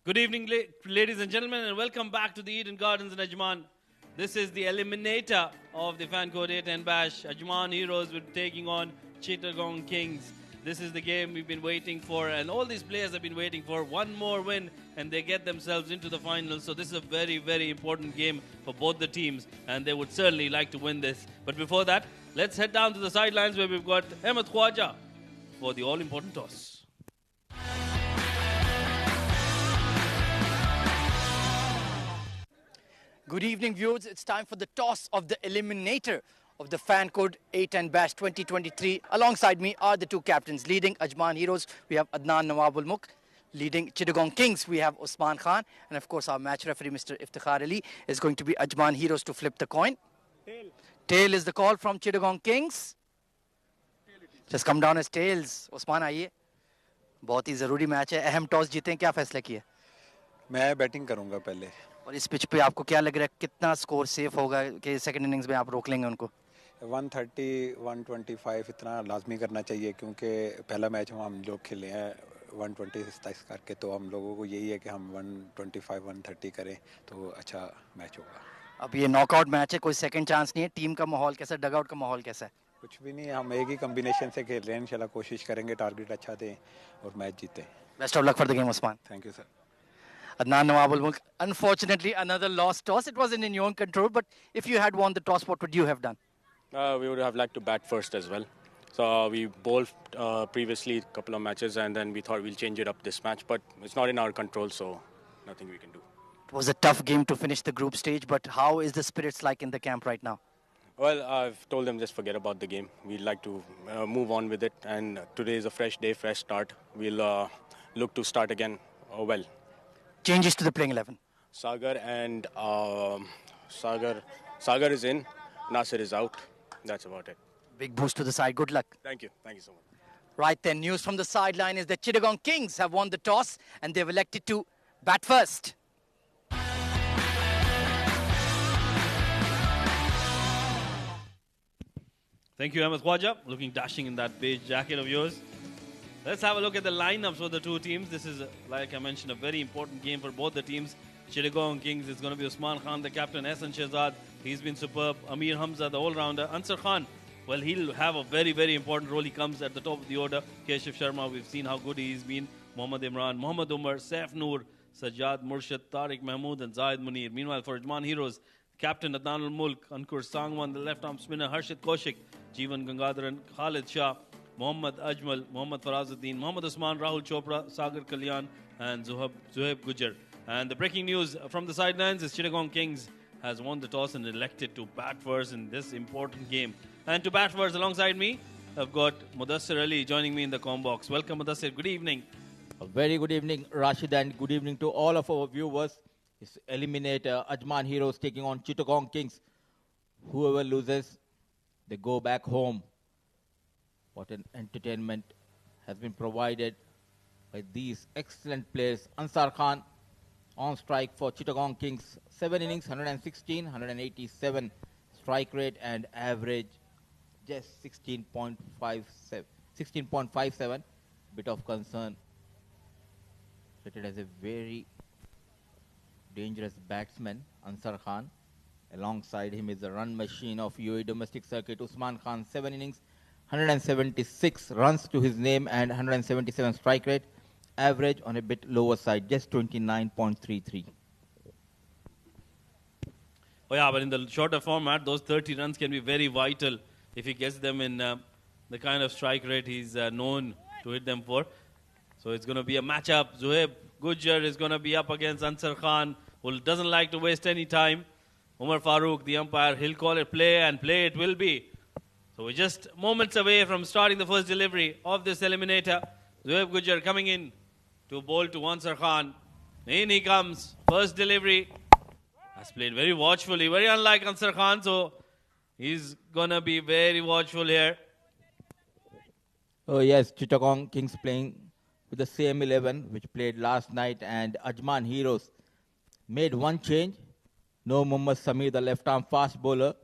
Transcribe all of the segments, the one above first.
Good evening, ladies and gentlemen, and welcome back to the Eden Gardens in Ajman. This is the eliminator of the Fan Code T10 Bash. Ajman Heroes will be taking on Chittagong Kings. This is the game we've been waiting for, and all these players have been waiting for. One more win, and they get themselves into the finals. So this is a very, very important game for both the teams, and they would certainly like to win this. But before that, let's head down to the sidelines where we've got Ahmed Khwaja for the all-important toss. Good evening, viewers. It's time for the toss of the eliminator of the Fan Code T10 Bash 2023. Alongside me are the two captains. Leading Ajman Heroes, we have Adnan Nawabul Mulk. Leading Chittagong Kings, we have Usman Khan. And of course, our match referee, Mr. Iftikhar Ali, is going to be Ajman Heroes to flip the coin. Tail. Tail is the call from Chittagong Kings. Just come down as tails. Usman, आइए. बहुत ही ज़रूरी match है. अहम toss जीतें, क्या फैसला किया? मैं batting करूंगा पहले. और इस पिच पे आपको क्या लग रहा है कितना स्कोर सेफ होगा कि सेकंड इनिंग्स में आप रोक लेंगे उनको? 130 125 इतना लाजमी करना चाहिए क्योंकि पहला मैच हम लोग खेले हैं 120 करके, तो हम लोगों को यही है कि हम 125 130 करें तो अच्छा मैच होगा. अब ये नॉकआउट मैच है, कोई सेकंड चांस नहीं है. टीम का माहौल कैसा है, डगआउट का माहौल कैसा है? कुछ भी नहीं, हम एक ही कॉम्बिनेशन से खेल रहे हैं. इंशाल्लाह कोशिश करेंगे टारगेट अच्छा दें और मैच जीतें. Best of luck for the game Usman. Thank you sir. Adnan Nawabul Mulk, unfortunately another lost toss. It wasn't in your own control, but if you had won the toss, what would you have done? We would have liked to bat first as well. So we bowled previously a couple of matches, and then we thought we'll change it up this match, but it's not in our control, so nothing we can do. It was a tough game to finish the group stage, but how is the spirits like in the camp right now? Well, I've told them just forget about the game. We'd like to move on with it, and today is a fresh day, fresh start. We'll look to start again well. Changes to the playing 11. Sagar and Sagar is in. Nasir is out. That's about it. Big boost to the side. Good luck. Thank you. Thank you so much. Right then, news from the sideline is that Chittagong Kings have won the toss and they've elected to bat first. Thank you, Ahmed Khwaja. Looking dashing in that beige jacket of yours. Let's have a look at the lineups for the two teams. This is, like I mentioned, a very important game for both the teams. Chittagong Kings is going to be Usman Khan, the captain. Ehsan Shehzad, he's been superb. Amir Hamza, the all-rounder. Ansar Khan, well, he'll have a very, very important role. He comes at the top of the order. Keshav Sharma, we've seen how good he's been. Mohammad Imran, Mohammad Umar, Saif Noor, Sajjad Murshid, Tariq Mahmood, and Zahid Munir. Meanwhile, for Ajman Heroes, captain Adnan Mulk, Ankur Sangwan, the left-arm spinner Harshit Kaushik, Jeevan Gangadharan, Khalid Shah, Mohammad Ajmal, Mohammad Farazuddin, Mohammad Usman, Rahul Chopra, Sagar Kalyan, and Zuhaib Gujar. And the breaking news from the sidelines is Chittagong Kings has won the toss and elected to bat first in this important game. And to bat first alongside me, I've got Mudassir Ali joining me in the comm box. Welcome, Mudassir. Good evening. A very good evening, Rashid, and good evening to all of our viewers. It's Eliminator, Ajman Heroes taking on Chittagong Kings. Whoever loses, they go back home. What an entertainment has been provided by these excellent players. Ansar Khan on strike for Chittagong Kings. 7 innings, 116, 187 strike rate and average just 16.57. Bit of concern. Rated as a very dangerous batsman, Ansar Khan. Alongside him is the run machine of UAE domestic circuit, Usman Khan. 7 innings, 176 runs to his name and 177 strike rate. Average on a bit lower side, just 29.33. Oh yeah, but in the shorter format, those 30 runs can be very vital if he gets them in the kind of strike rate he's known to hit them for. So it's going to be a matchup. Zuhaib Gujar is going to be up against Ansar Khan, who doesn't like to waste any time. Umar Farooq, the umpire, he'll call it play, and play it will be. So we're just moments away from starting the first delivery of this eliminator. Zuhaib Gujar coming in to bowl to Ansar Khan. In he comes. First delivery. Has played very watchfully. Very unlike Ansar Khan. So he's going to be very watchful here. Oh yes, Chittagong Kings playing with the same 11 which played last night, and Ajman Heroes made one change. No Muhammad Samir, the left-arm fast bowler.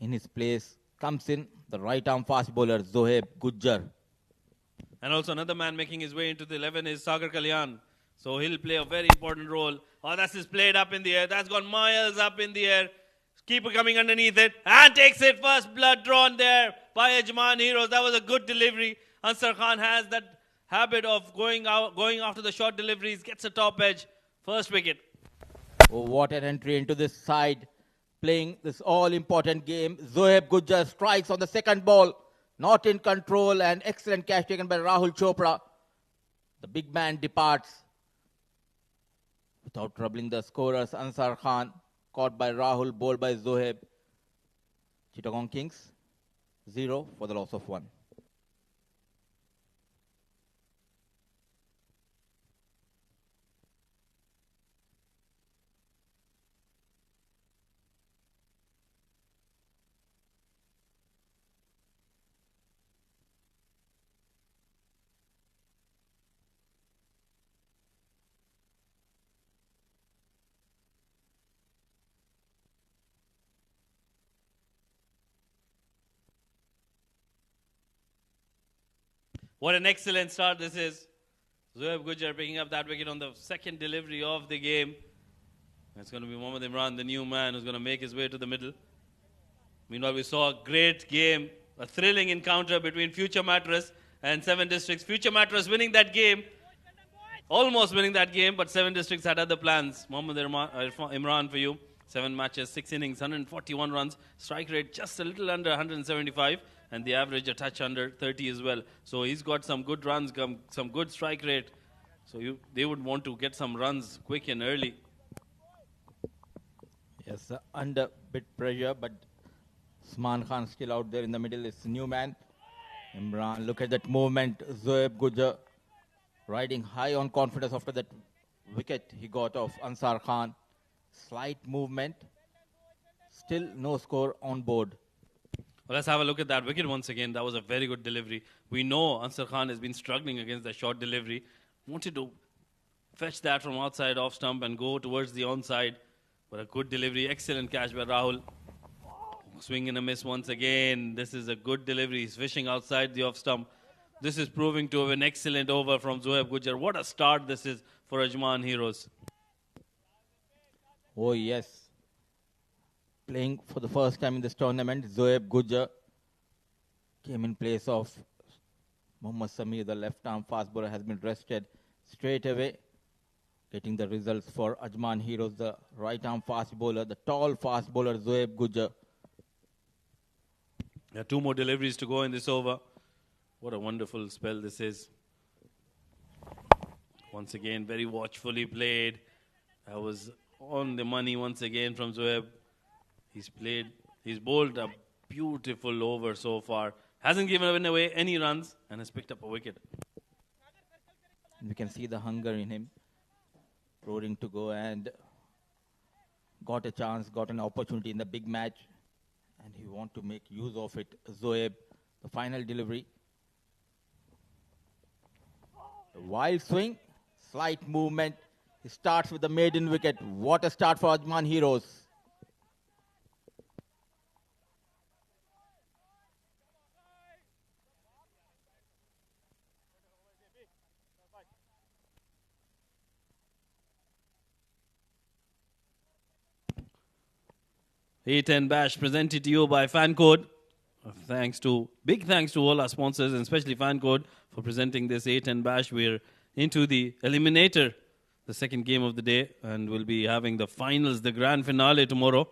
In his place comes in the right-arm fast bowler, Zuhaib Gujar. And also another man making his way into the 11 is Sagar Kalyan. So he'll play a very important role. Oh, that's his played up in the air. That's gone miles up in the air. Keeper coming underneath it and takes it. First blood drawn there by Ajman Heroes. That was a good delivery. Ansar Khan has that habit of going after the short deliveries. Gets a top edge. First wicket. Oh, what an entry into this side. Playing this all-important game. Zoeb Gujjar strikes on the second ball. Not in control, and excellent catch taken by Rahul Chopra. The big man departs without troubling the scorers. Ansar Khan caught by Rahul, bowled by Zoeb. Chittagong Kings 0 for the loss of 1. What an excellent start this is. Zoeb Gujjar picking up that wicket on the second delivery of the game. It's going to be Mohammad Imran, the new man, who's going to make his way to the middle. Meanwhile, we saw a great game, a thrilling encounter between Future Mattress and 7 Districts. Future Mattress winning that game, almost winning that game, but 7 Districts had other plans. Mohammad Imran for you. 7 matches, 6 innings, 141 runs. Strike rate just a little under 175. And the average a touch under 30 as well. So he's got some good runs, some good strike rate. So they would want to get some runs quick and early. Yes, under bit pressure, but Usman Khan still out there in the middle. It's new man. Imran, look at that movement. Zoeb Gujjar riding high on confidence after that wicket he got off Ansar Khan. Slight movement. Still no score on board. Well, let's have a look at that wicket once again. That was a very good delivery. We know Ansar Khan has been struggling against the short delivery. Wanted to fetch that from outside off stump and go towards the onside. But a good delivery. Excellent catch by Rahul. Swing and a miss once again. This is a good delivery. He's fishing outside the off stump. This is proving to have an excellent over from Zoeb Gujjar. What a start this is for Ajman Heroes. Oh, yes. Playing for the first time in this tournament, Zoeb Gujjar came in place of Mohammad Samir. The left-arm fast bowler has been rested straight away, getting the results for Ajman Heroes. The right-arm fast bowler, the tall fast bowler, Zoeb Gujjar. Yeah, 2 more deliveries to go in this over. What a wonderful spell this is. Once again, very watchfully played. That was on the money once again from Zoeb. He's bowled a beautiful over so far. Hasn't given away any runs and has picked up a wicket. We can see the hunger in him, roaring to go, and got a chance, got an opportunity in the big match, and he wants to make use of it. Zoeb, the final delivery. The wild swing, slight movement. He starts with the maiden wicket. What a start for Ajman Heroes. T10 Bash presented to you by FanCode. Big thanks to all our sponsors, and especially FanCode for presenting this T10 Bash. We're into the Eliminator, the second game of the day, and we'll be having the finals, the grand finale tomorrow.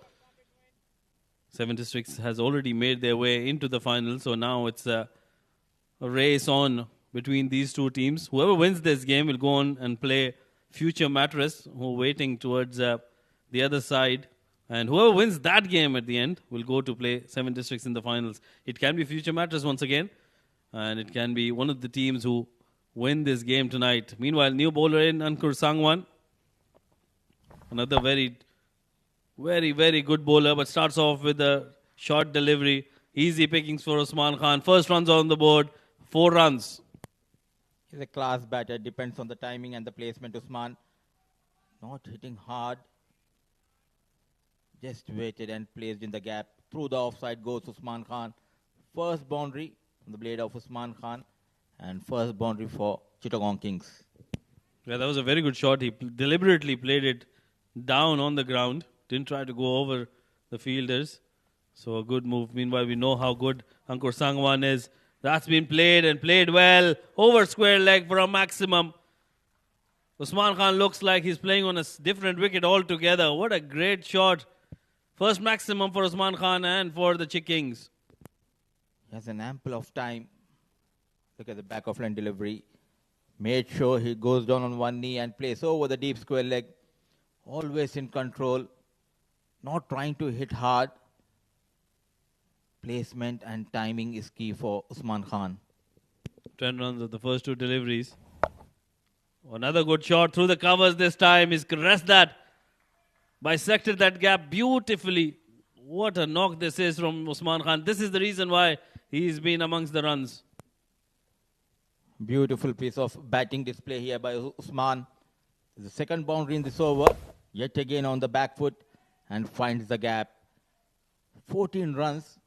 7 Districts has already made their way into the finals, so now it's a race on between these two teams. Whoever wins this game will go on and play Future Mattress, who are waiting towards the other side. And whoever wins that game at the end will go to play 7 Districts in the finals. It can be Future Mattress once again, and it can be one of the teams who win this game tonight. Meanwhile, new bowler in Ankur Sangwan. Another very, very, very good bowler, but starts off with a short delivery. Easy pickings for Usman Khan. First runs on the board, 4 runs. He's a class batter. Depends on the timing and the placement. Usman not hitting hard. Just waited and placed in the gap. Through the offside goes Usman Khan. First boundary from the blade of Usman Khan. And first boundary for Chittagong Kings. Yeah, that was a very good shot. He deliberately played it down on the ground. Didn't try to go over the fielders. So a good move. Meanwhile, we know how good Ankur Sangwan is. That's been played and played well. Over square leg for a maximum. Usman Khan looks like he's playing on a different wicket altogether. What a great shot. First maximum for Usman Khan and for the Kings. He has an ample of time. Look at the back of line delivery. Made sure he goes down on one knee and plays over the deep square leg. Always in control. Not trying to hit hard. Placement and timing is key for Usman Khan. 10 runs of the first two deliveries. Another good shot through the covers this time. He's caressed that. Bisected that gap beautifully. What a knock this is from Usman Khan. This is the reason why he's been amongst the runs. Beautiful piece of batting display here by Usman. The second boundary in this over. Yet again on the back foot and finds the gap. 14 runs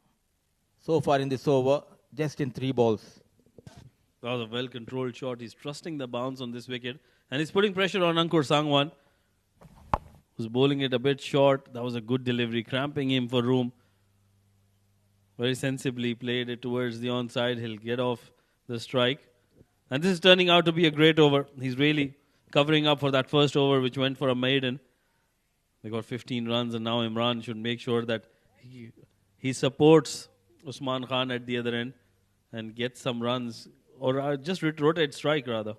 so far in this over, just in 3 balls. That was a well-controlled shot. He's trusting the bounce on this wicket. And he's putting pressure on Ankur Sangwan, who's bowling it a bit short. That was a good delivery, cramping him for room. Very sensibly played it towards the onside. He'll get off the strike. And this is turning out to be a great over. He's really covering up for that first over, which went for a maiden. They got 15 runs, and now Imran should make sure that he supports Usman Khan at the other end and gets some runs. Or just rotate strike, rather.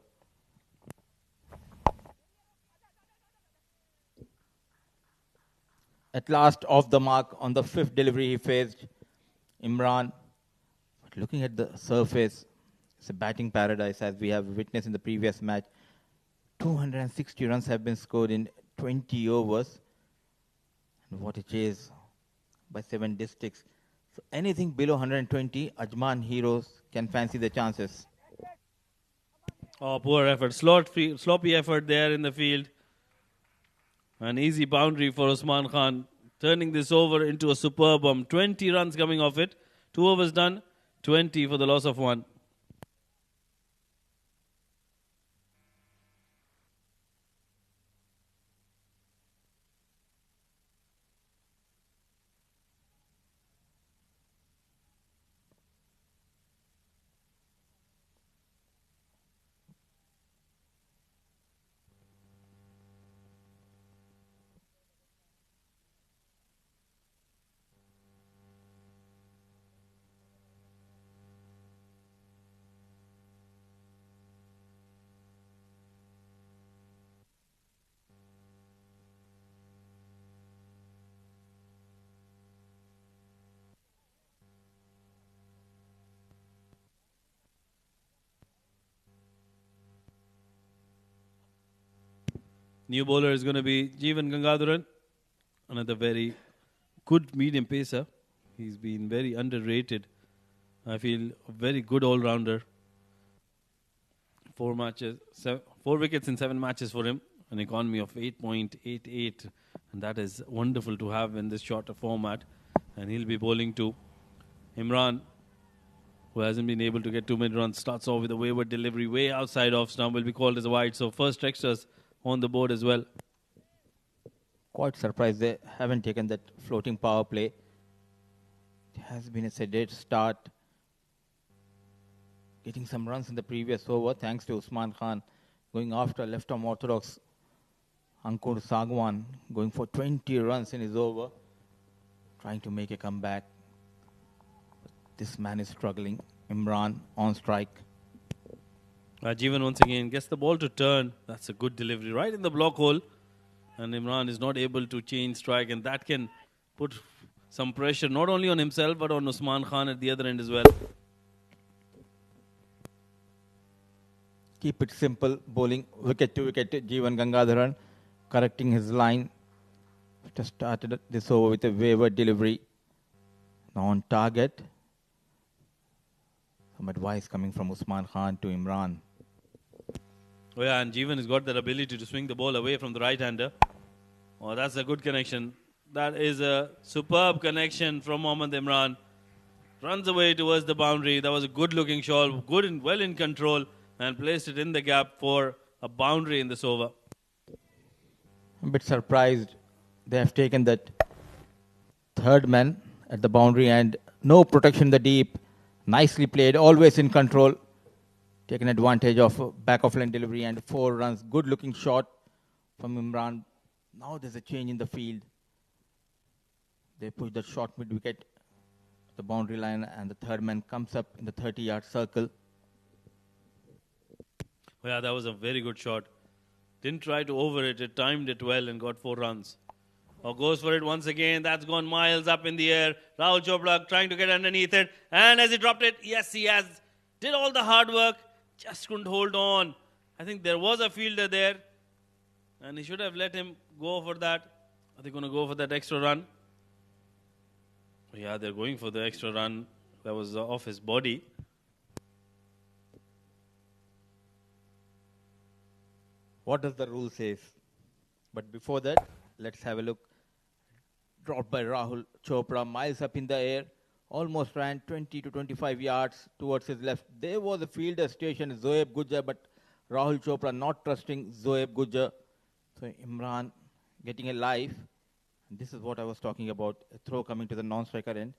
At last, off the mark on the 5th delivery, he faced Imran. But looking at the surface, it's a batting paradise, as we have witnessed in the previous match. 260 runs have been scored in 20 overs. And what a chase by 7 districts. So anything below 120, Ajman Heroes can fancy the chances. Oh, poor effort. Sloppy effort there in the field. An easy boundary for Usman Khan. Turning this over into a superb 20 runs coming off it. 2 overs done. 20 for the loss of 1. New bowler is going to be Jeevan Gangadharan. Another very good medium pacer. He's been very underrated. I feel a very good all-rounder. 4 wickets in 7 matches for him. An economy of 8.88. And that is wonderful to have in this shorter format. And he'll be bowling to Imran, who hasn't been able to get too many runs. Starts off with a wayward delivery way outside off stump. Will be called as a wide. So first extras on the board as well. Quite surprised they haven't taken that floating power play. It has been a sedate start. Getting some runs in the previous over thanks to Usman Khan going after left-arm orthodox Ankur Sangwan, going for 20 runs in his over, trying to make a comeback. But this man is struggling. Imran on strike. Jeevan once again gets the ball to turn. That's a good delivery right in the block hole. And Imran is not able to change strike, and that can put some pressure not only on himself but on Usman Khan at the other end as well. Keep it simple, bowling wicket to wicket. Jeevan Gangadharan correcting his line. Just started this over with a wayward delivery. Now on target. Some advice coming from Usman Khan to Imran. Oh yeah, and Jeevan has got that ability to swing the ball away from the right-hander. Oh, that's a good connection. That is a superb connection from Mohammad Imran. Runs away towards the boundary. That was a good-looking shot, good and well in control, and placed it in the gap for a boundary in this over. A bit surprised they have taken that third man at the boundary and no protection in the deep. Nicely played, always in control. Taken advantage of back of line delivery and 4 runs. Good looking shot from Imran. Now there's a change in the field. They push the short mid wicket, the boundary line, and the third man comes up in the 30-yard circle. Yeah, that was a very good shot. Didn't try to over it. It timed it well and got 4 runs. Or goes for it once again. That's gone miles up in the air. Rahul Chopra trying to get underneath it. And as he dropped it, yes, he has. Did all the hard work. Just couldn't hold on. I think there was a fielder there. And he should have let him go for that. Are they going to go for that extra run? Yeah, they're going for the extra run. That was off his body. What does the rule say? But before that, let's have a look. Dropped by Rahul Chopra, miles up in the air. Almost ran 20 to 25 yards towards his left. There was a fielder station, Zoeb Gujjar, but Rahul Chopra not trusting Zoeb Gujjar. So Imran getting a life. And this is what I was talking about. A throw coming to the non-striker end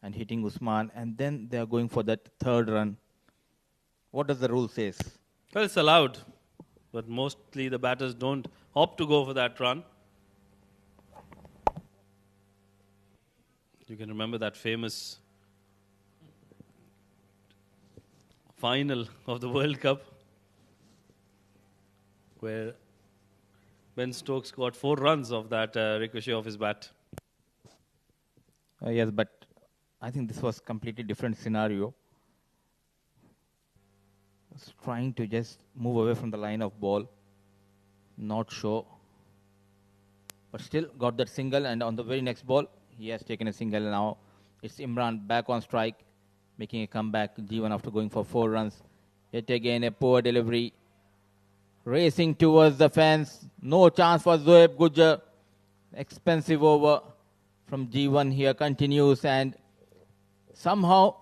and hitting Usman. And then they are going for that third run. What does the rule say? Well, it's allowed. But mostly the batters don't opt to go for that run. You can remember that famous final of the World Cup where Ben Stokes got 4 runs of that ricochet of his bat. Yes, but I think this was completely different scenario. Was trying to just move away from the line of ball. Not sure. But still got that single, and on the very next ball, he has taken a single now. It's Imran back on strike, making a comeback. G1 after going for 4 runs. Yet again a poor delivery. Racing towards the fence. No chance for Zoeb Gujjar. Expensive over from G1 here continues, and somehow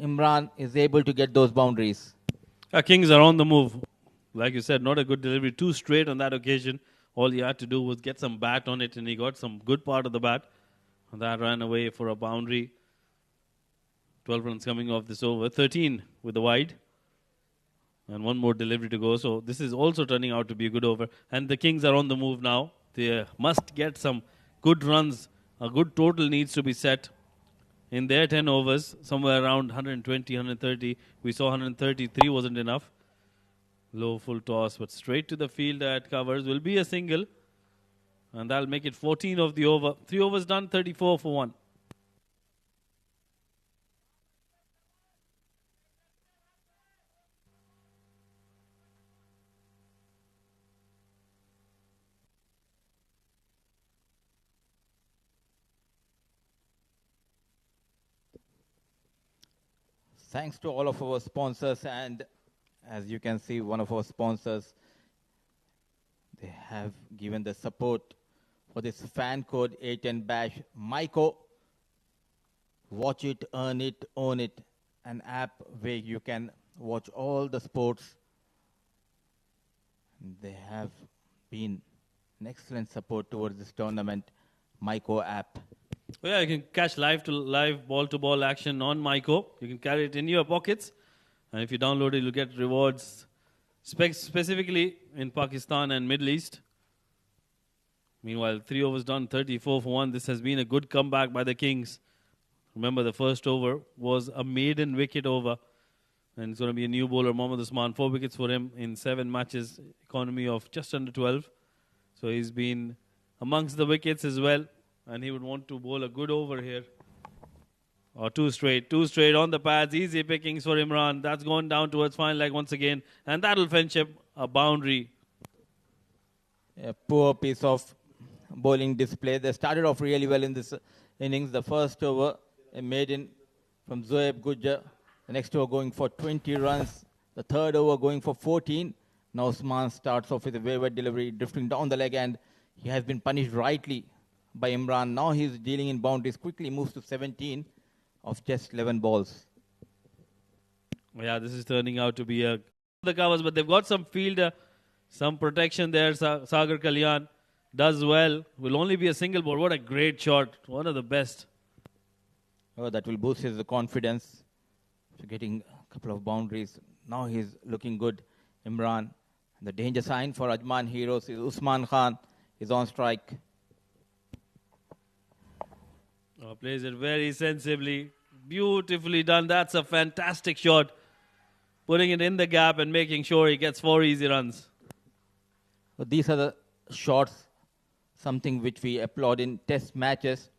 Imran is able to get those boundaries. Kings are on the move. Like you said, not a good delivery. 2 straight on that occasion. All he had to do was get some bat on it, and he got some good part of the bat. And that ran away for a boundary. 12 runs coming off this over. 13 with the wide. And 1 more delivery to go. So this is also turning out to be a good over. And the Kings are on the move now. They must get some good runs. A good total needs to be set. In their 10 overs, somewhere around 120, 130. We saw 133 wasn't enough. Low full toss, but straight to the field at covers will be a single. And that'll make it 14 of the over. 3 overs done, 34 for 1. Thanks to all of our sponsors, and as you can see, one of our sponsors, they have given the support for this fan code A10 bash. Myco, watch it, earn it, own it, an app where you can watch all the sports. They have been an excellent support towards this tournament, Myco app. Oh yeah, you can catch live ball-to-ball action on Myco. You can carry it in your pockets. And if you download it, you'll get rewards specifically in Pakistan and Middle East. Meanwhile, 3 overs done, 34 for 1. This has been a good comeback by the Kings. Remember, the first over was a maiden wicket over. And it's going to be a new bowler, Mohammad Usman. 4 wickets for him in 7 matches. Economy of just under 12. So he's been amongst the wickets as well. And he would want to bowl a good over here. Or 2 straight on the pads. Easy pickings for Imran. That's gone down towards fine leg once again. And that'll fetch him a boundary. A poor piece of bowling display. They started off really well in this innings. The first over, a maiden from Zoeb Gujjar. The next over going for 20 runs. The third over going for 14. Now Usman starts off with a wayward delivery, drifting down the leg, and he has been punished rightly by Imran. Now he's dealing in boundaries. Quickly moves to 17 of just 11 balls. Yeah, this is turning out to be the covers, but they've got some fielder Some protection there. Sagar Kalyan does well. Will only be a single ball. What a great shot. One of the best. Oh, that will boost his confidence. So getting a couple of boundaries. Now he's looking good. Imran. The danger sign for Ajman Heroes is Usman Khan is on strike. Oh, plays it very sensibly. Beautifully done. That's a fantastic shot. Putting it in the gap and making sure he gets 4 easy runs. So these are the shots, something which we applaud in test matches.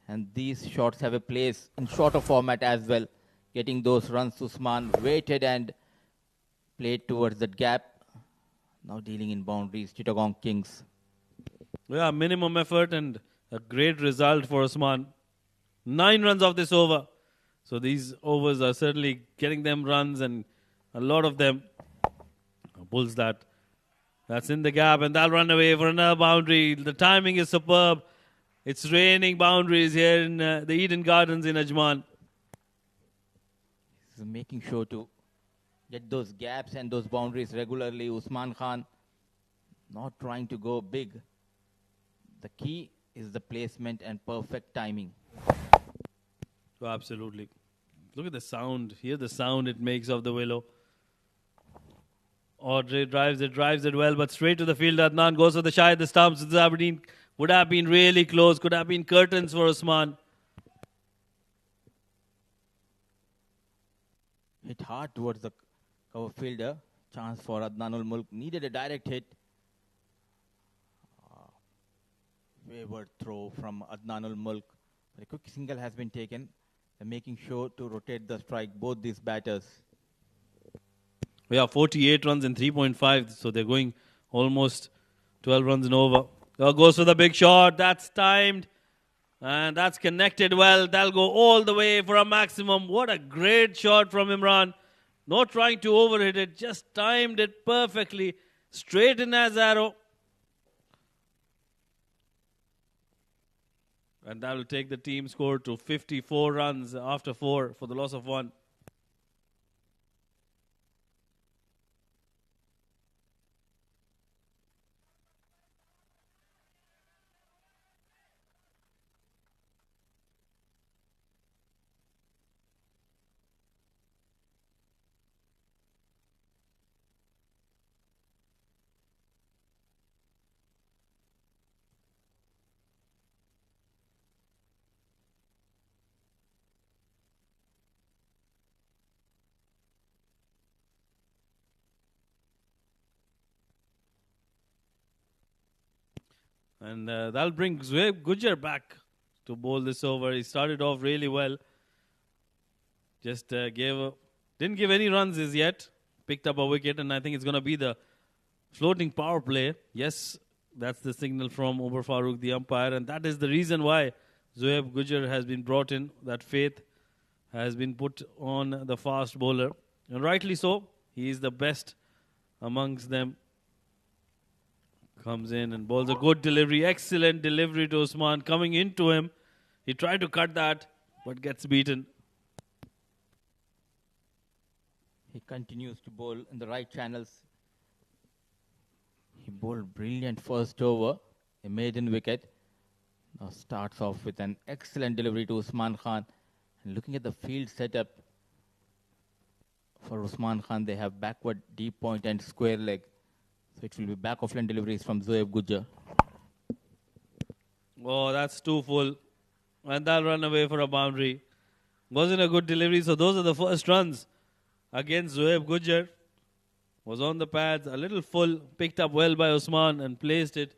And these shots have a place in shorter format as well. Getting those runs, Usman waited and played towards that gap. Now dealing in boundaries, Chittagong Kings. Yeah, minimum effort and a great result for Usman. 9 runs off this over. So these overs are certainly getting them runs, and a lot of them pulls that. That's in the gap, and they'll run away for another boundary. The timing is superb. It's raining boundaries here in the Eden Gardens in Ajman. He's making sure to get those gaps and those boundaries regularly. Usman Khan not trying to go big. The key is the placement and perfect timing. Oh, absolutely. Look at the sound. Hear the sound it makes of the willow. Audrey drives it well, but straight to the field. Adnan goes for the shy at the stumps. Aberdeen would have been really close. Could have been curtains for Usman. Hit hard towards the cover fielder. Chance for Adnanul Mulk. Needed a direct hit. Wayward throw from Adnanul Mulk. A quick single has been taken. They're making sure to rotate the strike, both these batters. Yeah, 48 runs in 3.5. So they're going almost 12 runs and over. Goes for the big shot. That's timed. And that's connected well. That'll go all the way for a maximum. What a great shot from Imran. Not trying to overhit it. Just timed it perfectly. Straight in as arrow. And that will take the team score to 54 runs after 4 for the loss of 1. And that'll bring Zoeb Gujar back to bowl this over. He started off really well. Just didn't give any runs as yet. Picked up a wicket, and I think it's going to be the floating power play. Yes, that's the signal from Umar Farooq, the umpire, and that is the reason why Zoeb Gujar has been brought in. That faith has been put on the fast bowler. And rightly so. He is the best amongst them. Comes in and bowls a good delivery. Excellent delivery to Usman. Coming into him. He tried to cut that, but gets beaten. He continues to bowl in the right channels. He bowled brilliant first over, a maiden wicket. Now starts off with an excellent delivery to Usman Khan. And looking at the field setup for Usman Khan, they have backward, deep point and square leg. So it will be back offline deliveries from Zoeb Gujar. Oh, that's too full. And that'll run away for a boundary. Wasn't a good delivery, so those are the first runs against Zoeb Gujar. Was on the pads, a little full, picked up well by Usman and placed it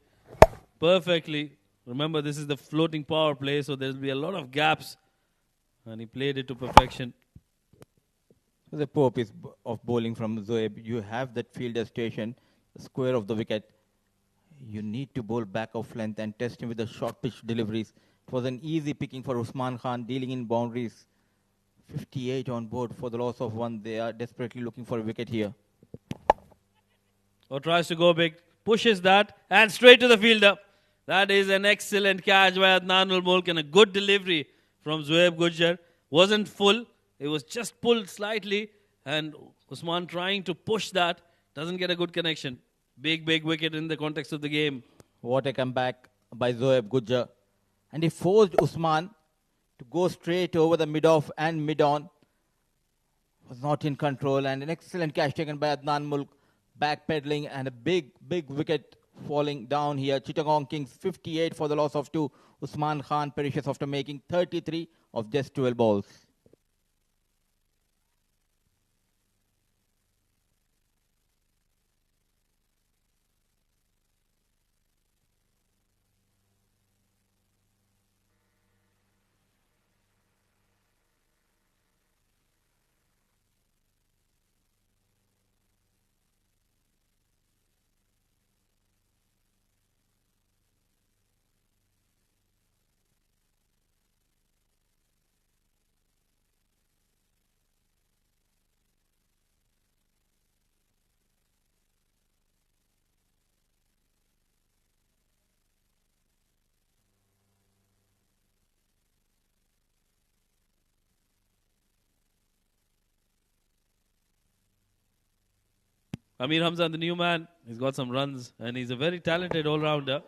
perfectly. Remember, this is the floating power play, so there'll be a lot of gaps. And he played it to perfection. So the purpose of bowling from Zoeb, you have that fielder station, the square of the wicket. You need to bowl back off length and test him with the short pitch deliveries. It was an easy picking for Usman Khan, dealing in boundaries. 58 on board for the loss of 1. They are desperately looking for a wicket here. Or tries to go big, pushes that, and straight to the fielder. That is an excellent catch by Adnanul Mulk and a good delivery from Zoeb Gujar. Wasn't full, it was just pulled slightly, and Usman trying to push that, doesn't get a good connection. Big wicket in the context of the game. What a comeback by Zoeb Gujjar. And he forced Usman to go straight over the mid-off and mid-on. Was not in control, and an excellent catch taken by Adnan Mulk. Backpedaling and a big wicket falling down here. Chittagong Kings 58 for the loss of 2. Usman Khan perishes after making 33 of just 12 balls. Amir Hamza, the new man, he's got some runs and he's a very talented all-rounder.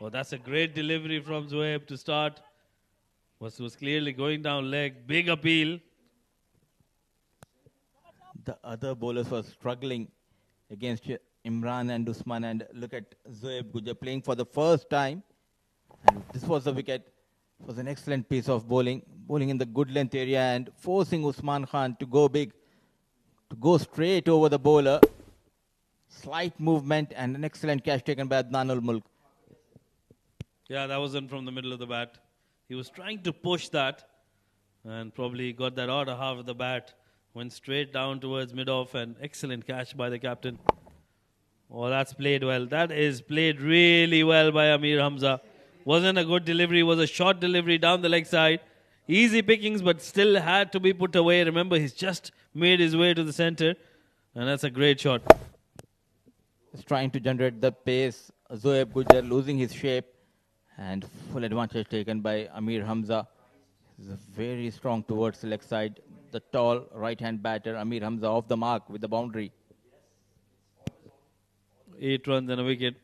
Oh, that's a great delivery from Zoeb to start. Was clearly going down leg. Big appeal. The other bowlers were struggling against Imran and Usman, and look at Zoeb Gujjar playing for the first time. And this was the wicket. It was an excellent piece of bowling in the good length area and forcing Usman Khan to go big, to go straight over the bowler. Slight movement and an excellent catch taken by Adnan Mulk. Yeah, that wasn't from the middle of the bat. He was trying to push that and probably got that outer half of the bat. Went straight down towards mid-off, and excellent catch by the captain. Oh, that's played well. That is played really well by Amir Hamza. Wasn't a good delivery, was a short delivery down the leg side. Easy pickings, but still had to be put away. Remember, he's just made his way to the center, and that's a great shot. He's trying to generate the pace. Zoeb Gujjar losing his shape, and full advantage taken by Amir Hamza. He's very strong towards the leg side. The tall right-hand batter, Amir Hamza, off the mark with the boundary. 8 runs and a wicket.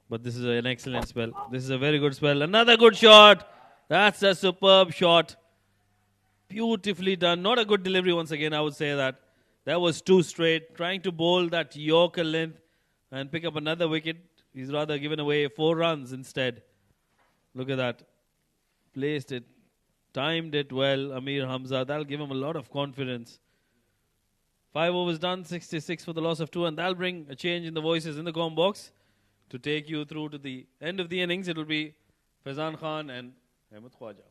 But this is an excellent spell. This is a very good spell. Another good shot. That's a superb shot. Beautifully done. Not a good delivery once again, I would say that. That was too straight. Trying to bowl that Yorker length and pick up another wicket. He's rather given away 4 runs instead. Look at that. Placed it. Timed it well, Amir Hamza. That'll give him a lot of confidence. 5 overs done, 66 for the loss of 2, and that'll bring a change in the voices in the com box to take you through to the end of the innings. It'll be Faizan Khan and Ahmed Khwaja.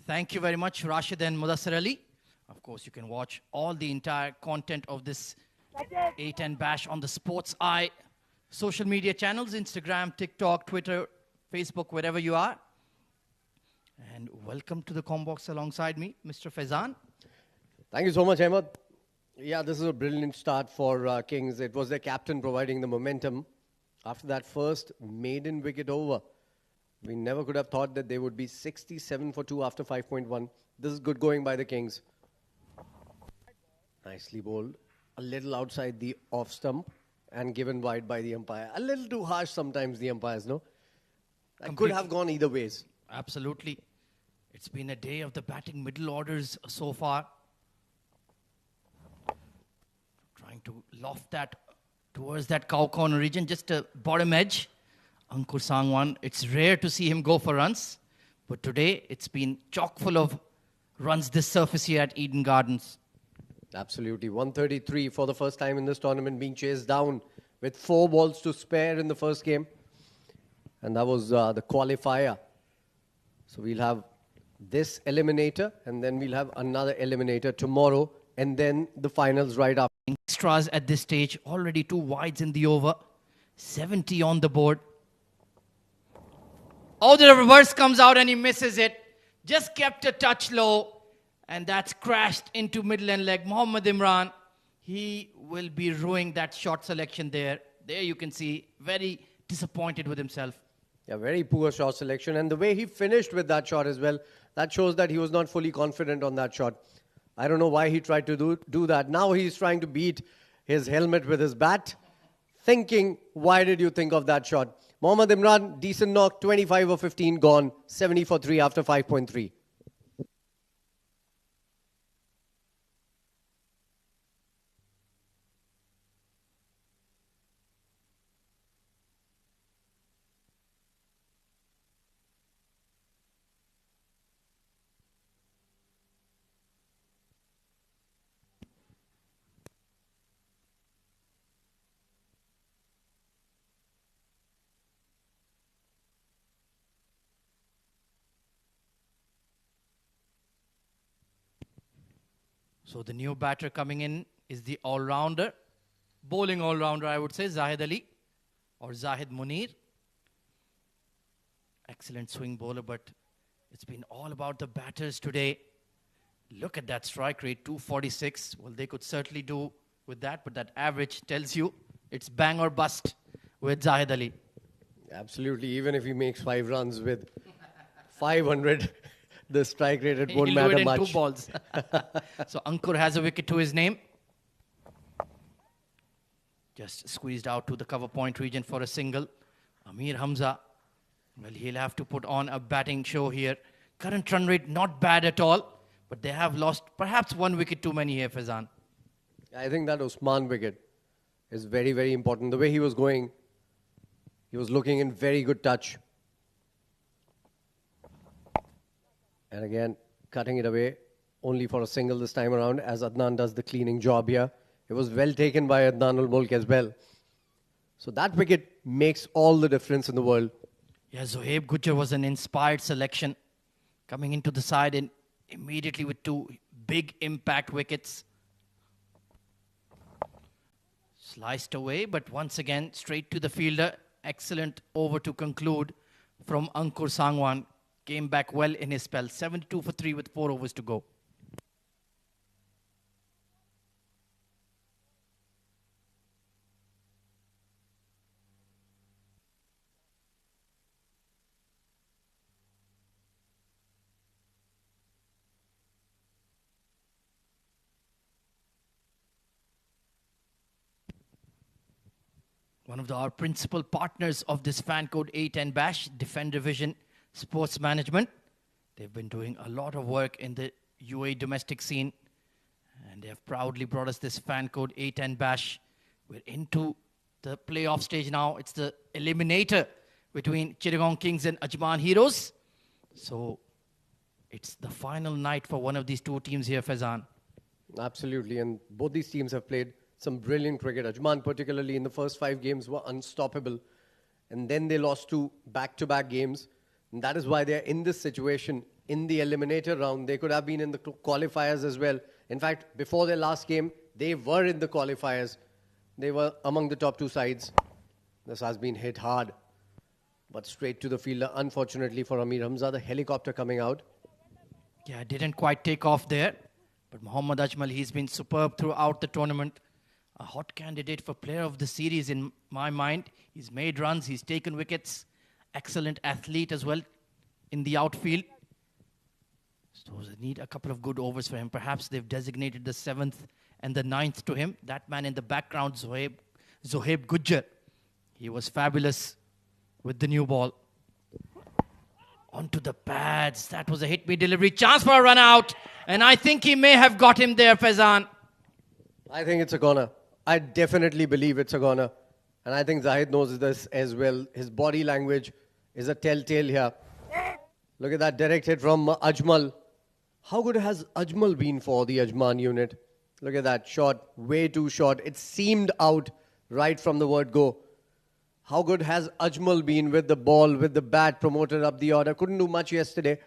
Thank you very much, Rashid and Mudassir Ali. Of course, you can watch all the entire content of this A10 Bash on the Sports Eye social media channels, Instagram, TikTok, Twitter, Facebook, wherever you are. And welcome to the Combox alongside me, Mr. Faizan. Thank you so much, Ahmed. Yeah, this is a brilliant start for Kings. It was their captain providing the momentum. After that first maiden wicket over, we never could have thought that they would be 67 for 2 after 5.1. This is good going by the Kings. Nicely bowled. A little outside the off stump and given wide by the umpire. A little too harsh sometimes, the umpires, no? That could have gone either ways. Absolutely. It's been a day of the batting middle orders so far. Trying to loft that towards that cow corner region, just a bottom edge. Ankur Sangwan, it's rare to see him go for runs, but today it's been chock full of runs this surface here at Eden Gardens. Absolutely. 133 for the first time in this tournament, being chased down with 4 balls to spare in the first game. And that was the qualifier. So we'll have this eliminator, and then we'll have another eliminator tomorrow, and then the finals right after. Extras at this stage, already 2 wides in the over, 70 on the board. Oh, the reverse comes out and he misses it. Just kept a touch low, and that's crashed into middle and leg. Mohammad Imran, he will be ruining that shot selection there. There you can see, very disappointed with himself. Yeah, very poor shot selection. And the way he finished with that shot as well, that shows that he was not fully confident on that shot. I don't know why he tried to do that. Now he's trying to beat his helmet with his bat, thinking, why did you think of that shot? Mohammad Imran, decent knock, 25 of 15 gone, 70 for 3 after 5.3. So the new batter coming in is the all-rounder, bowling all-rounder, I would say, Zahid Ali or Zahid Munir. Excellent swing bowler, but it's been all about the batters today. Look at that strike rate, 246. Well, they could certainly do with that, but that average tells you it's bang or bust with Zahid Ali. Absolutely. Even if he makes 5 runs with 500, the strike rate, it won't He'll matter do it in much. 2 balls. So Ankur has a wicket to his name. Just squeezed out to the cover point region for a single. Amir Hamza, well, he'll have to put on a batting show here. Current run rate not bad at all, but they have lost perhaps 1 wicket too many here, Faizan. I think that Usman wicket is very, very important. The way he was going, he was looking in very good touch. And again, cutting it away only for a single this time around as Adnan does the cleaning job here. It was well taken by Adnan ul-Mulk as well. So that wicket makes all the difference in the world. Yeah, Zohaib Gujjar was an inspired selection coming into the side and immediately with 2 big impact wickets. Sliced away, but once again, straight to the fielder. Excellent over to conclude from Ankur Sangwan. Came back well in his spell. 72 for 3 with 4 overs to go. One of our principal partners of this fan code A10 Bash, Defender Vision Sports Management. They've been doing a lot of work in the UAE domestic scene, and they have proudly brought us this fan code A10 Bash. We're into the playoff stage now. It's the Eliminator between Chittagong Kings and Ajman Heroes. So it's the final night for one of these 2 teams here, Faizan. Absolutely, and both these teams have played some brilliant cricket. Ajman, particularly in the first 5 games, were unstoppable. And then they lost 2 back-to-back games. And that is why they're in this situation in the eliminator round. They could have been in the qualifiers as well. In fact, before their last game, they were in the qualifiers. They were among the top 2 sides. This has been hit hard. But straight to the fielder, unfortunately for Amir Hamza, the helicopter coming out. Yeah, didn't quite take off there. But Mohammad Ajmal, he's been superb throughout the tournament. A hot candidate for player of the series in my mind. He's made runs, he's taken wickets. Excellent athlete as well in the outfield. So they need a couple of good overs for him. Perhaps they've designated the 7th and the 9th to him. That man in the background, Zohaib Gujjar. He was fabulous with the new ball. Onto the pads. That was a hit-me delivery. Chance for a run out. And I think he may have got him there, Faizan. I think it's a corner. I definitely believe it's a corner. And I think Zahid knows this as well. His body language is a telltale here. Look at that direct hit from Ajmal. How good has Ajmal been for the Ajman unit? Look at that shot, way too short. It seemed out right from the word go. How good has Ajmal been with the ball, with the bat, promoted up the order? Couldn't do much yesterday,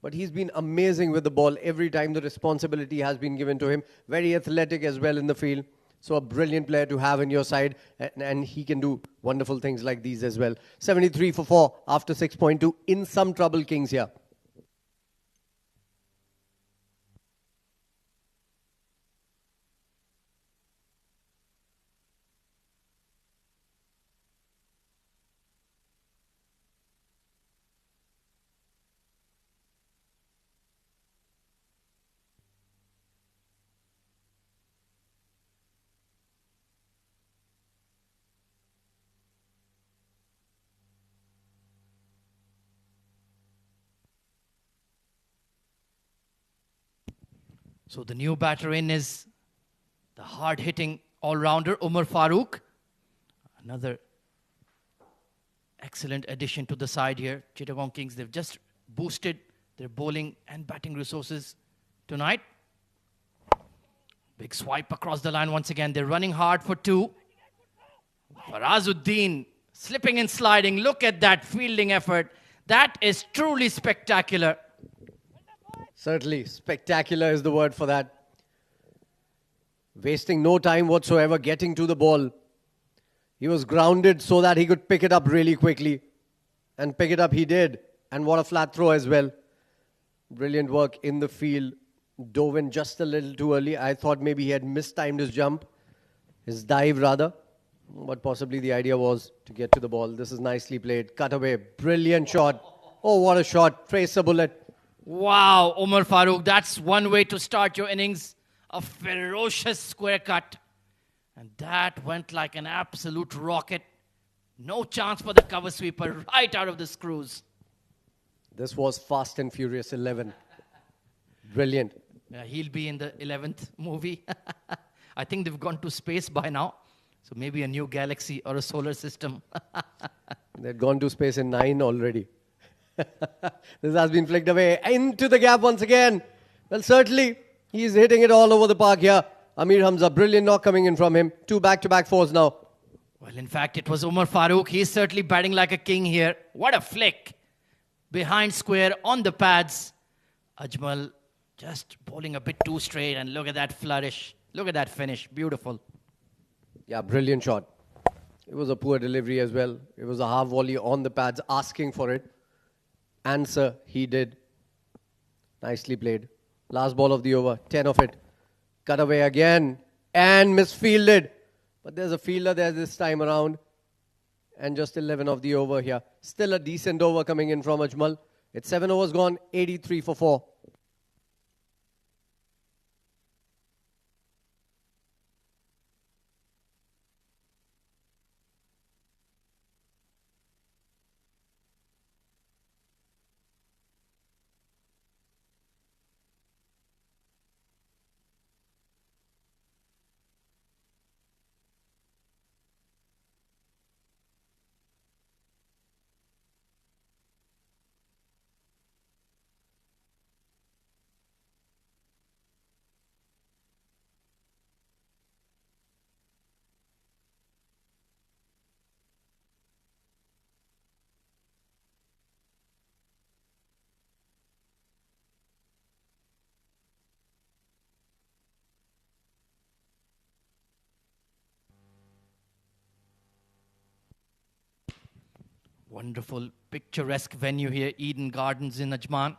but he's been amazing with the ball every time the responsibility has been given to him. Very athletic as well in the field. So a brilliant player to have in your side, and he can do wonderful things like these as well. 73 for 4 after 6.2. In some trouble, Kings here. So the new batter in is the hard-hitting all-rounder Umar Farooq. Another excellent addition to the side here. Chittagong Kings, they've just boosted their bowling and batting resources tonight. Big swipe across the line once again. They're running hard for 2. Farazuddin slipping and sliding. Look at that fielding effort. That is truly spectacular. Certainly, spectacular is the word for that. Wasting no time whatsoever getting to the ball. He was grounded so that he could pick it up really quickly. And pick it up he did. And what a flat throw as well. Brilliant work in the field. Dove in just a little too early. I thought maybe he had mistimed his jump. His dive rather. But possibly the idea was to get to the ball. This is nicely played. Cut away. Brilliant shot. Oh, what a shot. Trace a bullet. Wow, Umar Farooq, that's one way to start your innings. A ferocious square cut. And that went like an absolute rocket. No chance for the cover sweeper, right out of the screws. This was Fast and Furious 11. Brilliant. Yeah, he'll be in the 11th movie. I think they've gone to space by now. So maybe a new galaxy or a solar system. They'd gone to space in 9 already. This has been flicked away into the gap once again. Well, certainly, he's hitting it all over the park here. Amir Hamza, brilliant knock coming in from him. 2 back-to-back fours now. Well, in fact, it was Umar Farooq. He's certainly batting like a king here. What a flick. Behind square, on the pads. Ajmal just bowling a bit too straight. And look at that flourish. Look at that finish. Beautiful. Yeah, brilliant shot. It was a poor delivery as well. It was a half volley on the pads, asking for it. Answer, he did. Nicely played. Last ball of the over, 10 of it. Cut away again and misfielded. But there's a fielder there this time around. And just 11 of the over here. Still a decent over coming in from Ajmal. It's 7 overs gone, 83 for 4. Wonderful, picturesque venue here, Eden Gardens in Ajman.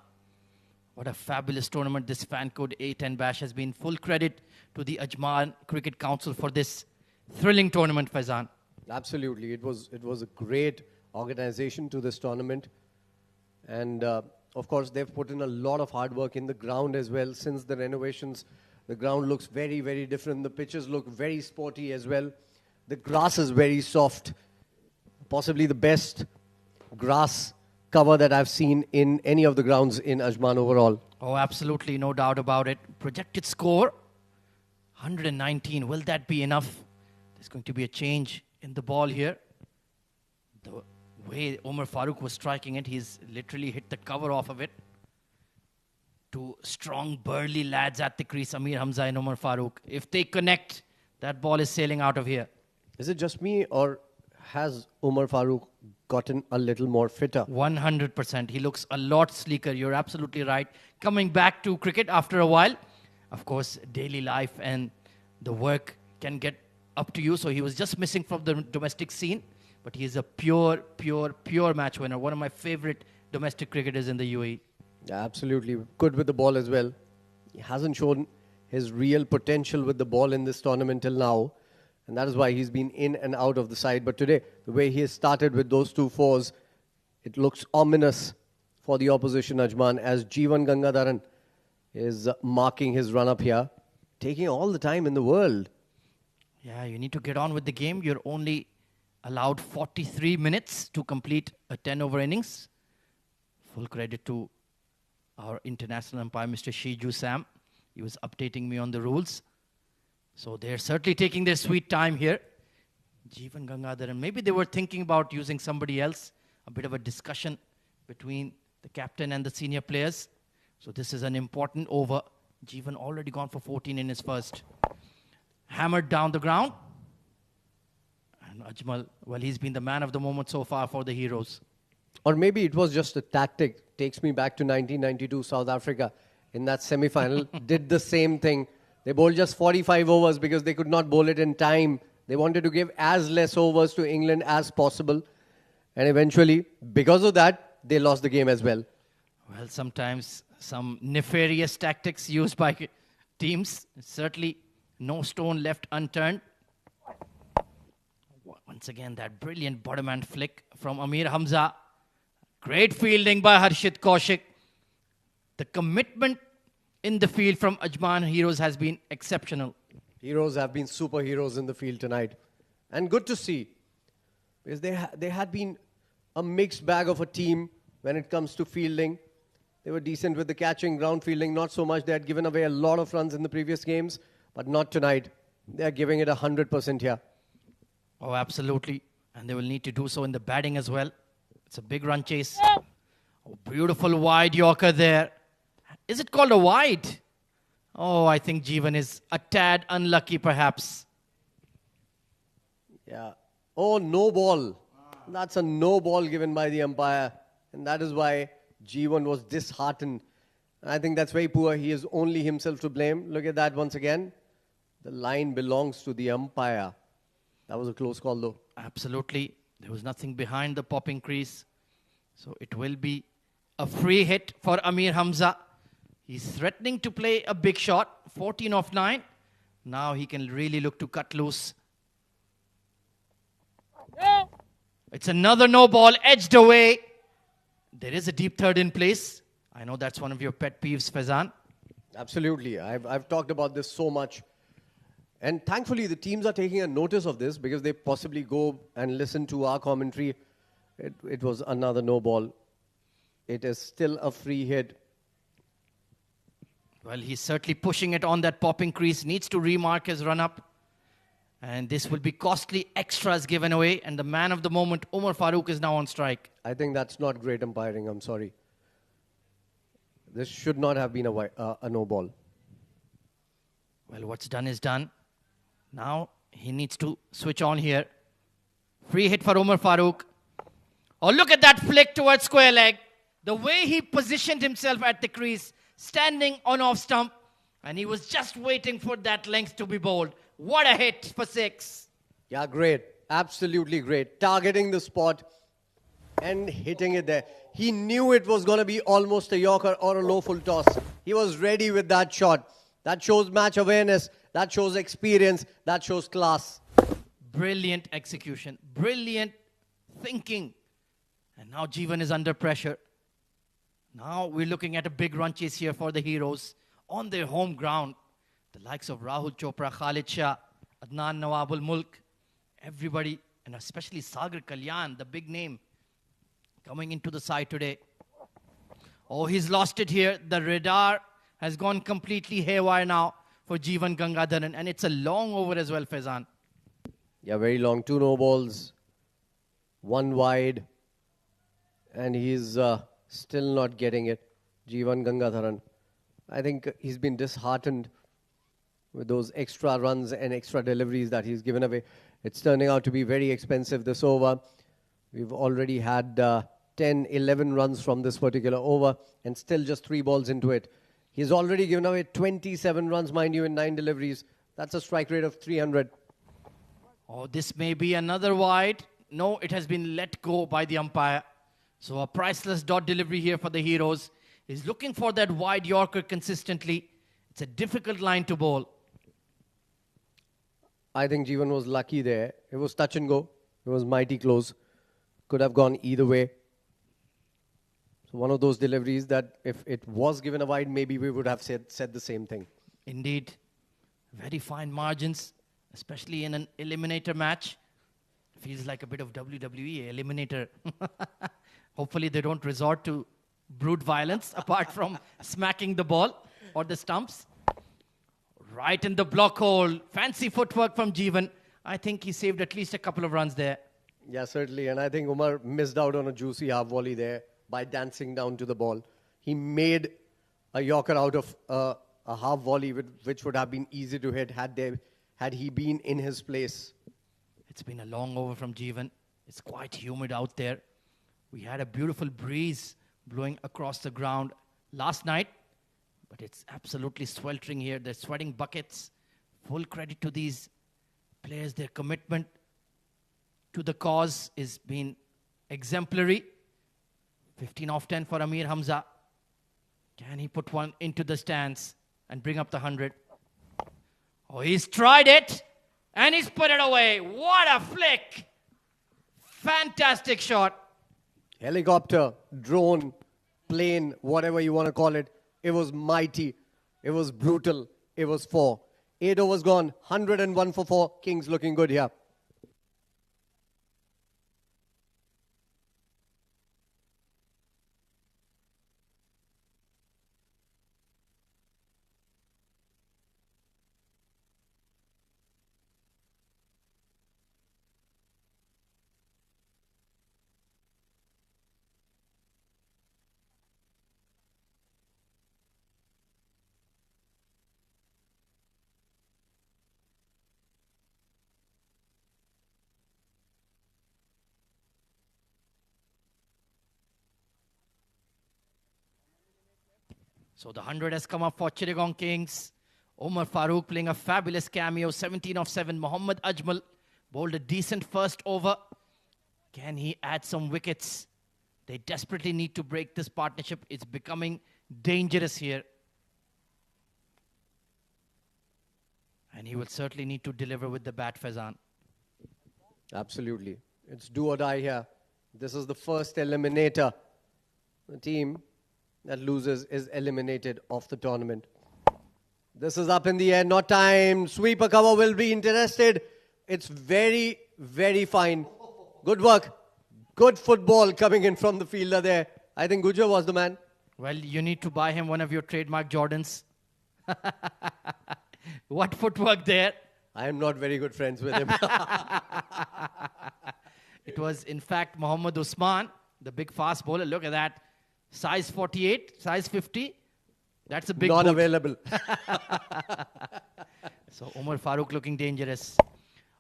What a fabulous tournament this fan code A10 Bash has been. Full credit to the Ajman Cricket Council for this thrilling tournament, Faizan. Absolutely. It was a great organization to this tournament. And, of course, they've put in a lot of hard work in the ground as well. Since the renovations, the ground looks very, very different. The pitches look very sporty as well. The grass is very soft. Possibly the best grass cover that I've seen in any of the grounds in Ajman overall. Oh, absolutely, no doubt about it. Projected score, 119. Will that be enough? There's going to be a change in the ball here. The way Umar Farooq was striking it, he's literally hit the cover off of it. 2 strong, burly lads at the crease, Amir Hamza and Umar Farooq. If they connect, that ball is sailing out of here. Is it just me, or has Umar Farooq gotten a little more fitter? 100%. He looks a lot sleeker. You're absolutely right. Coming back to cricket after a while. Of course, daily life and the work can get up to you. So he was just missing from the domestic scene. But he is a pure match winner. One of my favorite domestic cricketers in the UAE. Yeah, absolutely. Good with the ball as well. He hasn't shown his real potential with the ball in this tournament till now. And that is why he's been in and out of the side. But today, the way he has started with those 2 fours, it looks ominous for the opposition, Ajman, as Jeevan Gangadharan is marking his run-up here, taking all the time in the world. Yeah, you need to get on with the game. You're only allowed 43 minutes to complete a 10-over innings. Full credit to our international umpire, Mr. Shiju Sam. He was updating me on the rules. So they're certainly taking their sweet time here. Jeevan Gangadharan, maybe they were thinking about using somebody else. A bit of a discussion between the captain and the senior players. So this is an important over. Jeevan already gone for 14 in his first. Hammered down the ground. And Ajmal, well, he's been the man of the moment so far for the Heroes. Or maybe it was just a tactic. Takes me back to 1992, South Africa. In that semi-final, did the same thing. They bowled just 45 overs because they could not bowl it in time. They wanted to give as less overs to England as possible. And eventually, because of that, they lost the game as well. Well, sometimes some nefarious tactics used by teams. Certainly no stone left unturned. Once again, that brilliant bottom hand flick from Amir Hamza. Great fielding by Harshit Kaushik. The commitment in the field from Ajman Heroes has been exceptional. Heroes have been superheroes in the field tonight. And good to see. Because they had been a mixed bag of a team when it comes to fielding. They were decent with the catching, ground fielding, not so much. They had given away a lot of runs in the previous games, but not tonight. They are giving it 100% here. Oh, absolutely. And they will need to do so in the batting as well. It's a big run chase. Oh, beautiful wide Yorker there. Is it called a wide? Oh, I think Jeevan is a tad unlucky perhaps. Yeah. Oh, no ball. That's a no ball given by the umpire. And that is why Jeevan was disheartened. I think that's very poor. He is only himself to blame. Look at that once again. The line belongs to the umpire. That was a close call though. Absolutely. There was nothing behind the popping crease. So it will be a free hit for Amir Hamza. He's threatening to play a big shot. 14 off 9. Now he can really look to cut loose. It's another no ball, edged away. There is a deep third in place. I know that's one of your pet peeves, Faizan. Absolutely. I've talked about this so much. And thankfully, the teams are taking a notice of this because they possibly go and listen to our commentary. It was another no ball. It is still a free hit. Well, he's certainly pushing it on that popping crease. Needs to remark his run-up. And this will be costly extras given away. And the man of the moment, Umar Farooq, is now on strike. I think that's not great umpiring. I'm sorry. This should not have been a no ball. Well, what's done is done. Now he needs to switch on here. Free hit for Umar Farooq. Oh, look at that flick towards square leg. The way he positioned himself at the crease, standing on off stump, and he was just waiting for that length to be bowled. What a hit for 6. Yeah, great. Absolutely great. Targeting the spot and hitting it there. He knew it was going to be almost a Yorker or a low full toss. He was ready with that shot. That shows match awareness. That shows experience. That shows class. Brilliant execution. Brilliant thinking. And now Jeevan is under pressure. Now we're looking at a big run chase here for the Heroes on their home ground. The likes of Rahul Chopra, Khalid Shah, Adnan Nawabul Mulk, everybody, and especially Sagar Kalyan, the big name, coming into the side today. Oh, he's lost it here. The radar has gone completely haywire now for Jeevan Gangadharan, and it's a long over as well, Faizan. Yeah, very long. 2 no balls, 1 wide, and he's still not getting it. Jeevan Gangadharan. I think he's been disheartened with those extra runs and extra deliveries that he's given away. It's turning out to be very expensive this over. We've already had 10, 11 runs from this particular over and still just 3 balls into it. He's already given away 27 runs, mind you, in 9 deliveries. That's a strike rate of 300. Oh, this may be another wide. No, it has been let go by the umpire. So a priceless dot delivery here for the Heroes. He's looking for that wide Yorker consistently. It's a difficult line to bowl. I think Jeevan was lucky there. It was touch and go. It was mighty close. Could have gone either way. So one of those deliveries that if it was given a wide, maybe we would have said the same thing. Indeed. Very fine margins, especially in an eliminator match. Feels like a bit of WWE eliminator. Hopefully they don't resort to brute violence apart from smacking the ball or the stumps. Right in the block hole. Fancy footwork from Jeevan. I think he saved at least a couple of runs there. Yeah, certainly. And I think Umar missed out on a juicy half volley there by dancing down to the ball. He made a Yorker out of a half volley, which would have been easy to hit had he been in his place. It's been a long over from Jeevan. It's quite humid out there. We had a beautiful breeze blowing across the ground last night, but it's absolutely sweltering here. They're sweating buckets. Full credit to these players. Their commitment to the cause is been exemplary. 15 off 10 for Amir Hamza. Can he put one into the stands and bring up the 100? Oh, he's tried it and he's put it away. What a flick. Fantastic shot. Helicopter, drone, plane, whatever you want to call it. It was mighty. It was brutal. It was 4. 8 overs gone. 101 for 4. Kings looking good here. So the 100 has come up for Chittagong Kings. Omar Farooq playing a fabulous cameo. 17 of 7. Mohammad Ajmal bowled a decent first over. Can he add some wickets? They desperately need to break this partnership. It's becoming dangerous here. And he will certainly need to deliver with the bat, Faizan. Absolutely. It's do or die here. This is the first eliminator. The team that loses is eliminated of the tournament. This is up in the air, not time. Sweeper cover will be interested. It's very, very fine. Good work. Good football coming in from the fielder there. I think Gujar was the man. Well, you need to buy him one of your trademark Jordans. What footwork there. I am not very good friends with him. It was, in fact, Mohammad Usman, the big fast bowler. Look at that. Size 48, size 50. That's a big Not boot. available. So Omar Farooq looking dangerous.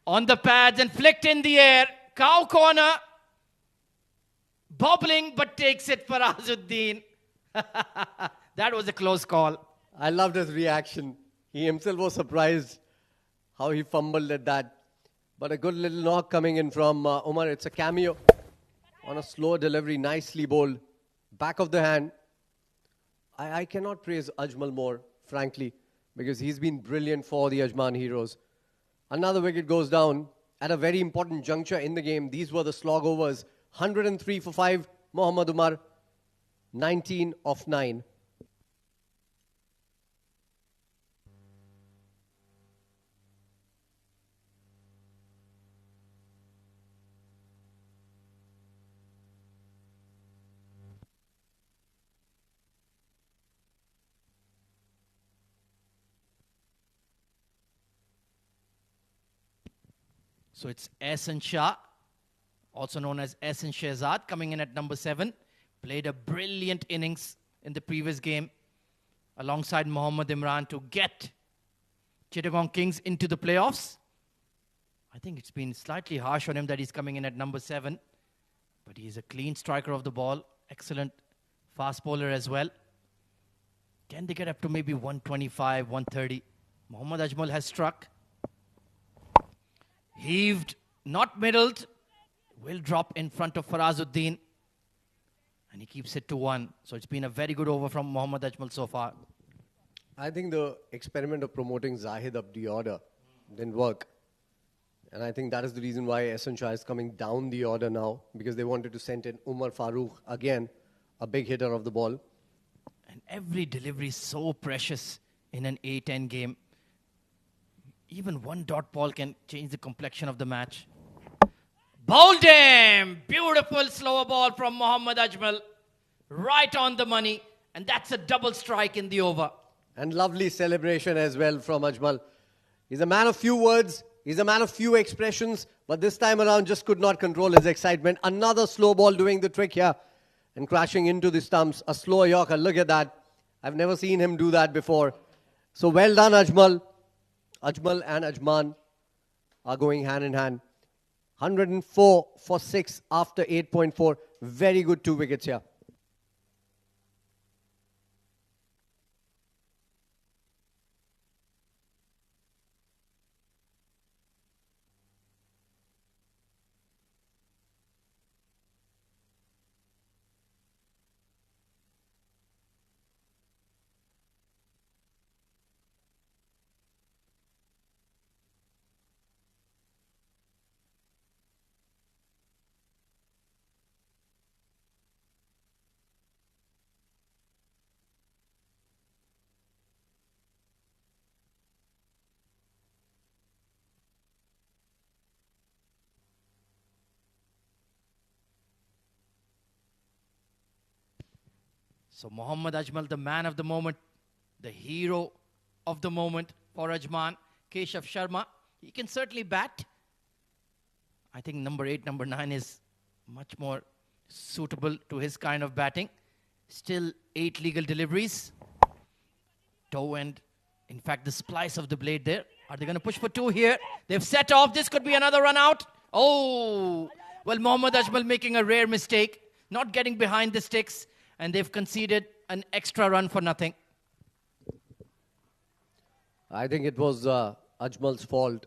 On the pads and flicked in the air. Cow corner. Bobbling but takes it for Azuddin. That was a close call. I loved his reaction. He himself was surprised how he fumbled at that. But a good little knock coming in from Omar. It's a cameo on a slow delivery, nicely bowled. Back of the hand. I cannot praise Ajmal more, frankly, because he's been brilliant for the Ajman Heroes. Another wicket goes down at a very important juncture in the game. These were the slog overs. 103 for 5, Mohammad Umar. 19 of 9. So it's Ehsan Shah, also known as Ehsan Shehzad, coming in at number 7. Played a brilliant innings in the previous game alongside Mohammad Imran to get Chittagong Kings into the playoffs. I think it's been slightly harsh on him that he's coming in at number 7. But he's a clean striker of the ball. Excellent fast bowler as well. Can they get up to maybe 125, 130? Mohammad Ajmal has struck. Heaved, not middled. Will drop in front of Farazuddin. And he keeps it to 1. So it's been a very good over from Mohammad Ajmal so far. I think the experiment of promoting Zahid up the order didn't work. And I think that is the reason why Ehsan Shah is coming down the order now, because they wanted to send in Umar Farooq, again, a big hitter of the ball. And every delivery is so precious in an A10 game. Even one dot ball can change the complexion of the match. Bowled him! Beautiful slower ball from Mohammad Ajmal. Right on the money. And that's a double strike in the over. And lovely celebration as well from Ajmal. He's a man of few words. He's a man of few expressions. But this time around just could not control his excitement. Another slow ball doing the trick here. And crashing into the stumps. A slow Yorker. Look at that. I've never seen him do that before. So well done, Ajmal. Ajmal and Ajman are going hand in hand. 104 for 6 after 8.4. Very good 2 wickets here. So Mohammad Ajmal, the man of the moment, the hero of the moment for Ajman, Keshav Sharma. He can certainly bat. I think number 8, number 9 is much more suitable to his kind of batting. Still 8 legal deliveries. Toe end. In fact, the splice of the blade there. Are they going to push for 2 here? They've set off. This could be another run out. Oh! Well, Mohammad Ajmal making a rare mistake. Not getting behind the sticks. And they've conceded an extra run for nothing. I think it was Ajmal's fault.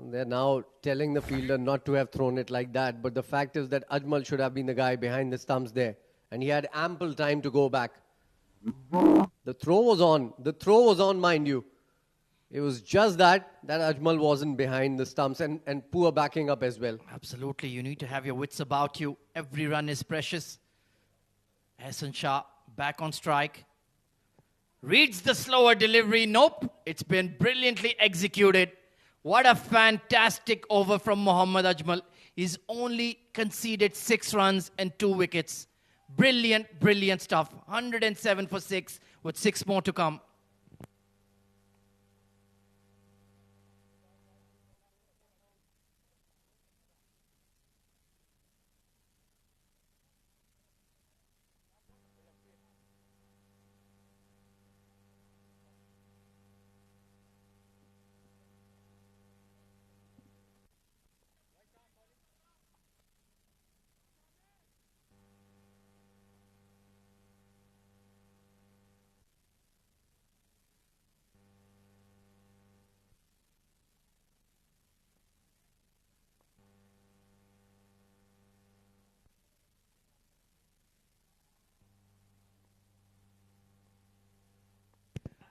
They're now telling the fielder not to have thrown it like that. But the fact is that Ajmal should have been the guy behind the stumps there. And he had ample time to go back. The throw was on. The throw was on, mind you. It was just that Ajmal wasn't behind the stumps and poor backing up as well. Absolutely. You need to have your wits about you. Every run is precious. Ehsan Shah back on strike. Reads the slower delivery. Nope. It's been brilliantly executed. What a fantastic over from Mohammad Ajmal. He's only conceded 6 runs and 2 wickets. Brilliant, brilliant stuff. 107 for 6 with 6 more to come.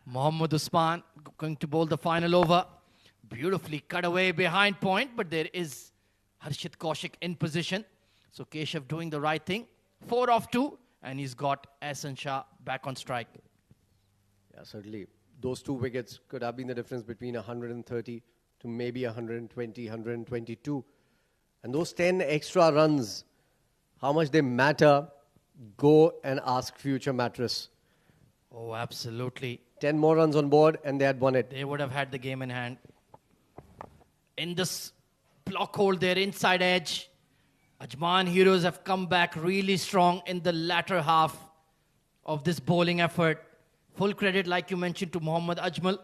Mohammad Usman going to bowl the final over. Beautifully cut away behind point, but there is Harshit Kaushik in position. So Keshav doing the right thing. 4 off 2, and he's got Ehsan Shah back on strike. Yeah, certainly. Those 2 wickets could have been the difference between 130 to maybe 120, 122. And those 10 extra runs, how much they matter, go and ask future mattress. Oh, absolutely. 10 more runs on board and they had won it. They would have had the game in hand. In this block hole there, inside edge, Ajman Heroes have come back really strong in the latter half of this bowling effort. Full credit, like you mentioned, to Mohammad Ajmal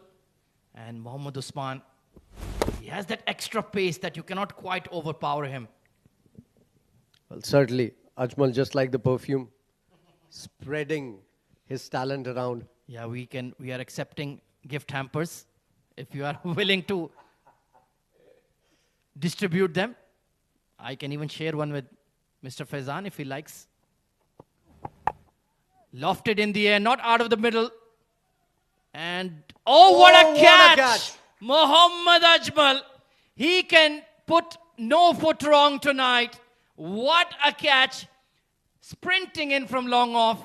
and Mohammad Usman. He has that extra pace that you cannot quite overpower him. Well, certainly. Ajmal, just like the perfume, spreading his talent around. Yeah, we are accepting gift hampers if you are willing to distribute them. I can even share one with Mr. Faizan if he likes. Lofted in the air, not out of the middle. And what a catch! Mohammad Ajmal. He can put no foot wrong tonight. What a catch. Sprinting in from long off.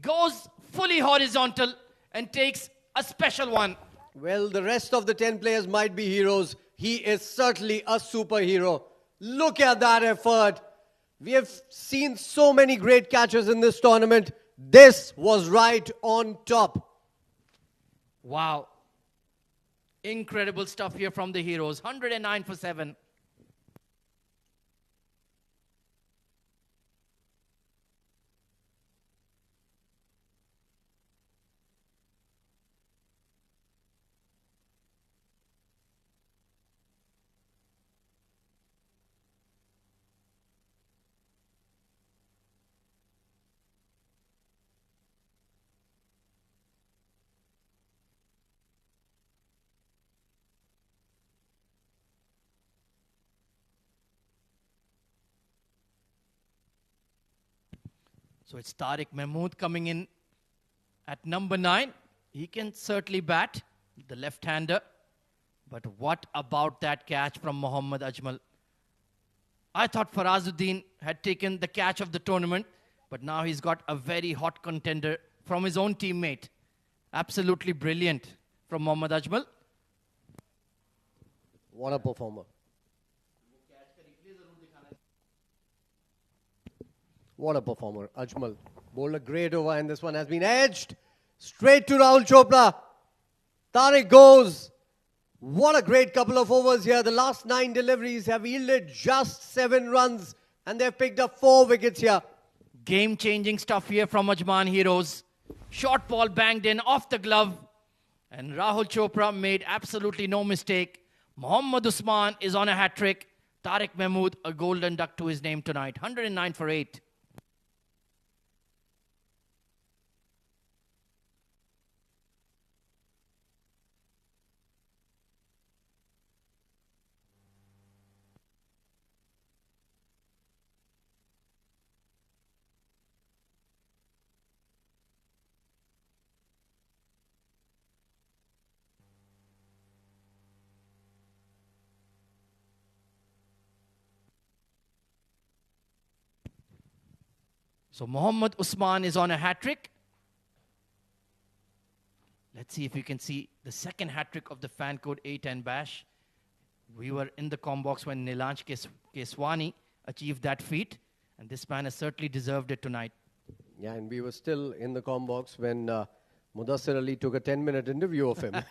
Goes fully horizontal and takes a special one. Well, the rest of the 10 players might be heroes. He is certainly a superhero. Look at that effort. We have seen so many great catches in this tournament. This was right on top. Wow. Incredible stuff here from the heroes. 109 for 7. So it's Tariq Mahmood coming in at number 9. He can certainly bat, the left-hander. But what about that catch from Mohammad Ajmal? I thought Farazuddin had taken the catch of the tournament, but now he's got a very hot contender from his own teammate. Absolutely brilliant from Mohammad Ajmal. What a performer. What a performer. Ajmal bowled a great over, and this one has been edged straight to Rahul Chopra. Tariq goes. What a great couple of overs here. The last 9 deliveries have yielded just 7 runs, and they've picked up 4 wickets here. Game-changing stuff here from Ajman heroes. Short ball banged in off the glove, and Rahul Chopra made absolutely no mistake. Mohammad Usman is on a hat-trick. Tariq Mahmood, a golden duck to his name tonight. 109 for 8. So Mohammad Usman is on a hat-trick. Let's see if you can see the second hat-trick of the fan code A10 Bash. We were in the combox when Nilanj Keswani achieved that feat, and this man has certainly deserved it tonight. Yeah, and we were still in the combox when Mudassir Ali took a 10-minute interview of him.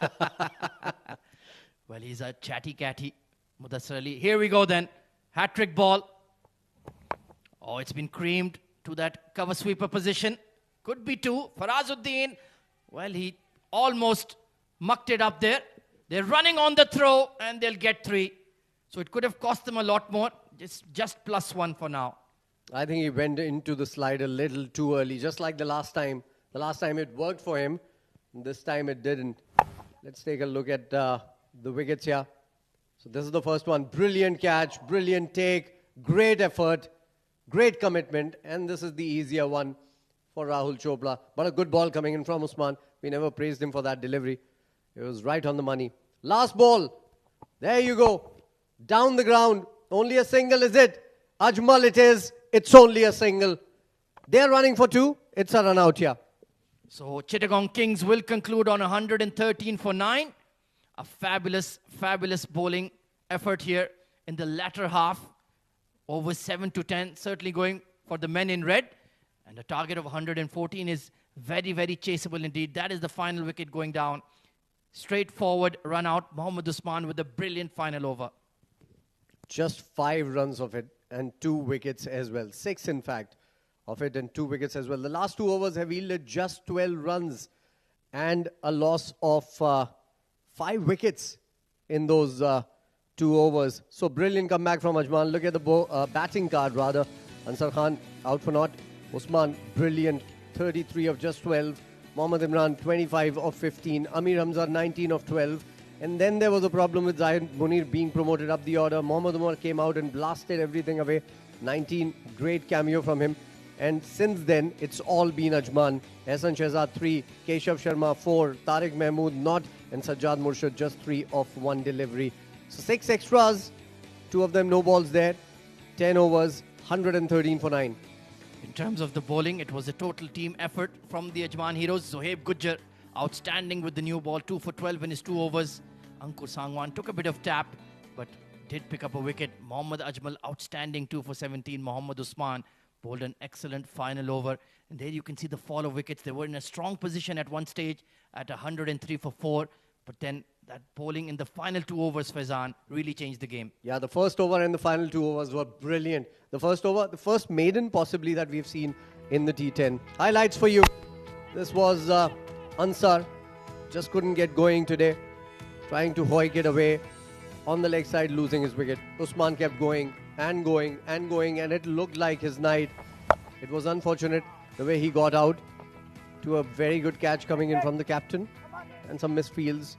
Well, he's a chatty catty, Mudassir Ali. Here we go then. Hat-trick ball. Oh, it's been creamed to that cover sweeper position. Could be 2. Farazuddin, well, he almost mucked it up there. They're running on the throw, and they'll get 3. So it could have cost them a lot more. Just +1 for now. I think he went into the slide a little too early, just like the last time. The last time it worked for him. This time it didn't. Let's take a look at the wickets here. So this is the first one. Brilliant catch, brilliant take, great effort. Great commitment, and this is the easier one for Rahul Chopra. But a good ball coming in from Usman. We never praised him for that delivery. It was right on the money. Last ball. There you go. Down the ground. Only a single, is it? Ajmal it is. It's only a single. They're running for 2. It's a run out here. So Chittagong Kings will conclude on 113 for 9. A fabulous, fabulous bowling effort here in the latter half. Over 7 to 10, certainly going for the men in red. And a target of 114 is very, very chaseable indeed. That is the final wicket going down. Straightforward run out. Mohammad Usman with a brilliant final over. Just 5 runs of it and 2 wickets as well. 6, in fact, of it and 2 wickets as well. The last 2 overs have yielded just 12 runs and a loss of 5 wickets in those 2 overs. So brilliant comeback from Ajman. Look at the batting card rather. Ansar Khan out for naught. Usman, brilliant. 33 of just 12. Mohammad Imran 25 of 15, Amir Hamza 19 of 12. And then there was a problem with Zahid Munir being promoted up the order. Mohammad Umar came out and blasted everything away. 19, great cameo from him. And since then, it's all been Ajman. Ehsan Shehzad 3, Keshav Sharma 4, Tariq Mahmood not, and Sajjad Murshid just 3 of 1 delivery. So 6 extras, 2 of them no balls there. 10 overs, 113 for 9. In terms of the bowling, it was a total team effort from the Ajman heroes. Zohaib Gujjar, outstanding with the new ball, 2 for 12 in his 2 overs. Ankur Sangwan took a bit of tap, but did pick up a wicket. Mohammad Ajmal, outstanding, 2 for 17. Mohammad Usman bowled an excellent final over. And there you can see the fall of wickets. They were in a strong position at one stage at 103 for 4. But then that bowling in the final 2 overs, Faizan, really changed the game. Yeah, the first over and the final 2 overs were brilliant. The first over, the first maiden possibly that we've seen in the T10. Highlights for you. This was Ansar. Just couldn't get going today. Trying to hoik it away. On the leg side, losing his wicket. Usman kept going and going and going, and it looked like his night. It was unfortunate the way he got out to a very good catch coming in from the captain, and some misfields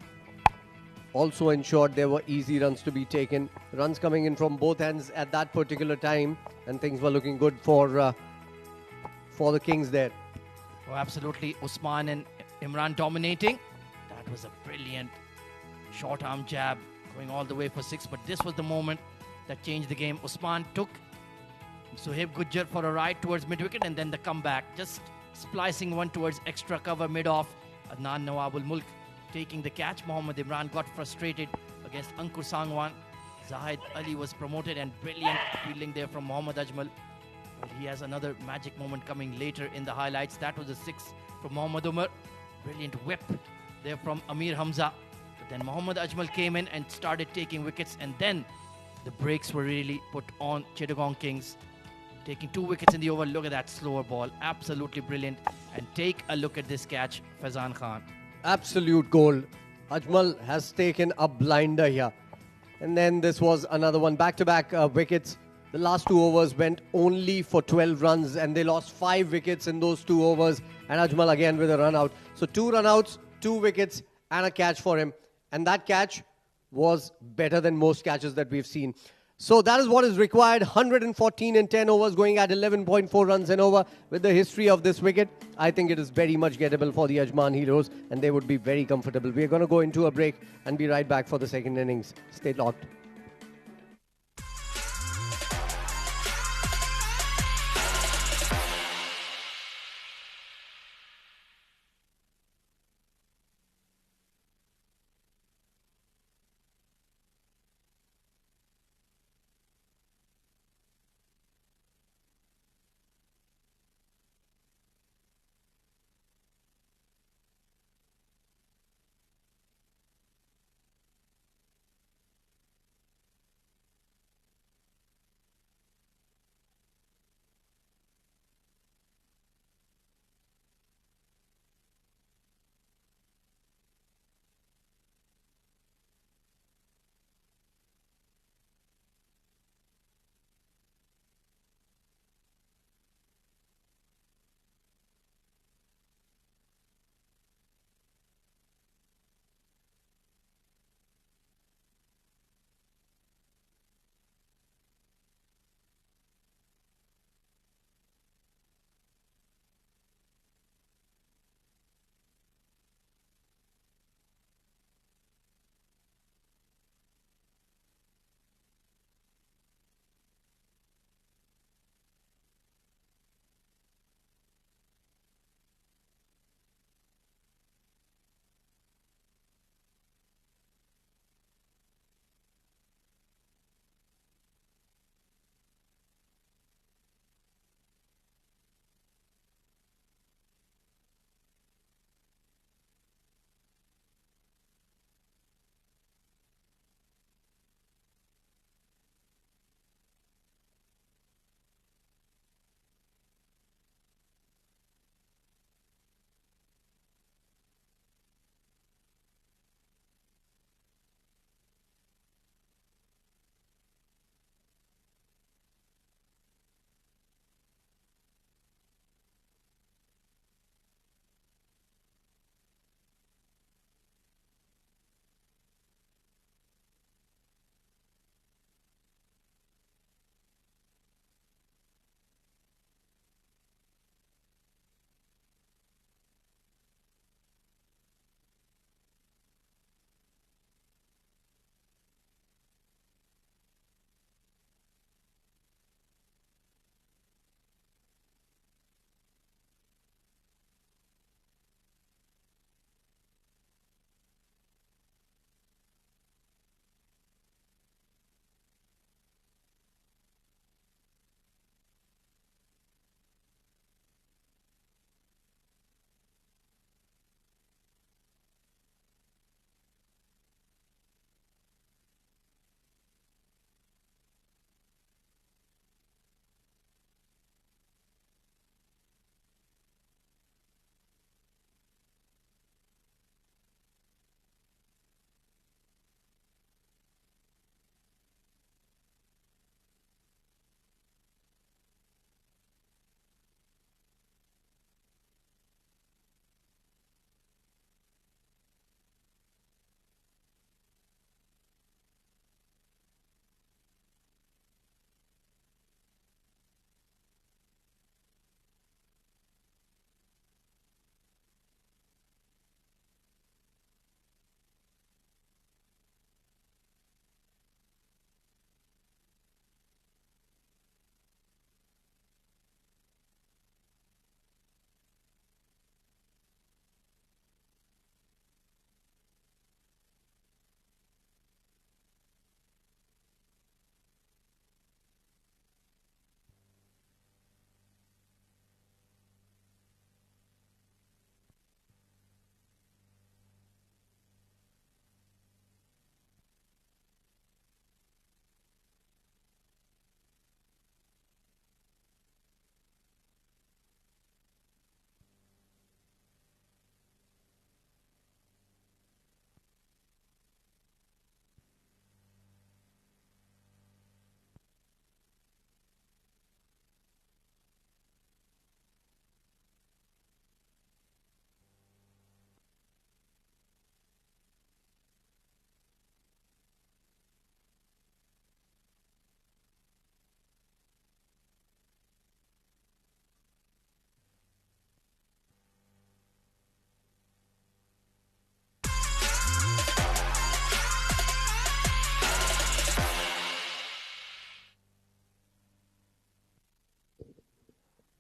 also ensured there were easy runs to be taken. Runs coming in from both ends at that particular time, and things were looking good for the Kings there. Oh, absolutely. Usman and Imran dominating. That was a brilliant short arm jab going all the way for 6, but this was the moment that changed the game. Usman took Zohaib Gujjar for a ride towards mid-wicket, and then the comeback, just splicing one towards extra cover mid-off. Adnan Nawabul Mulk taking the catch. Mohammad Imran got frustrated against Ankur Sangwan. Zahid Ali was promoted, and brilliant fielding there from Mohammad Ajmal. Well, he has another magic moment coming later in the highlights. That was a 6 from Mohammad Umar. Brilliant whip there from Amir Hamza. But then Mohammad Ajmal came in and started taking wickets, and then the brakes were really put on Chittagong Kings. Taking 2 wickets in the over. Look at that slower ball. Absolutely brilliant. And take a look at this catch, Faizan Khan. Absolute goal. Ajmal has taken a blinder here. And then this was another one. Back-to-back wickets. The last 2 overs went only for 12 runs, and they lost 5 wickets in those 2 overs. And Ajmal again with a run out. So 2 run outs, 2 wickets, and a catch for him. And that catch was better than most catches that we've seen. So that is what is required. 114 in 10 overs, going at 11.4 runs an over. With the history of this wicket, I think it is very much gettable for the Ajman heroes, and they would be very comfortable. We are going to go into a break and be right back for the second innings. Stay locked.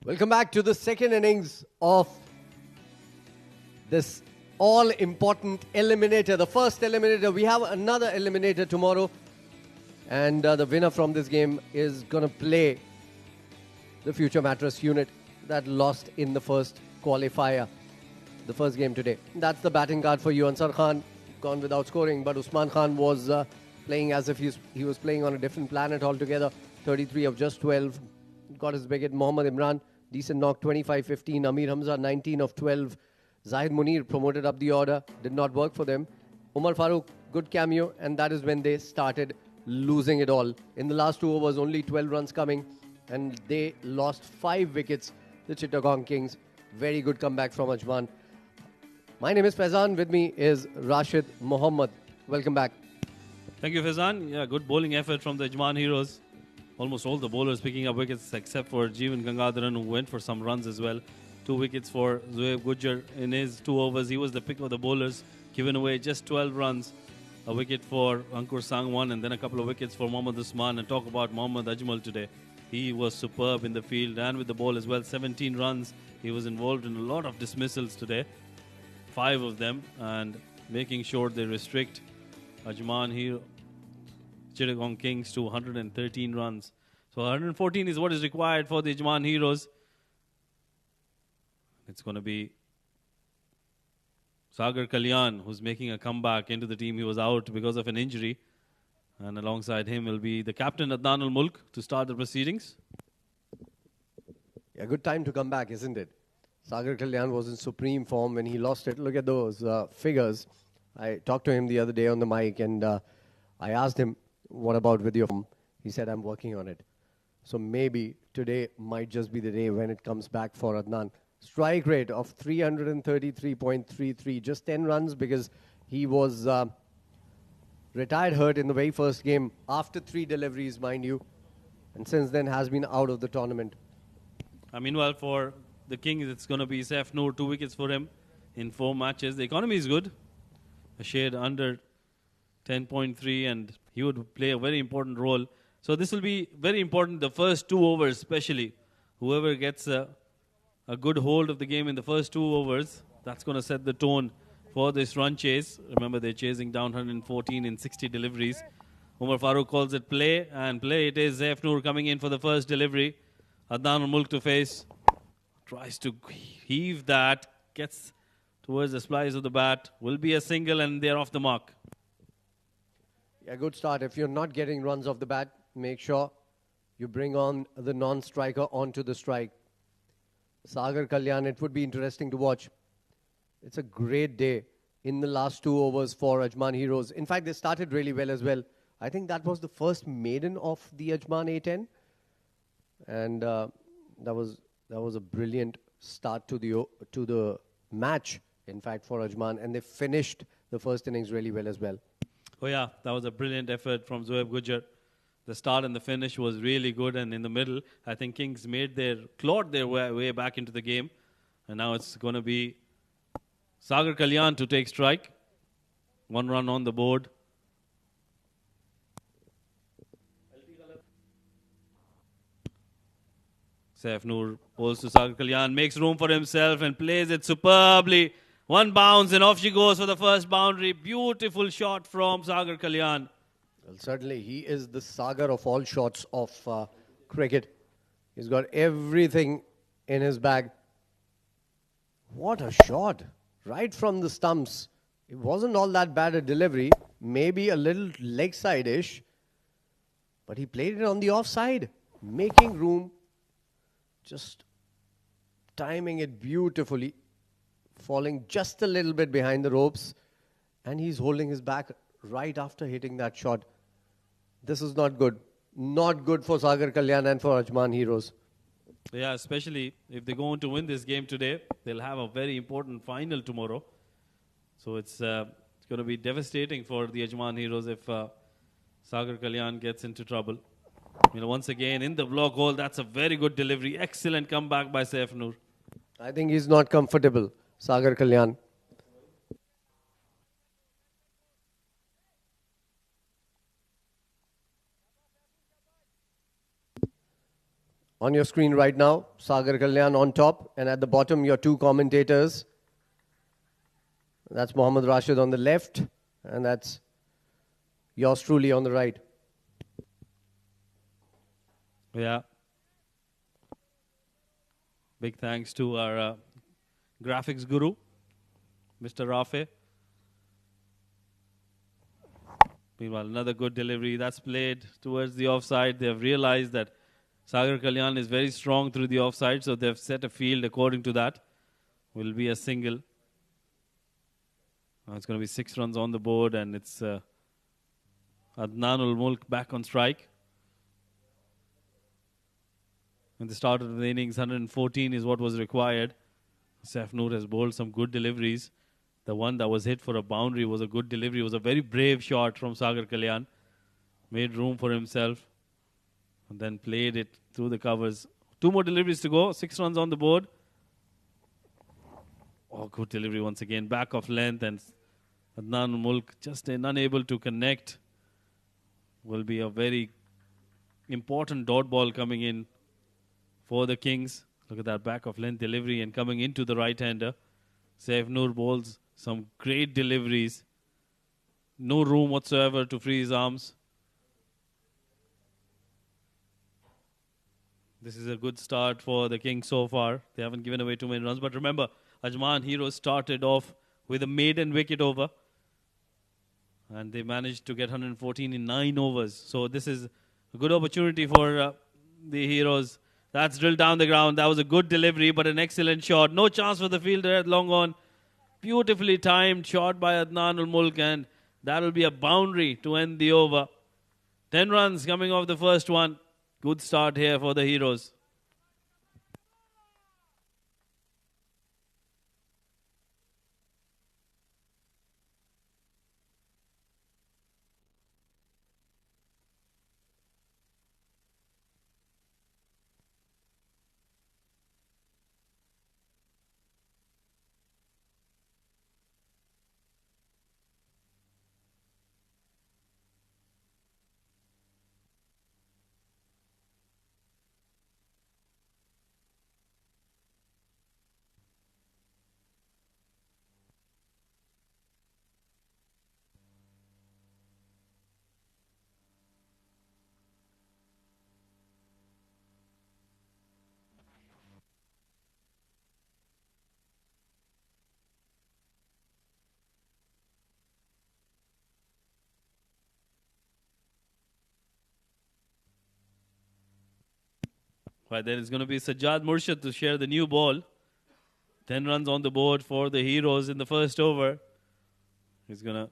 Welcome back to the second innings of this all-important eliminator. The first eliminator. We have another eliminator tomorrow. And the winner from this game is going to play the Future Mattress unit that lost in the first qualifier, the first game today. That's the batting card for you. Ansar Khan gone without scoring, but Usman Khan was playing as if he was playing on a different planet altogether. 33 of just 12. Got his wicket. Mohammad Imran, decent knock, 25-15. Amir Hamza, 19 of 12. Zahid Munir promoted up the order. Did not work for them. Umar Farooq, good cameo, and that is when they started losing it all. In the last 2 overs, only 12 runs coming, and they lost 5 wickets, the Chittagong Kings. Very good comeback from Ajman. My name is Faizan. With me is Rashid Mohammed. Welcome back. Thank you, Faizan. Yeah, good bowling effort from the Ajman heroes. Almost all the bowlers picking up wickets except for Jeevan Gangadharan, who went for some runs as well. 2 wickets for Zoeb Gujjar in his 2 overs. He was the pick of the bowlers, given away just 12 runs. A wicket for Ankur Sangwan and then a couple of wickets for Mohammad Usman. And talk about Mohammad Ajmal today. He was superb in the field and with the ball as well. 17 runs. He was involved in a lot of dismissals today. 5 of them. And making sure they restrict Ajman here, Chittagong Kings to 113 runs. So 114 is what is required for the Ajman heroes. It's going to be Sagar Kalyan, who's making a comeback into the team. He was out because of an injury. And alongside him will be the captain, Adnan Al-Mulk, to start the proceedings. Yeah, good time to come back, isn't it? Sagar Kalyan was in supreme form when he lost it. Look at those figures. I talked to him the other day on the mic, and I asked him, what about with your form? He said, I'm working on it. So maybe today might just be the day when it comes back for Adnan. Strike rate of 333.33. Just 10 runs because he was retired hurt in the very first game after 3 deliveries, mind you. And since then has been out of the tournament. Meanwhile, for the Kings, it's going to be Saif Noor, 2 wickets for him in 4 matches. The economy is good. A shade under 10.3, and he would play a very important role. So this will be very important, the first 2 overs especially. Whoever gets a good hold of the game in the first 2 overs, that's going to set the tone for this run chase. Remember, they're chasing down 114 in 60 deliveries. Umar Farooq calls it play, and play it is. Saif Noor coming in for the first delivery. Adnan Al-Mulk to face. Tries to heave that, gets towards the splice of the bat. Will be a single, and they're off the mark. Yeah, good start. If you're not getting runs off the bat, make sure you bring on the non-striker onto the strike. Sagar Kalyan, it would be interesting to watch. It's a great day in the last 2 overs for Ajman heroes. In fact, they started really well as well. I think that was the first maiden of the Ajman A10. And that was a brilliant start to the match, in fact, for Ajman. And they finished the first innings really well as well. Oh yeah, that was a brilliant effort from Zoeb Gujjar. The start and the finish was really good, and in the middle, I think Kings clawed their way back into the game. And now it's going to be Sagar Kalyan to take strike. 1 run on the board. Saif Noor pulls to Sagar Kalyan, makes room for himself and plays it superbly. 1 bounce and off she goes for the first boundary. Beautiful shot from Sagar Kalyan. Well, certainly he is the Sagar of all shots of cricket. He's got everything in his bag. What a shot. Right from the stumps. It wasn't all that bad a delivery. Maybe a little leg side-ish. But he played it on the offside. Making room. Just timing it beautifully. Falling just a little bit behind the ropes. And he's holding his back right after hitting that shot. This is not good. Not good for Sagar Kalyan and for Ajman heroes. Yeah, especially if they go on to win this game today, they'll have a very important final tomorrow. So it's going to be devastating for the Ajman heroes if Sagar Kalyan gets into trouble. Once again, in the block hole, that's a very good delivery. Excellent comeback by Saif Noor. I think he's not comfortable, Sagar Kalyan. On your screen right now, Sagar Kalyan on top, and at the bottom, your two commentators. That's Mohammad Rashid on the left, and that's yours truly on the right. Yeah. Big thanks to our graphics guru, Mr. Rafe. Meanwhile, another good delivery. That's played towards the offside. They have realized that Sagar Kalyan is very strong through the offside, so they've set a field according to that. Will be a single. It's going to be 6 runs on the board, and it's Adnan ul Mulk back on strike. In the start of the innings, 114 is what was required. Saif Noor has bowled some good deliveries. The one that was hit for a boundary was a good delivery. It was a very brave shot from Sagar Kalyan. Made room for himself. And then played it through the covers. 2 more deliveries to go. 6 runs on the board. Oh, good delivery once again. Back of length. And Adnan Mulk just unable to connect. Will be a very important dot ball coming in for the Kings. Look at that back of length delivery and coming into the right-hander. Saif Noor bowls some great deliveries. No room whatsoever to free his arms. This is a good start for the Kings so far. They haven't given away too many runs. But remember, Ajman Heroes started off with a maiden wicket over. And they managed to get 114 in 9 overs. So this is a good opportunity for the Heroes. That's drilled down the ground. That was a good delivery, but an excellent shot. No chance for the fielder at long on. Beautifully timed shot by Adnan ul Mulk, and that will be a boundary to end the over. 10 runs coming off the first one. Good start here for the Heroes. Right, then it's going to be Sajjad Murshid to share the new ball. 10 runs on the board for the Heroes in the first over. He's going to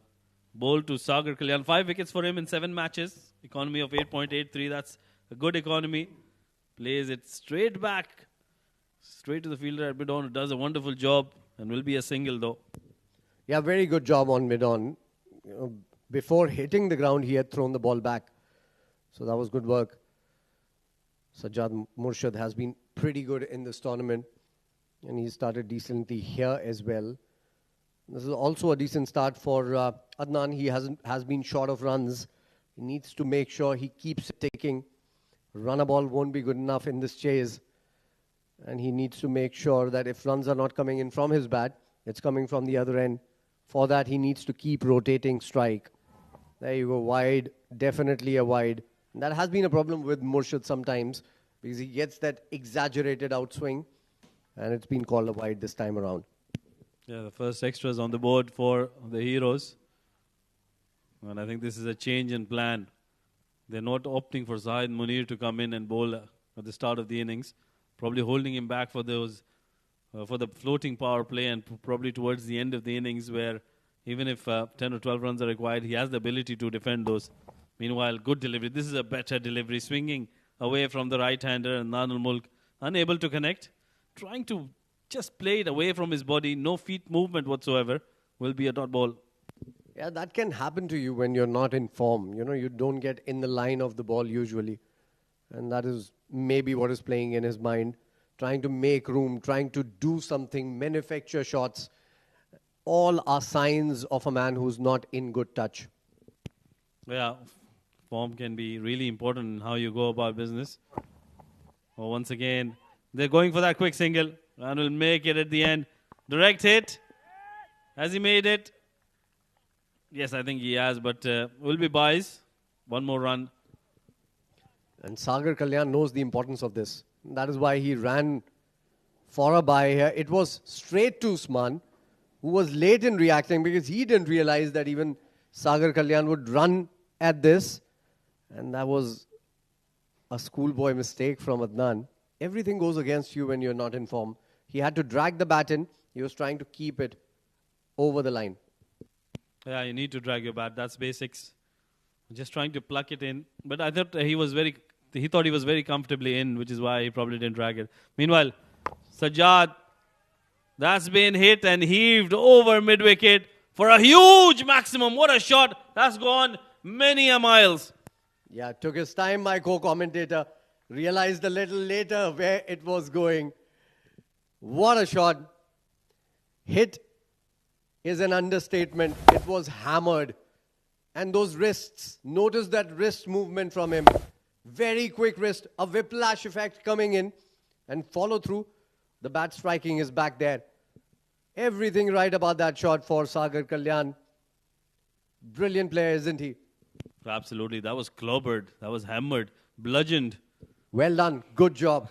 bowl to Sagar Kalyan. 5 wickets for him in 7 matches. Economy of 8.83. That's a good economy. Plays it straight back. Straight to the fielder at mid-on. Does a wonderful job and will be a single though. Yeah, very good job on mid-on. Before hitting the ground, he had thrown the ball back. So that was good work. Sajjad Murshid has been pretty good in this tournament, and he started decently here as well. This is also a decent start for Adnan. He has been short of runs. He needs to make sure he keeps ticking. Run a ball won't be good enough in this chase, and he needs to make sure that if runs are not coming in from his bat, it's coming from the other end. For that, he needs to keep rotating strike. There you go, wide, definitely a wide. And that has been a problem with Murshid sometimes because he gets that exaggerated outswing, and it's been called a wide this time around. Yeah, the first extras on the board for the Heroes. And I think this is a change in plan. They're not opting for Zahid Munir to come in and bowl at the start of the innings. Probably holding him back for those, for the floating power play, and probably towards the end of the innings where even if 10 or 12 runs are required, he has the ability to defend those. Meanwhile, good delivery. This is a better delivery. Swinging away from the right-hander, and Adnan ul Mulk unable to connect. Trying to just play it away from his body. No feet movement whatsoever. Will be a dot ball. Yeah, that can happen to you when you're not in form. You know, you don't get in the line of the ball usually. And that is maybe what is playing in his mind. Trying to make room, trying to do something, manufacture shots. All are signs of a man who's not in good touch. Yeah, form can be really important in how you go about business. Oh, once again, they're going for that quick single and will make it at the end. Direct hit. Has he made it? Yes, I think he has, but will be buys. One more run. And Sagar Kalyan knows the importance of this. That is why he ran for a bye here. It was straight to Usman, who was late in reacting because he didn't realize that even Sagar Kalyan would run at this. And that was a schoolboy mistake from Adnan. Everything goes against you when you're not in form. He had to drag the bat in. He was trying to keep it over the line. Yeah, you need to drag your bat. That's basics. Just trying to pluck it in. But I thought he thought he was very comfortably in, which is why he probably didn't drag it. Meanwhile, Sajjad, that's been hit and heaved over mid-wicket for a huge maximum. What a shot. That's gone many a miles. Yeah, it took his time, my co-commentator. Realized a little later where it was going. What a shot. Hit is an understatement. It was hammered. And those wrists, notice that wrist movement from him. Very quick wrist, a whiplash effect coming in. And follow through. The bat striking is back there. Everything right about that shot for Sagar Kalyan. Brilliant player, isn't he? Absolutely. That was clobbered. That was hammered. Bludgeoned. Well done. Good job.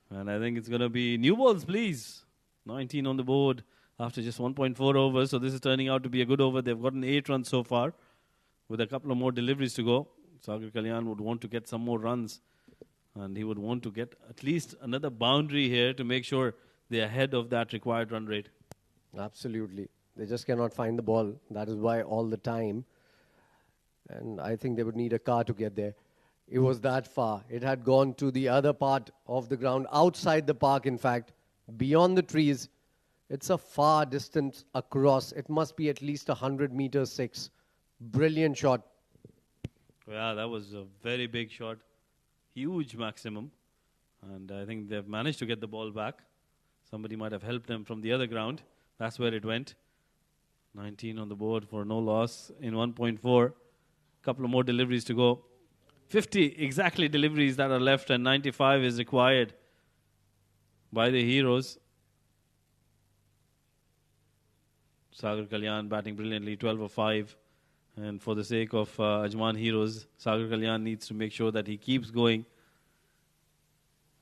And I think it's going to be new balls, please. 19 on the board after just 1.4 overs. So this is turning out to be a good over. They've gotten 8 runs so far with a couple of more deliveries to go. Sagar Kalyan would want to get some more runs. And he would want to get at least another boundary here to make sure they're ahead of that required run rate. Absolutely. They just cannot find the ball. That is why all the time. And I think they would need a car to get there. It was that far. It had gone to the other part of the ground, outside the park, in fact, beyond the trees. It's a far distance across. It must be at least 100 meters, 6. Brilliant shot. Yeah, that was a very big shot. Huge maximum. And I think they've managed to get the ball back. Somebody might have helped them from the other ground. That's where it went. 19 on the board for no loss in 1.4. Couple of more deliveries to go. 50 exactly deliveries that are left, and 95 is required by the Heroes. Sagar Kalyan batting brilliantly, 12 of 5. And for the sake of Ajman Heroes, Sagar Kalyan needs to make sure that he keeps going.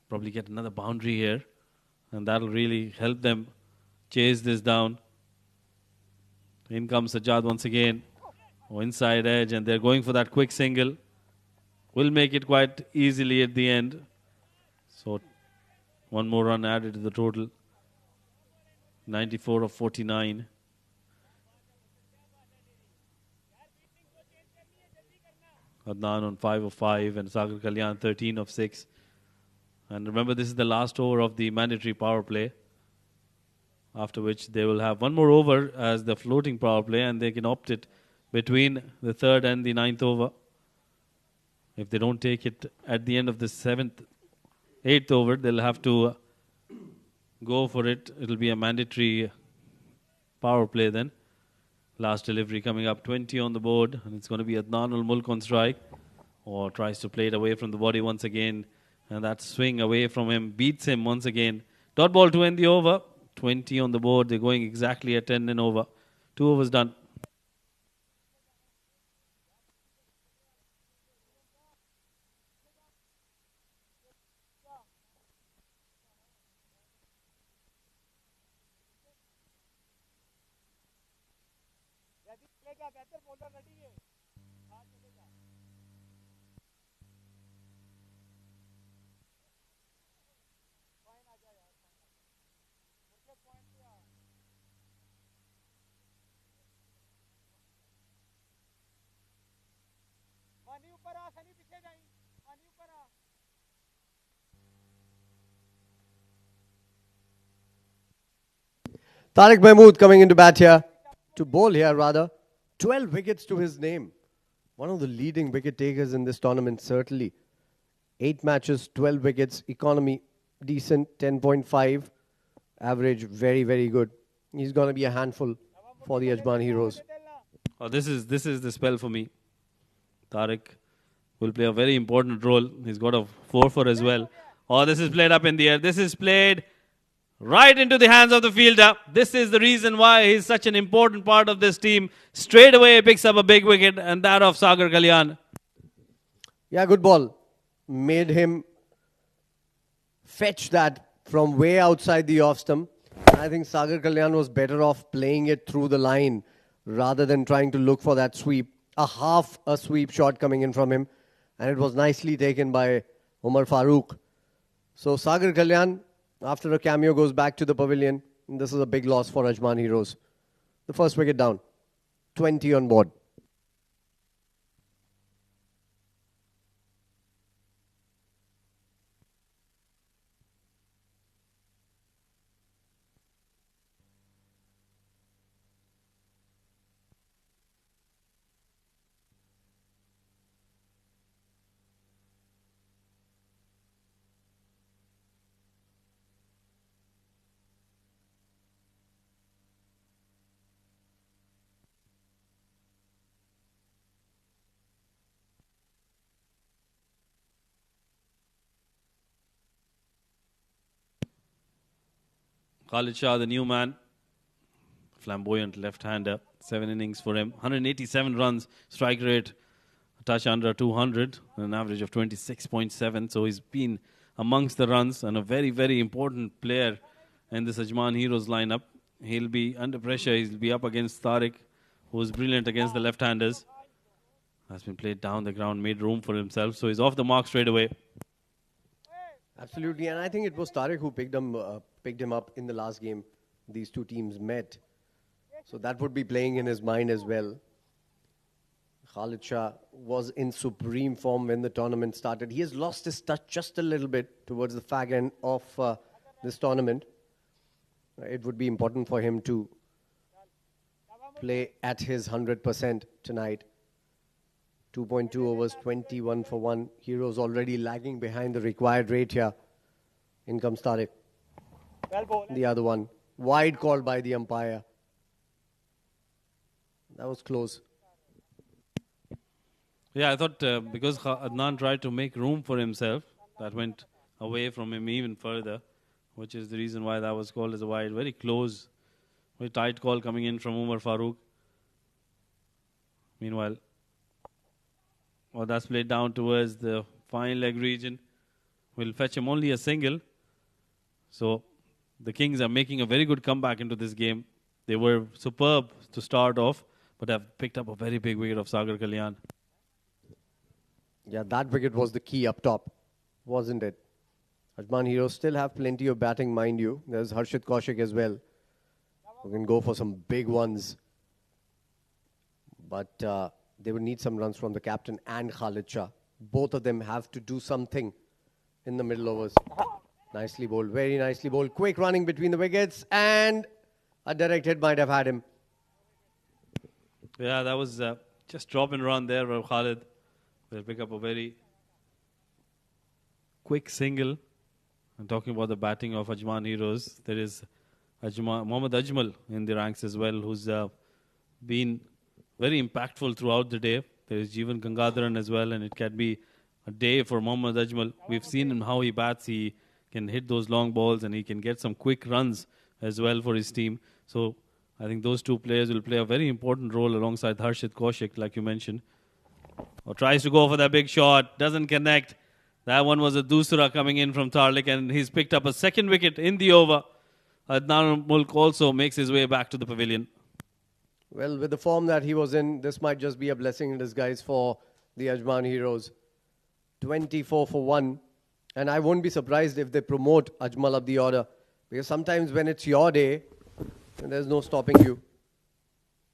Probably get another boundary here. And that'll really help them chase this down. In comes Sajjad once again. Oh, inside edge, and they're going for that quick single. Will make it quite easily at the end. So one more run added to the total. 94 of 49. Adnan on 5 of 5 and Sagar Kalyan 13 of 6. And remember, this is the last over of the mandatory power play. After which they will have one more over as the floating power play, and they can opt it between the 3rd and the 9th over. If they don't take it at the end of the 8th over, they'll have to go for it. It'll be a mandatory power play then. Last delivery coming up, 20 on the board, and it's going to be Adnan ul Mulk on strike, or tries to play it away from the body once again, and that swing away from him beats him once again. Dot ball to end the over. 20 on the board. They're going exactly at 10 and over. 2 overs done. Tariq Mahmood coming into bat here, to bowl here rather. 12 wickets to his name. One of the leading wicket takers in this tournament, certainly. 8 matches, 12 wickets, economy decent, 10.5. Average, very, very good. He's going to be a handful for the Ajman Heroes. Oh, this is the spell for me. Tariq will play a very important role. He's got a 4-4 as well. Oh, this is played up in the air. This is played right into the hands of the fielder. This is the reason why he's such an important part of this team. Straight away he picks up a big wicket, and that of Sagar Kalyan. Yeah, good ball. Made him fetch that from way outside the off stump. I think Sagar Kalyan was better off playing it through the line rather than trying to look for that sweep. A sweep shot coming in from him, and it was nicely taken by Umar Farooq. So Sagar Kalyan, after a cameo, goes back to the pavilion. And this is a big loss for Ajman Heroes. The first wicket down. 20 on board. Khalid Shah, the new man, flamboyant left-hander, 7 innings for him, 187 runs, strike rate a touch under 200, an average of 26.7. So he's been amongst the runs and a very, very important player in this Ajman Heroes lineup. He'll be under pressure. He'll be up against Tariq, who's brilliant against the left-handers. Has been played down the ground, made room for himself. So he's off the mark straight away. Absolutely, and I think it was Tariq who picked him up in the last game. These two teams met. So that would be playing in his mind as well. Khalid Shah was in supreme form when the tournament started. He has lost his touch just a little bit towards the fag end of this tournament. It would be important for him to play at his 100% tonight. 2.2 overs, 21 for 1. Heroes already lagging behind the required rate here. In comes Tariq. The other one. Wide called by the umpire. That was close. Yeah, I thought because Adnan tried to make room for himself, that went away from him even further, which is the reason why that was called as a wide. Very close, very tight call coming in from Umar Farooq. Meanwhile, well, that's played down towards the fine leg region. Will fetch him only a single. So the Kings are making a very good comeback into this game. They were superb to start off, but have picked up a very big wicket of Sagar Kalyan. Yeah, that wicket was the key up top, wasn't it? Ajman Heroes still have plenty of batting, mind you. There's Harshit Kaushik as well, who can go for some big ones. But they would need some runs from the captain and Khalid Shah. Both of them have to do something in the middle overs. Nicely bowled, very nicely bowled. Quick running between the wickets, and a direct hit might have had him. Yeah, that was just drop and run there from Khalid. They'll pick up a very quick single. I'm talking about the batting of Ajman Heroes. There is Mohammad Ajmal in the ranks as well, who's been very impactful throughout the day. There is Jeevan Gangadharan as well, and it can be a day for Mohammad Ajmal. We've seen him how he bats. He can hit those long balls, and he can get some quick runs as well for his team. So I think those two players will play a very important role alongside Harshit Kaushik, like you mentioned. Or tries to go for that big shot, doesn't connect. That one was a dusra coming in from Tariq, and he's picked up a second wicket in the over. Adnan Mulk also makes his way back to the pavilion. Well, with the form that he was in, this might just be a blessing in disguise for the Ajman Heroes. 24 for 1. And I won't be surprised if they promote Ajmal up the order. Because sometimes when it's your day, there's no stopping you.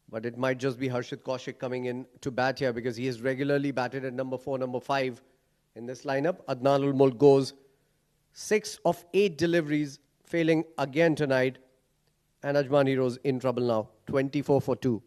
But it might just be Harshit Kaushik coming in to bat here, because he is regularly batted at number 4, number 5 in this lineup. Adnan ul Mulk goes 6 of 8 deliveries, failing again tonight. And Ajman Heroes in trouble now. 24 for 2.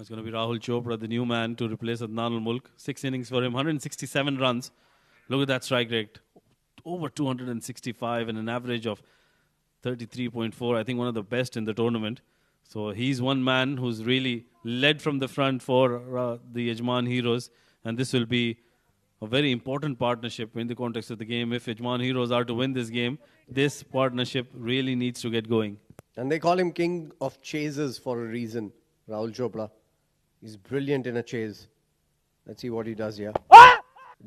It's going to be Rahul Chopra, the new man, to replace Adnan Mulk. 6 innings for him, 167 runs. Look at that strike rate. Over 265 and an average of 33.4. I think one of the best in the tournament. So he's one man who's really led from the front for the Ajman Heroes. And this will be a very important partnership in the context of the game. If Ajman Heroes are to win this game, this partnership really needs to get going. And they call him king of chasers for a reason, Rahul Chopra. He's brilliant in a chase. Let's see what he does here.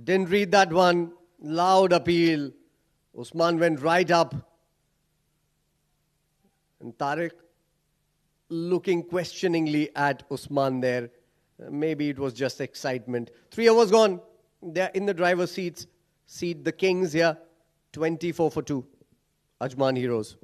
Didn't read that one. Loud appeal. Usman went right up. And Tariq looking questioningly at Usman there. Maybe it was just excitement. 3 overs gone. They're in the driver's seat, the Kings here. 24 for 2. Ajman Heroes.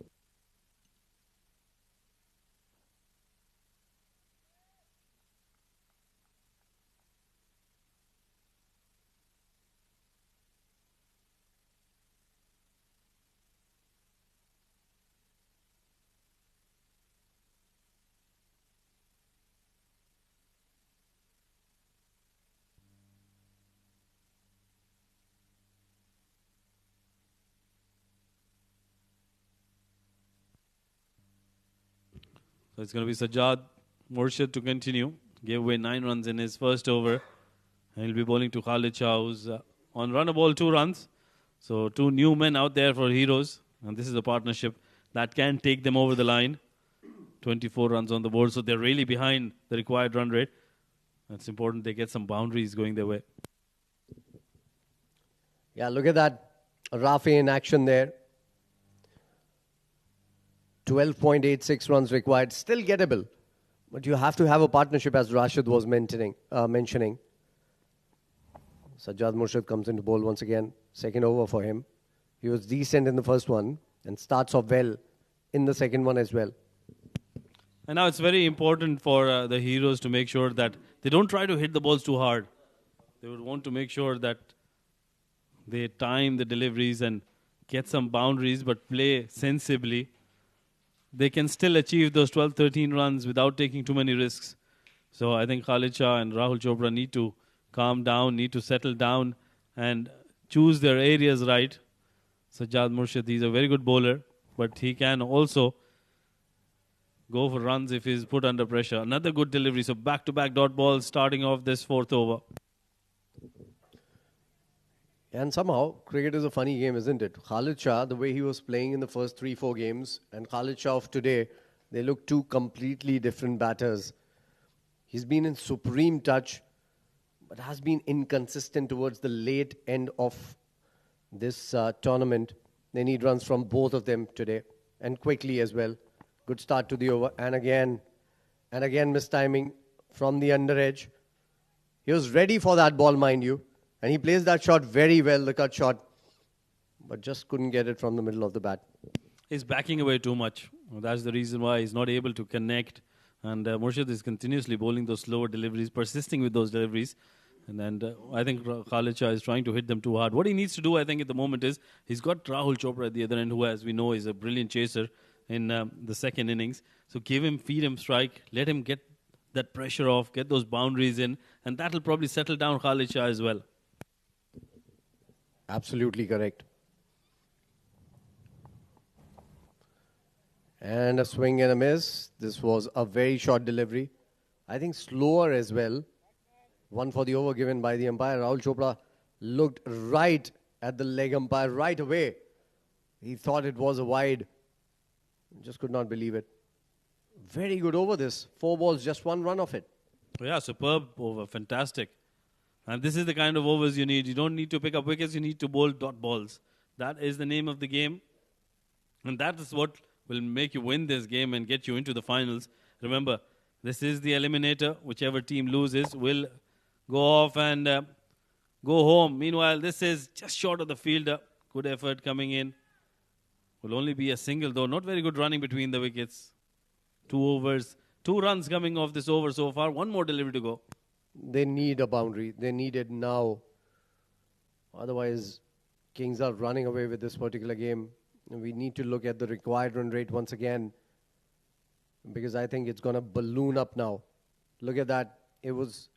So it's going to be Sajjad Murshid to continue. Gave away 9 runs in his first over. And he'll be bowling to Khalid Shah, who's on run a ball 2 runs. So 2 new men out there for Heroes. And this is a partnership that can take them over the line. 24 runs on the board. So they're really behind the required run rate. It's important they get some boundaries going their way. Yeah, look at that. Rafi in action there. 12.86 runs required. Still gettable. But you have to have a partnership, as Rashid was mentioning. Sajjad Murshid comes into bowl once again. Second over for him. He was decent in the first one and starts off well in the second one as well. And now it's very important for the Heroes to make sure that they don't try to hit the balls too hard. They would want to make sure that they time the deliveries and get some boundaries, but play sensibly. They can still achieve those 12, 13 runs without taking too many risks. So I think Khalid Shah and Rahul Chopra need to calm down, need to settle down and choose their areas right. Sajjad Murshid, he's a very good bowler, but he can also go for runs if he's put under pressure. Another good delivery. So back-to-back dot balls starting off this 4th over. And somehow, cricket is a funny game, isn't it? Khalid Shah, the way he was playing in the first 3-4 games, and Khalid Shah of today, they look 2 completely different batters. He's been in supreme touch, but has been inconsistent towards the late end of this tournament. They need runs from both of them today, and quickly as well. Good start to the over, and again mistiming from the under edge. He was ready for that ball, mind you. And he plays that shot very well, the cut shot, but just couldn't get it from the middle of the bat. He's backing away too much. That's the reason why he's not able to connect. And Murshid is continuously bowling those slower deliveries, persisting with those deliveries. And I think Khalid Shah is trying to hit them too hard. What he needs to do, I think, at the moment is he's got Rahul Chopra at the other end, who, as we know, is a brilliant chaser in the second innings. So give him, feed him strike, let him get that pressure off, get those boundaries in, and that'll probably settle down Khalid Shah as well. Absolutely correct. And a swing and a miss. This was a very short delivery. I think slower as well. One for the over given by the umpire. Rahul Chopra looked right at the leg umpire right away. He thought it was a wide. Just could not believe it. Very good over this. 4 balls, just 1 run of it. Yeah, superb over. Fantastic. And this is the kind of overs you need. You don't need to pick up wickets. You need to bowl dot balls. That is the name of the game. And that is what will make you win this game and get you into the finals. Remember, this is the eliminator. Whichever team loses will go off and go home. Meanwhile, this is just short of the fielder. Good effort coming in. Will only be a single, though. Not very good running between the wickets. 2 overs. 2 runs coming off this over so far. 1 more delivery to go. They need a boundary. They need it now. Otherwise, Kings are running away with this particular game. And we need to look at the required run rate once again, because I think it's going to balloon up now. Look at that. It was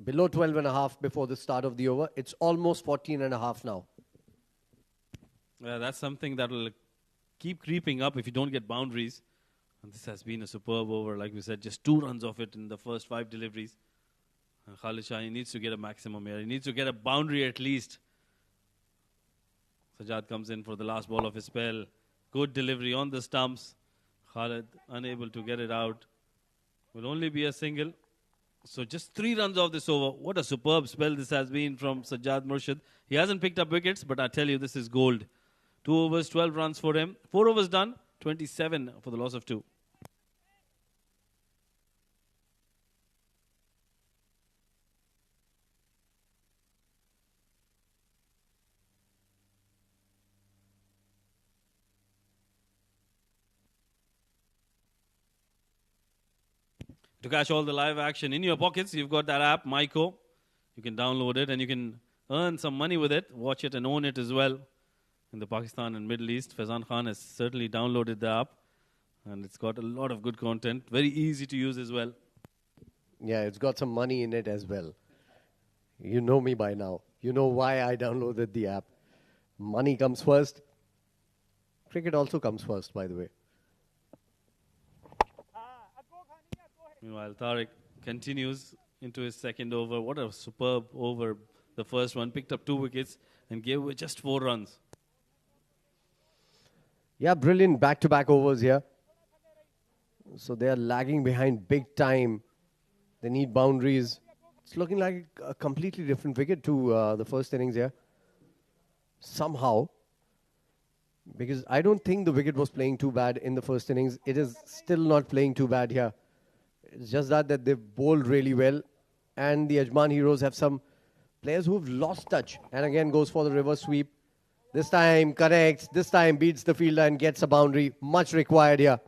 below 12.5 before the start of the over. It's almost 14.5 now. Yeah, that's something that will keep creeping up if you don't get boundaries. And this has been a superb over, like we said, just 2 runs off it in the first 5 deliveries. And Khalid Shah, he needs to get a maximum here. He needs to get a boundary at least. Sajjad comes in for the last ball of his spell. Good delivery on the stumps. Khalid unable to get it out. Will only be a single. So just 3 runs off this over. What a superb spell this has been from Sajjad Murshid. He hasn't picked up wickets, but I tell you, this is gold. 2 overs, 12 runs for him. 4 overs done, 27 for the loss of 2. To catch all the live action in your pockets, you've got that app, Myco. You can download it and you can earn some money with it. Watch it and own it as well. In the Pakistan and Middle East, Faizan Khan has certainly downloaded the app. And it's got a lot of good content. Very easy to use as well. Yeah, it's got some money in it as well. You know me by now. You know why I downloaded the app. Money comes first. Cricket also comes first, by the way. Meanwhile, Tariq continues into his second over. What a superb over. The first one picked up 2 wickets and gave away just 4 runs. Yeah, brilliant back-to-back overs here. So they are lagging behind big time. They need boundaries. It's looking like a completely different wicket to the first innings here. Somehow. Because I don't think the wicket was playing too bad in the first innings. It is still not playing too bad here. It's just that they've bowled really well. And the Ajman Heroes have some players who've lost touch. And again goes for the reverse sweep. This time connects. This time beats the fielder and gets a boundary. Much required here.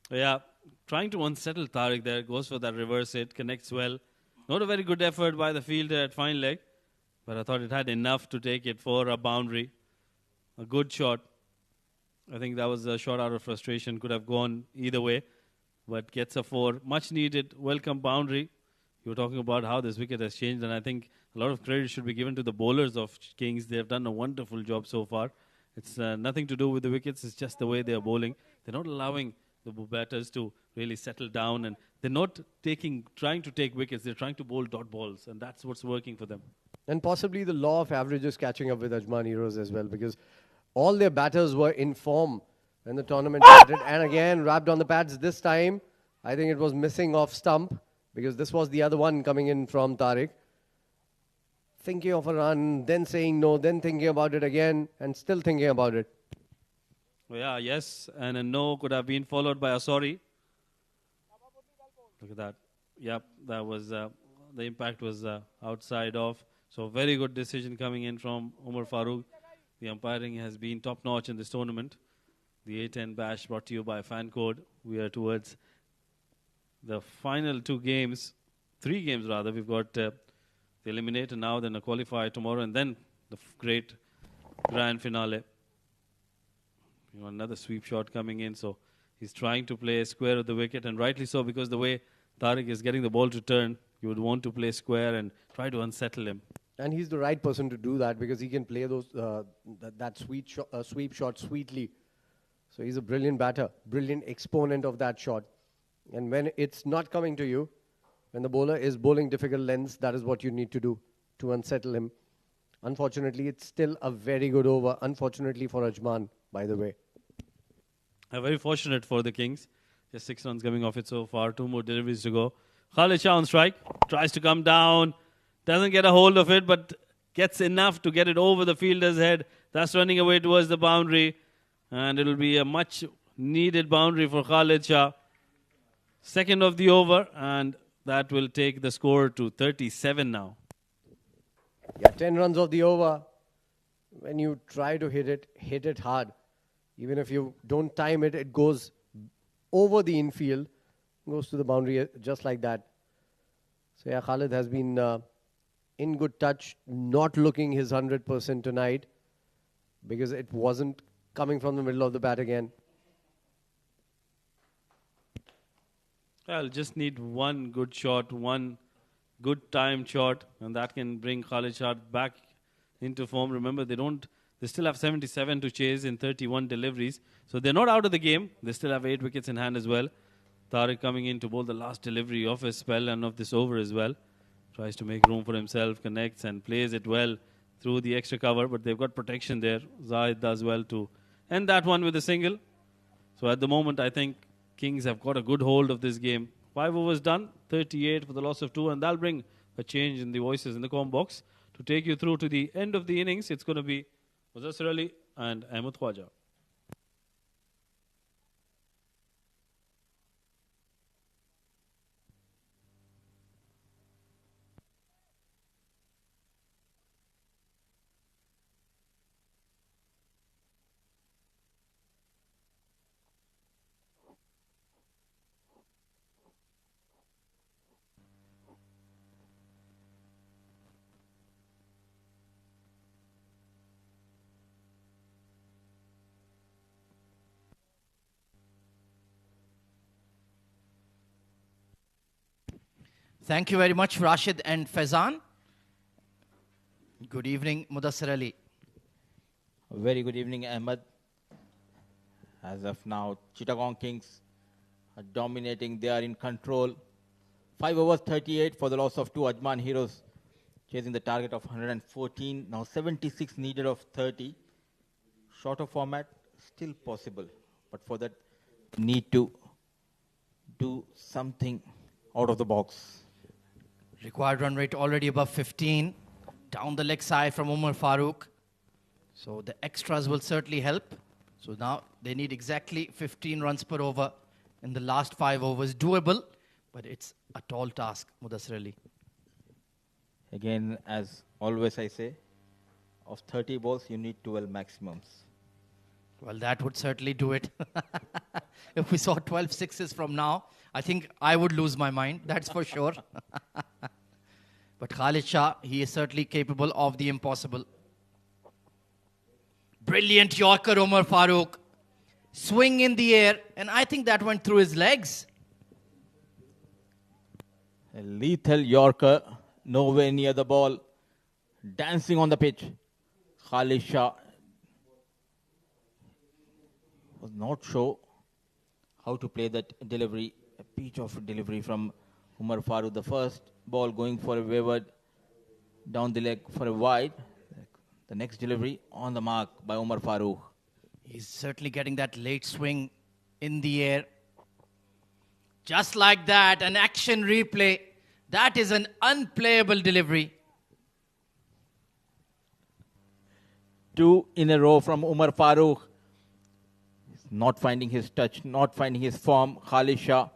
Yeah, trying to unsettle Tariq there. Goes for that reverse hit. Connects well. Not a very good effort by the fielder at fine leg. But I thought it had enough to take it for a boundary. A good shot. I think that was a shot out of frustration. Could have gone either way. But gets a 4. Much needed. Welcome boundary. You were talking about how this wicket has changed. And I think a lot of credit should be given to the bowlers of Kings. They have done a wonderful job so far. It's nothing to do with the wickets. It's just the way they are bowling. They're not allowing the batters to really settle down. And they're not trying to take wickets. They're trying to bowl dot balls. And that's what's working for them. And possibly the law of averages catching up with Ajman Heroes as well. Because all their batters were in form when the tournament started. And again, wrapped on the pads this time. I think it was missing off stump. Because this was the other one coming in from Tariq. Thinking of a run, then saying no, then thinking about it again, and still thinking about it. Oh yeah, yes. And a no could have been followed by a sorry. Look at that. Yep, that was the impact was outside of. So very good decision coming in from Umar Farooq. The umpiring has been top-notch in this tournament. The A10 Bash brought to you by Fan Code. We are towards the final 2 games, 3 games rather. We've got the Eliminator now, then a qualifier tomorrow, and then the great grand finale. Another sweep shot coming in, so he's trying to play square of the wicket, and rightly so, because the way Tariq is getting the ball to turn, you would want to play square and try to unsettle him. And he's the right person to do that because he can play those that sweep shot sweetly. So he's a brilliant batter, brilliant exponent of that shot. And when it's not coming to you, when the bowler is bowling difficult lengths, that is what you need to do to unsettle him. Unfortunately, it's still a very good over. Unfortunately for Ajman, by the way. Very fortunate for the Kings. Just 6 runs coming off it so far. 2 more deliveries to go. Khalid Shah on strike. Tries to come down. Doesn't get a hold of it, but gets enough to get it over the fielder's head. That's running away towards the boundary. And it'll be a much needed boundary for Khalid Shah. Second of the over, and that will take the score to 37 now. Yeah, 10 runs of the over. When you try to hit it hard. Even if you don't time it, it goes over the infield, goes to the boundary just like that. So yeah, Khalid has been in good touch, not looking his 100% tonight because it wasn't coming from the middle of the bat again. Well, just need one good shot, one good timed shot, and that can bring Khalid Shah back into form. Remember, they still have 77 to chase in 31 deliveries. So they're not out of the game. They still have 8 wickets in hand as well. Tariq coming in to bowl the last delivery of his spell and of this over as well. Tries to make room for himself, connects and plays it well through the extra cover, but they've got protection there. Zahid does well to end that one with a single. So at the moment, I think Kings have got a good hold of this game. 5 overs done, 38 for the loss of 2, and that'll bring a change in the voices in the com box. To take you through to the end of the innings, it's going to be Muzassir Ali and Ahmed Khwaja. Thank you very much, Rashid and Faizan. Good evening, Mudassir Ali. Very good evening, Ahmed. As of now, Chittagong Kings are dominating. They are in control. 5 overs, 38 for the loss of 2. Ajman Heroes chasing the target of 114. Now 76 needed of 30. Shorter format, still possible. But for that, need to do something out of the box. Required run rate already above 15. Down the leg side from Umar Farooq. So the extras will certainly help. So now they need exactly 15 runs per over in the last 5 overs. Doable, but it's a tall task, Mudassir Ali. Again, as always I say, of 30 balls, you need 12 maximums. Well, that would certainly do it. If we saw 12 sixes from now, I think I would lose my mind, that's for sure. But Khalid Shah, he is certainly capable of the impossible. Brilliant Yorker, Umar Farooq. Swing in the air, and I think that went through his legs. A lethal Yorker, nowhere near the ball, dancing on the pitch. Khalid Shah was not sure how to play that delivery, a pitch of delivery from Umar Farooq. The first ball going for a wayward, down the leg for a wide. The next delivery on the mark by Umar Farooq. He's certainly getting that late swing in the air. Just like that, an action replay. That is an unplayable delivery. 2 in a row from Umar Farooq. He's not finding his touch, not finding his form. Khalid Shah,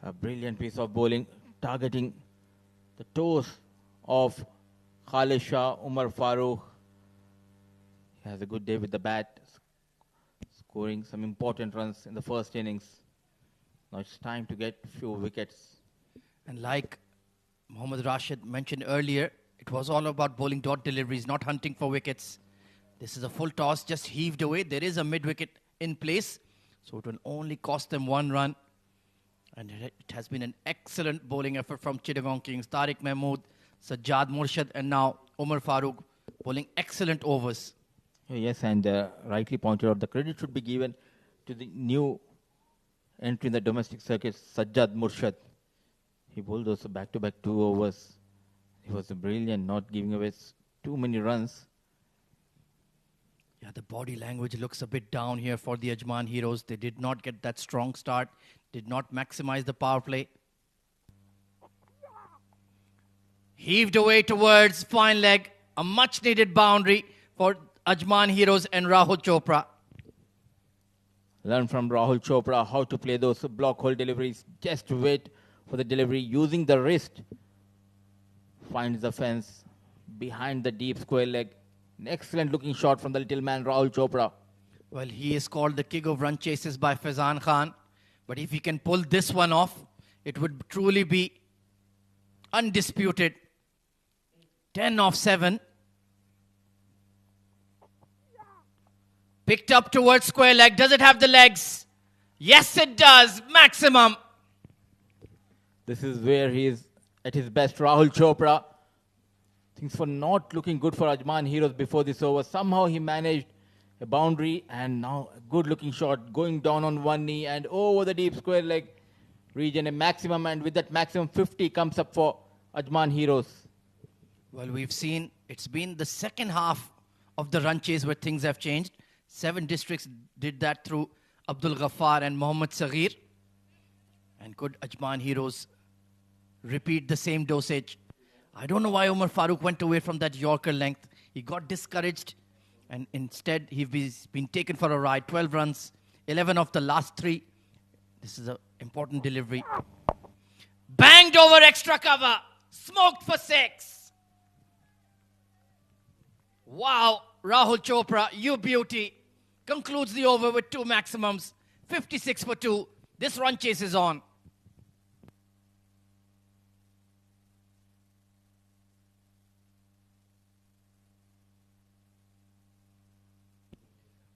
a brilliant piece of bowling, targeting the toes of Khalid Shah. Umar Farooq, he has a good day with the bat, scoring some important runs in the first innings. Now it's time to get a few wickets. And like Mohammad Rashid mentioned earlier, it was all about bowling dot deliveries, not hunting for wickets. This is a full toss, just heaved away. There is a mid-wicket in place, so it will only cost them 1 run. And it has been an excellent bowling effort from Chittagong Kings. Tariq Mahmood, Sajjad Murshid, and now Umar Farooq bowling excellent overs. Yes, and rightly pointed out, the credit should be given to the new entry in the domestic circuit, Sajjad Murshid. He bowled those back-to-back 2 overs. He was brilliant, not giving away too many runs. Yeah, the body language looks a bit down here for the Ajman Heroes. They did not get that strong start, did not maximize the power play. Heaved away towards fine leg, a much-needed boundary for Ajman Heroes and Rahul Chopra. Learn from Rahul Chopra how to play those block hole deliveries. Just wait for the delivery, using the wrist. Finds the fence behind the deep square leg. An excellent looking shot from the little man Rahul Chopra. Well, he is called the king of run chases by Faizan Khan. But if he can pull this one off, it would truly be undisputed. 10 off 7. Picked up towards square leg. Does it have the legs? Yes, it does. Maximum. This is where he is at his best. Rahul Chopra. Things were not looking good for Ajman Heroes before this over. Somehow he managed a boundary, and now a good-looking shot going down on one knee and over the deep square leg region, a maximum, and with that maximum 50 comes up for Ajman Heroes. Well, we've seen it's been the second half of the run chase where things have changed. 7 districts did that through Abdul Ghaffar and Mohammad Saghir. And could Ajman Heroes repeat the same dosage? I don't know why Umar Farooq went away from that Yorker length. He got discouraged, and instead he's been taken for a ride. 12 runs, 11 of the last 3. This is an important delivery. Banged over extra cover. Smoked for 6. Wow, Rahul Chopra, you beauty. Concludes the over with 2 maximums. 56 for 2. This run chase is on.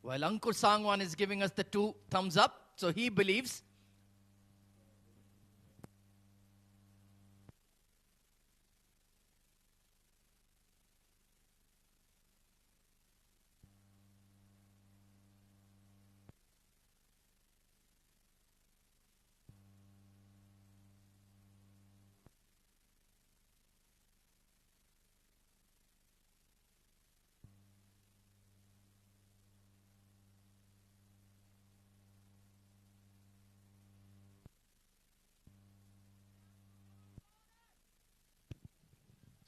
Well, Ankur Sangwan is giving us the 2 thumbs up, so he believes.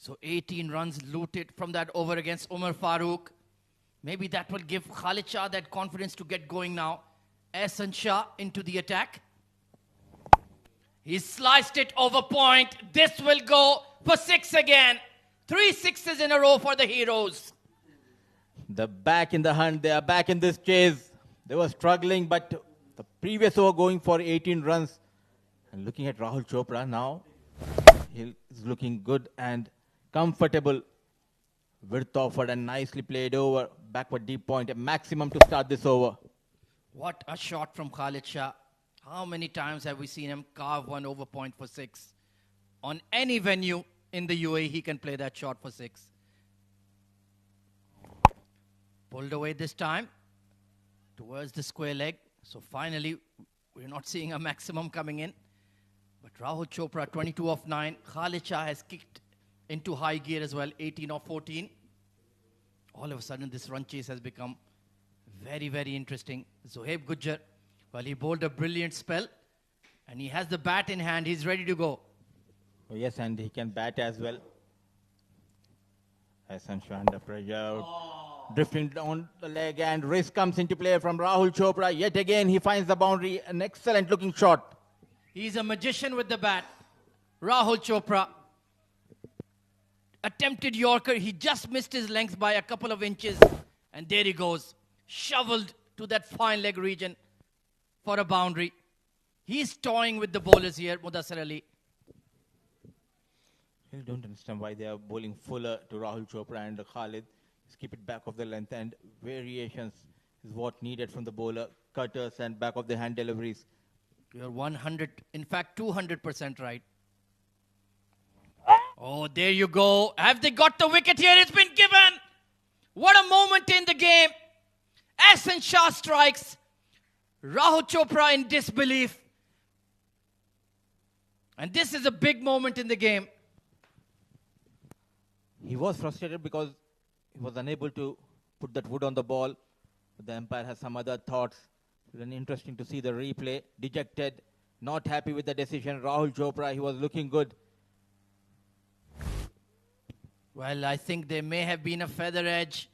So 18 runs looted from that over against Umar Farooq. Maybe that will give Khalid Shah that confidence to get going now. Ehsan Shah into the attack. He sliced it over point. This will go for 6 again. 3 sixes in a row for the Heroes. They're back in the hunt. They are back in this chase. They were struggling, but the previous over going for 18 runs. And looking at Rahul Chopra now, he is looking good and comfortable. Width offered and nicely played over. Backward deep point, a maximum to start this over. What a shot from Khalid Shah. How many times have we seen him carve one over point for 6? On any venue in the UAE, he can play that shot for 6. Pulled away this time towards the square leg. So finally, we're not seeing a maximum coming in. But Rahul Chopra, 22 of 9. Khalid Shah has kicked into high gear as well, 18 of 14. All of a sudden, this run chase has become very, very interesting. Zohaib Gujjar, well, he bowled a brilliant spell. And he has the bat in hand. He's ready to go. Oh, yes, and he can bat as well. Ehsan Shah under pressure. Drifting down the leg, and risk comes into play from Rahul Chopra. Yet again, he finds the boundary. An excellent looking shot. He's a magician with the bat. Rahul Chopra. Attempted Yorker. He just missed his length by a couple of inches. And there he goes. Shoveled to that fine leg region for a boundary. He's toying with the bowlers here, Mudassir Ali. I don't understand why they are bowling fuller to Rahul Chopra and Khalid. Just keep it back of the length, and variations is what needed from the bowler. Cutters and back of the hand deliveries. You're 100, in fact 200% right. Oh, there you go. Have they got the wicket here? It's been given. What a moment in the game. Ehsan Shah strikes. Rahul Chopra in disbelief. And this is a big moment in the game. He was frustrated because he was unable to put that wood on the ball. But the umpire has some other thoughts. It's interesting to see the replay. Dejected, not happy with the decision. Rahul Chopra, he was looking good. Well, I think there may have been a feather edge.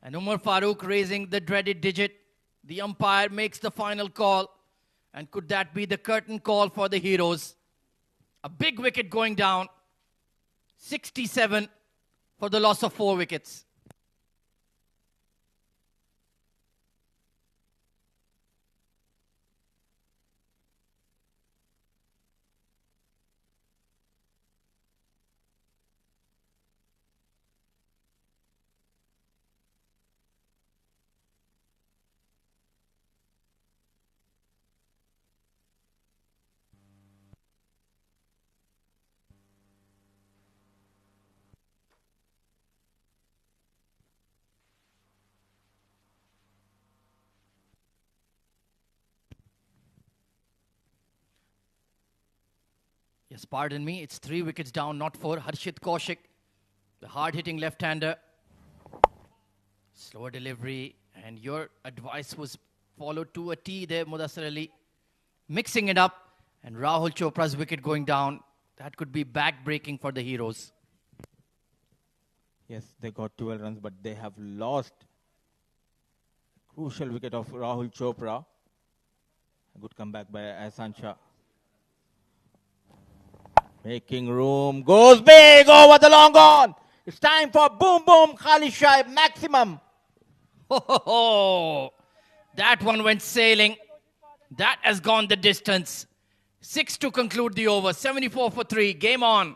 And Umar Farooq raising the dreaded digit. The umpire makes the final call. And could that be the curtain call for the Heroes? A big wicket going down. 67 for the loss of 4 wickets. Yes, pardon me. It's 3 wickets down, not 4. Harshit Kaushik, the hard-hitting left-hander. Slower delivery. And your advice was followed to a T there, Mudassir Ali. Mixing it up. And Rahul Chopra's wicket going down. That could be back-breaking for the Heroes. Yes, they got 12 runs, but they have lost a crucial wicket of Rahul Chopra. A good comeback by Ahsan Shah. Making room, goes big over the long on. It's time for boom boom Khalid Shah maximum. Oh, that one went sailing. That has gone the distance. 6 to conclude the over. 74 for 3. Game on.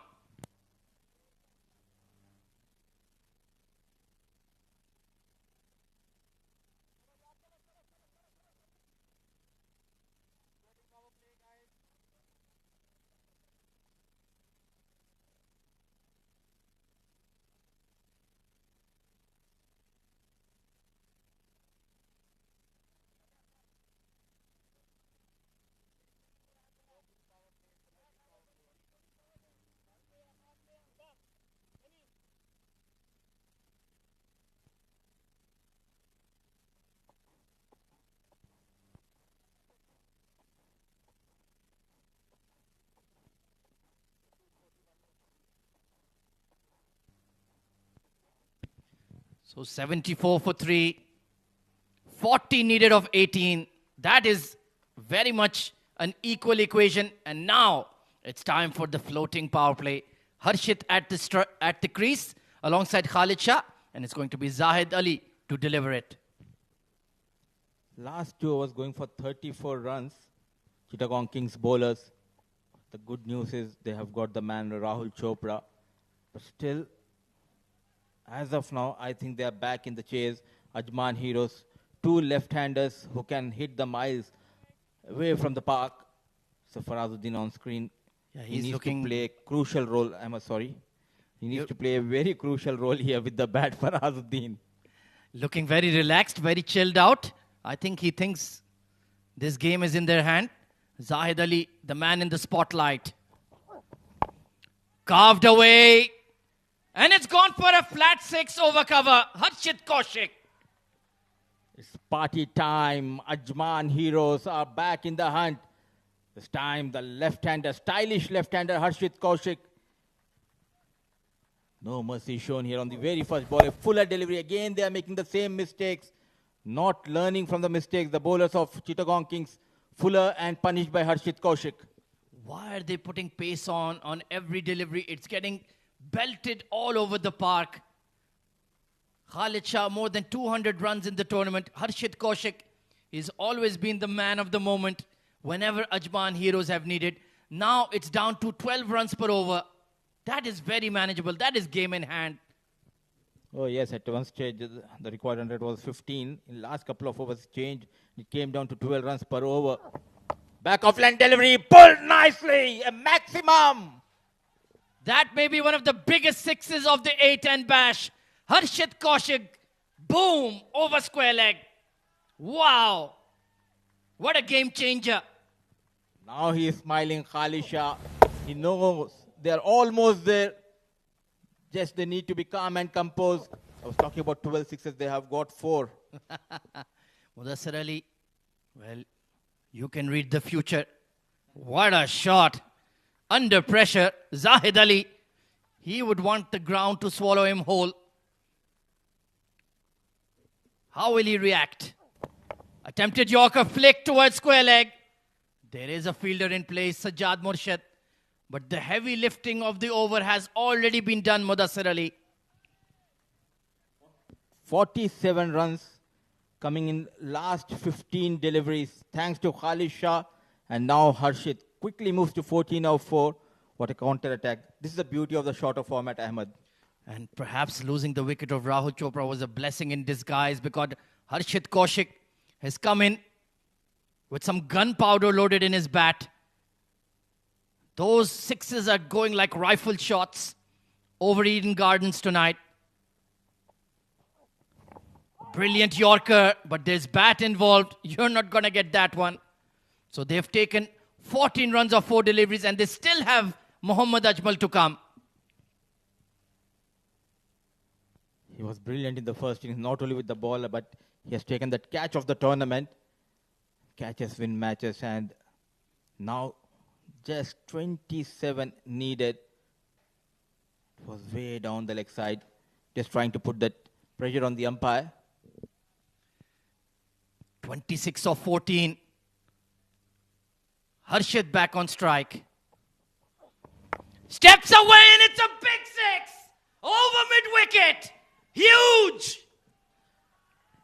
So 74 for 3. 40 needed of 18. That is very much an equal equation. And now it's time for the floating power play. Harshit at the crease alongside Khalid Shah. And it's going to be Zahid Ali to deliver it. Last 2 overs going for 34 runs. Chittagong Kings bowlers. The good news is they have got the man Rahul Chopra. But still, as of now, I think they are back in the chase. Ajman Heroes, 2 left-handers who can hit the miles away from the park. So Farazuddin on screen. Yeah, he needs to play a crucial role. He needs to play a very crucial role here with the bat, Farazuddin. Looking very relaxed, very chilled out. I think he thinks this game is in their hand. Zahid Ali, the man in the spotlight. Carved away. And it's gone for a flat 6 over cover. Harshit Kaushik. It's party time. Ajman Heroes are back in the hunt. This time the left-hander, stylish left-hander Harshit Kaushik. No mercy shown here on the very first ball. A fuller delivery. Again, they are making the same mistakes. Not learning from the mistakes. The bowlers of Chittagong Kings, fuller and punished by Harshit Kaushik. Why are they putting pace on every delivery? It's getting belted all over the park. Khalid Shah, more than 200 runs in the tournament. Harshit Kaushik has always been the man of the moment whenever Ajman Heroes have needed. Now it's down to 12 runs per over. That is very manageable. That is game in hand. Oh, yes, at one stage, the required 100 was 15. In last couple of overs, changed. It came down to 12 runs per over. Back offline delivery, pulled nicely, a maximum. That may be one of the biggest sixes of the A10 bash. Harshit Kaushik, boom, over square leg. Wow. What a game changer. Now he is smiling, Khalid Shah. He knows they're almost there. Just they need to be calm and composed. I was talking about 12 sixes. They have got 4. Mudassir Ali, well, you can read the future. What a shot. Under pressure, Zahid Ali, he would want the ground to swallow him whole. How will he react? Attempted Yorker flick towards square leg. There is a fielder in place, Sajjad Murshid. But the heavy lifting of the over has already been done, Mudassir Ali. 47 runs coming in last 15 deliveries. Thanks to Khalid Shah. And now Harshit quickly moves to 14 out 4. What a counter attack. This is the beauty of the shorter format, Ahmed. And perhaps losing the wicket of Rahul Chopra was a blessing in disguise because Harshit Kaushik has come in with some gunpowder loaded in his bat. Those sixes are going like rifle shots over Eden Gardens tonight. Brilliant Yorker, but there's bat involved. You're not going to get that one. So they've taken 14 runs of 4 deliveries, and they still have Mohammad Ajmal to come. He was brilliant in the first innings, not only with the ball, but he has taken that catch of the tournament. Catches win matches, and now just 27 needed. It was way down the leg side, just trying to put that pressure on the umpire. 26 of 14. Harshit back on strike. Steps away and it's a big six. Over mid-wicket. Huge.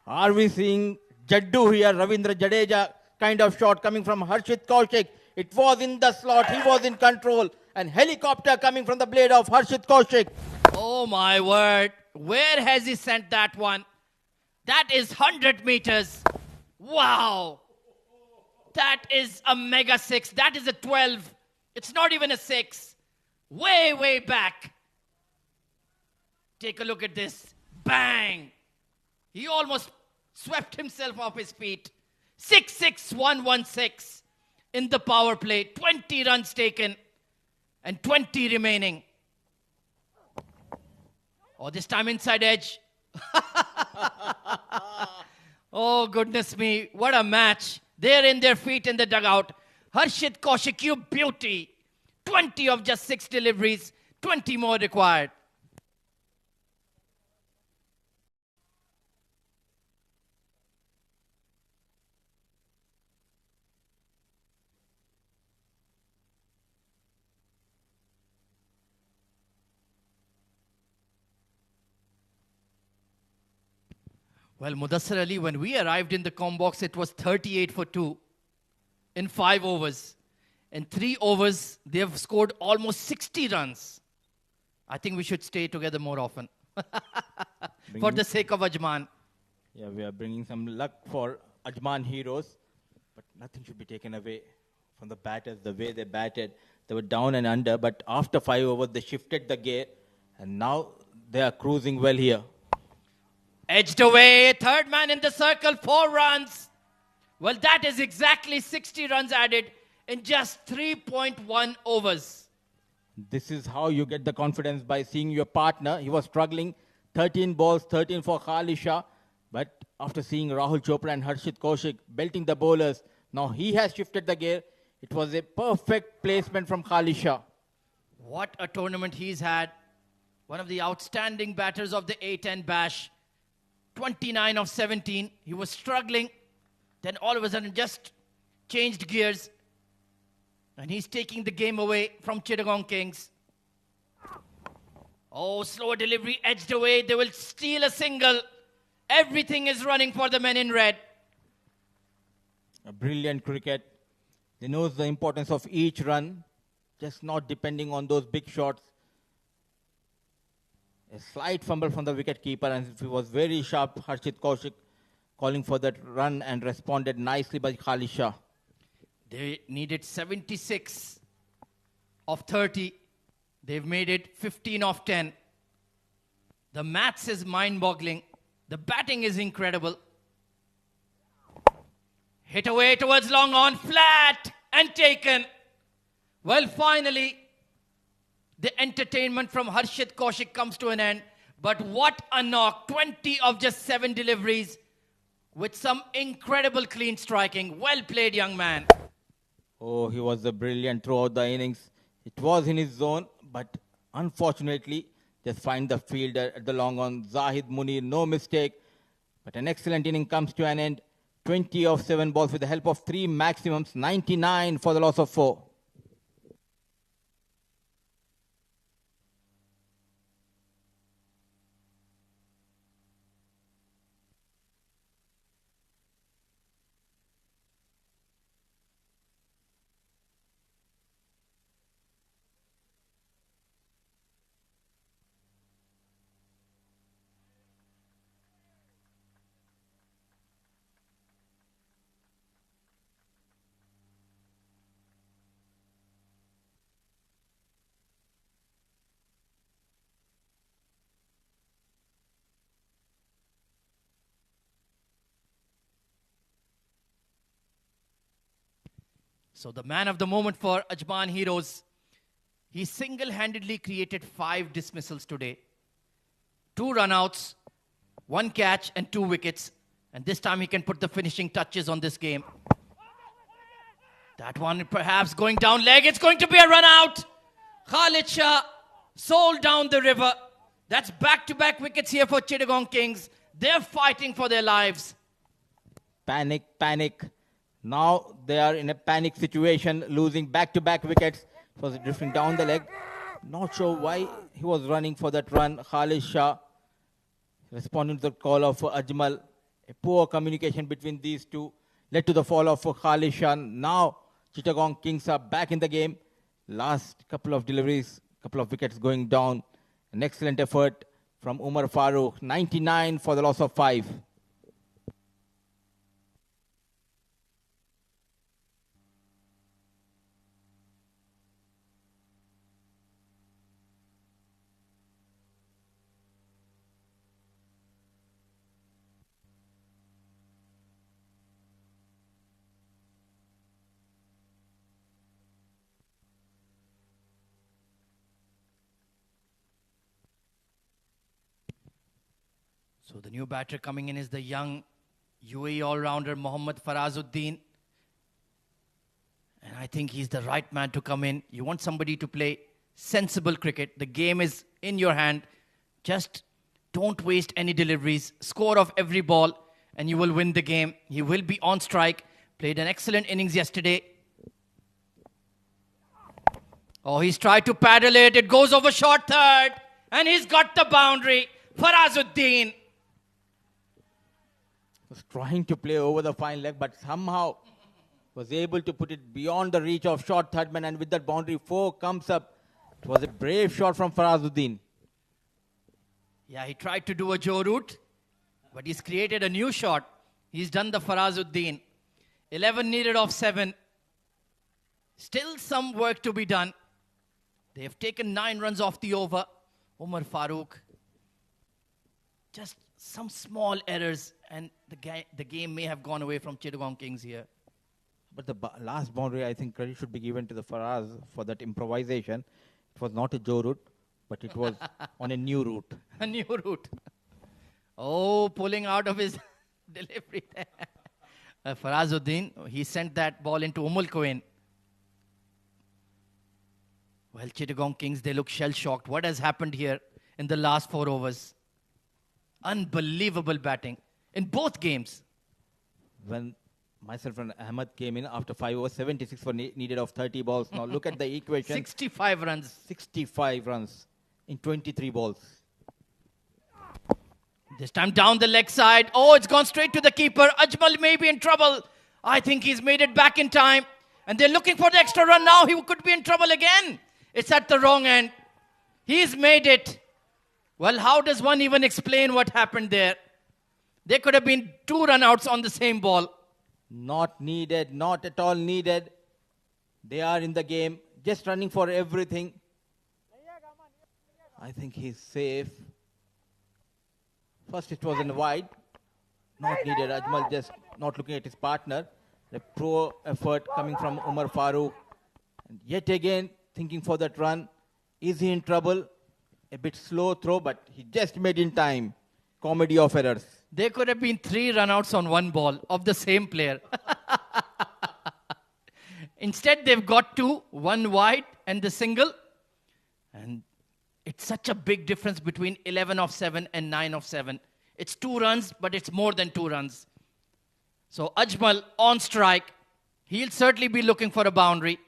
Are we seeing Jaddu here, Ravindra Jadeja kind of shot coming from Harshit Kaushik? It was in the slot, he was in control. And helicopter coming from the blade of Harshit Kaushik. Oh my word. Where has he sent that one? That is 100 meters. Wow. That is a mega six. That is a 12. It's not even a 6. Way, way back. Take a look at this. Bang. He almost swept himself off his feet. 6-6-1-1-6 in the power play. 20 runs taken and 20 remaining. Oh, this time inside edge. Oh, goodness me. What a match. They're in their feet in the dugout. Harshit Kaushik, you beauty. 20 of just 6 deliveries. 20 more required. Well, Mudassar Ali, when we arrived in the com box, it was 38 for 2 in 5 overs. In 3 overs, they have scored almost 60 runs. I think we should stay together more often for the sake of Ajman. Yeah, we are bringing some luck for Ajman heroes, but nothing should be taken away from the batters, the way they batted. They were down and under, but after 5 overs, they shifted the gear, and now they are cruising well here. Edged away, third man in the circle, 4 runs. Well, that is exactly 60 runs added in just 3.1 overs. This is how you get the confidence, by seeing your partner. He was struggling, 13 balls, 13 for Khalisha. But after seeing Rahul Chopra and Harshit Kaushik belting the bowlers, now he has shifted the gear. It was a perfect placement from Khalisha. What a tournament he's had. One of the outstanding batters of the A10 Bash. 29 of 17. He was struggling. Then all of a sudden just changed gears. And he's taking the game away from Chittagong Kings. Oh, slow delivery, edged away. They will steal a single. Everything is running for the men in red. A brilliant cricket. He knows the importance of each run, just not depending on those big shots. A slight fumble from the wicket-keeper, and it was very sharp. Harshit Kaushik calling for that run and responded nicely by Khalisha. They needed 76 of 30. They've made it 15 of 10. The maths is mind-boggling. The batting is incredible. Hit away towards long on, flat and taken. Well, finally, the entertainment from Harshit Kaushik comes to an end. But what a knock. 20 of just 7 deliveries with some incredible clean striking. Well played, young man. Oh, he was brilliant throughout the innings. It was in his zone, but unfortunately, just find the fielder at the long on. Zahid Munir, no mistake. But an excellent inning comes to an end. 20 of 7 balls with the help of 3 maximums. 99 for the loss of 4. So the man of the moment for Ajman Heroes, He single-handedly created 5 dismissals today. 2 runouts, 1 catch and 2 wickets. And this time he can put the finishing touches on this game. That one perhaps going down leg. It's going to be a run out. Khalid Shah sold down the river. That's back-to-back wickets here for Chittagong Kings. They're fighting for their lives. Panic, panic. Now they are in a panic situation, losing back-to-back wickets. Was drifting down the leg. Not sure why he was running for that run. Khalid Shah responding to the call of Ajmal. A poor communication between these two led to the fall of Khalid Shah. Now Chittagong Kings are back in the game. Last couple of deliveries, couple of wickets going down. An excellent effort from Umar Farooq. 99 for the loss of 5. So the new batter coming in is the young UAE all-rounder Mohammad Farazuddin. And I think he's the right man to come in. You want somebody to play sensible cricket. The game is in your hand. Just don't waste any deliveries. Score off every ball and you will win the game. He will be on strike. Played an excellent innings yesterday. Oh, he's tried to paddle it. It goes over short third. And he's got the boundary. Farazuddin. Was trying to play over the fine leg, but somehow was able to put it beyond the reach of short third man, and with that boundary 4 comes up. It was a brave shot from Farazuddin. Yeah, he tried to do a Joe route, but he's created a new shot. He's done the Farazuddin. 11 needed off 7. Still some work to be done. They have taken 9 runs off the over. Umar Farooq. Just some small errors, and the game may have gone away from Chittagong Kings here. But the last boundary, I think credit should be given to the Faraz for that improvisation. It was not a Joe route, but it was on a new route. A new route. Oh, pulling out of his delivery there. Farazuddin, he sent that ball into Koin. Well, Chittagong Kings, they look shell-shocked. What has happened here in the last 4 overs? Unbelievable batting in both games. When myself and Ahmed came in after 5 overs, 76 for needed of 30 balls. Now look at the equation. 65 runs. 65 runs in 23 balls. This time down the leg side. Oh, it's gone straight to the keeper. Ajmal may be in trouble. I think he's made it back in time. And they're looking for the extra run now. He could be in trouble again. It's at the wrong end. He's made it. Well, how does one even explain what happened there? There could have been 2 run-outs on the same ball. Not needed, not at all needed. They are in the game, just running for everything. I think he's safe. First it was in wide. Not needed. Ajmal just not looking at his partner. A pro effort coming from Umar Farooq. And yet again, thinking for that run. Is he in trouble? A bit slow throw, but he just made in time. Comedy of errors. There could have been 3 run-outs on 1 ball of the same player. Instead, they've got 2, 1 wide and the single. And it's such a big difference between 11 of 7 and 9 of 7. It's 2 runs, but it's more than 2 runs. So Ajmal on strike. He'll certainly be looking for a boundary.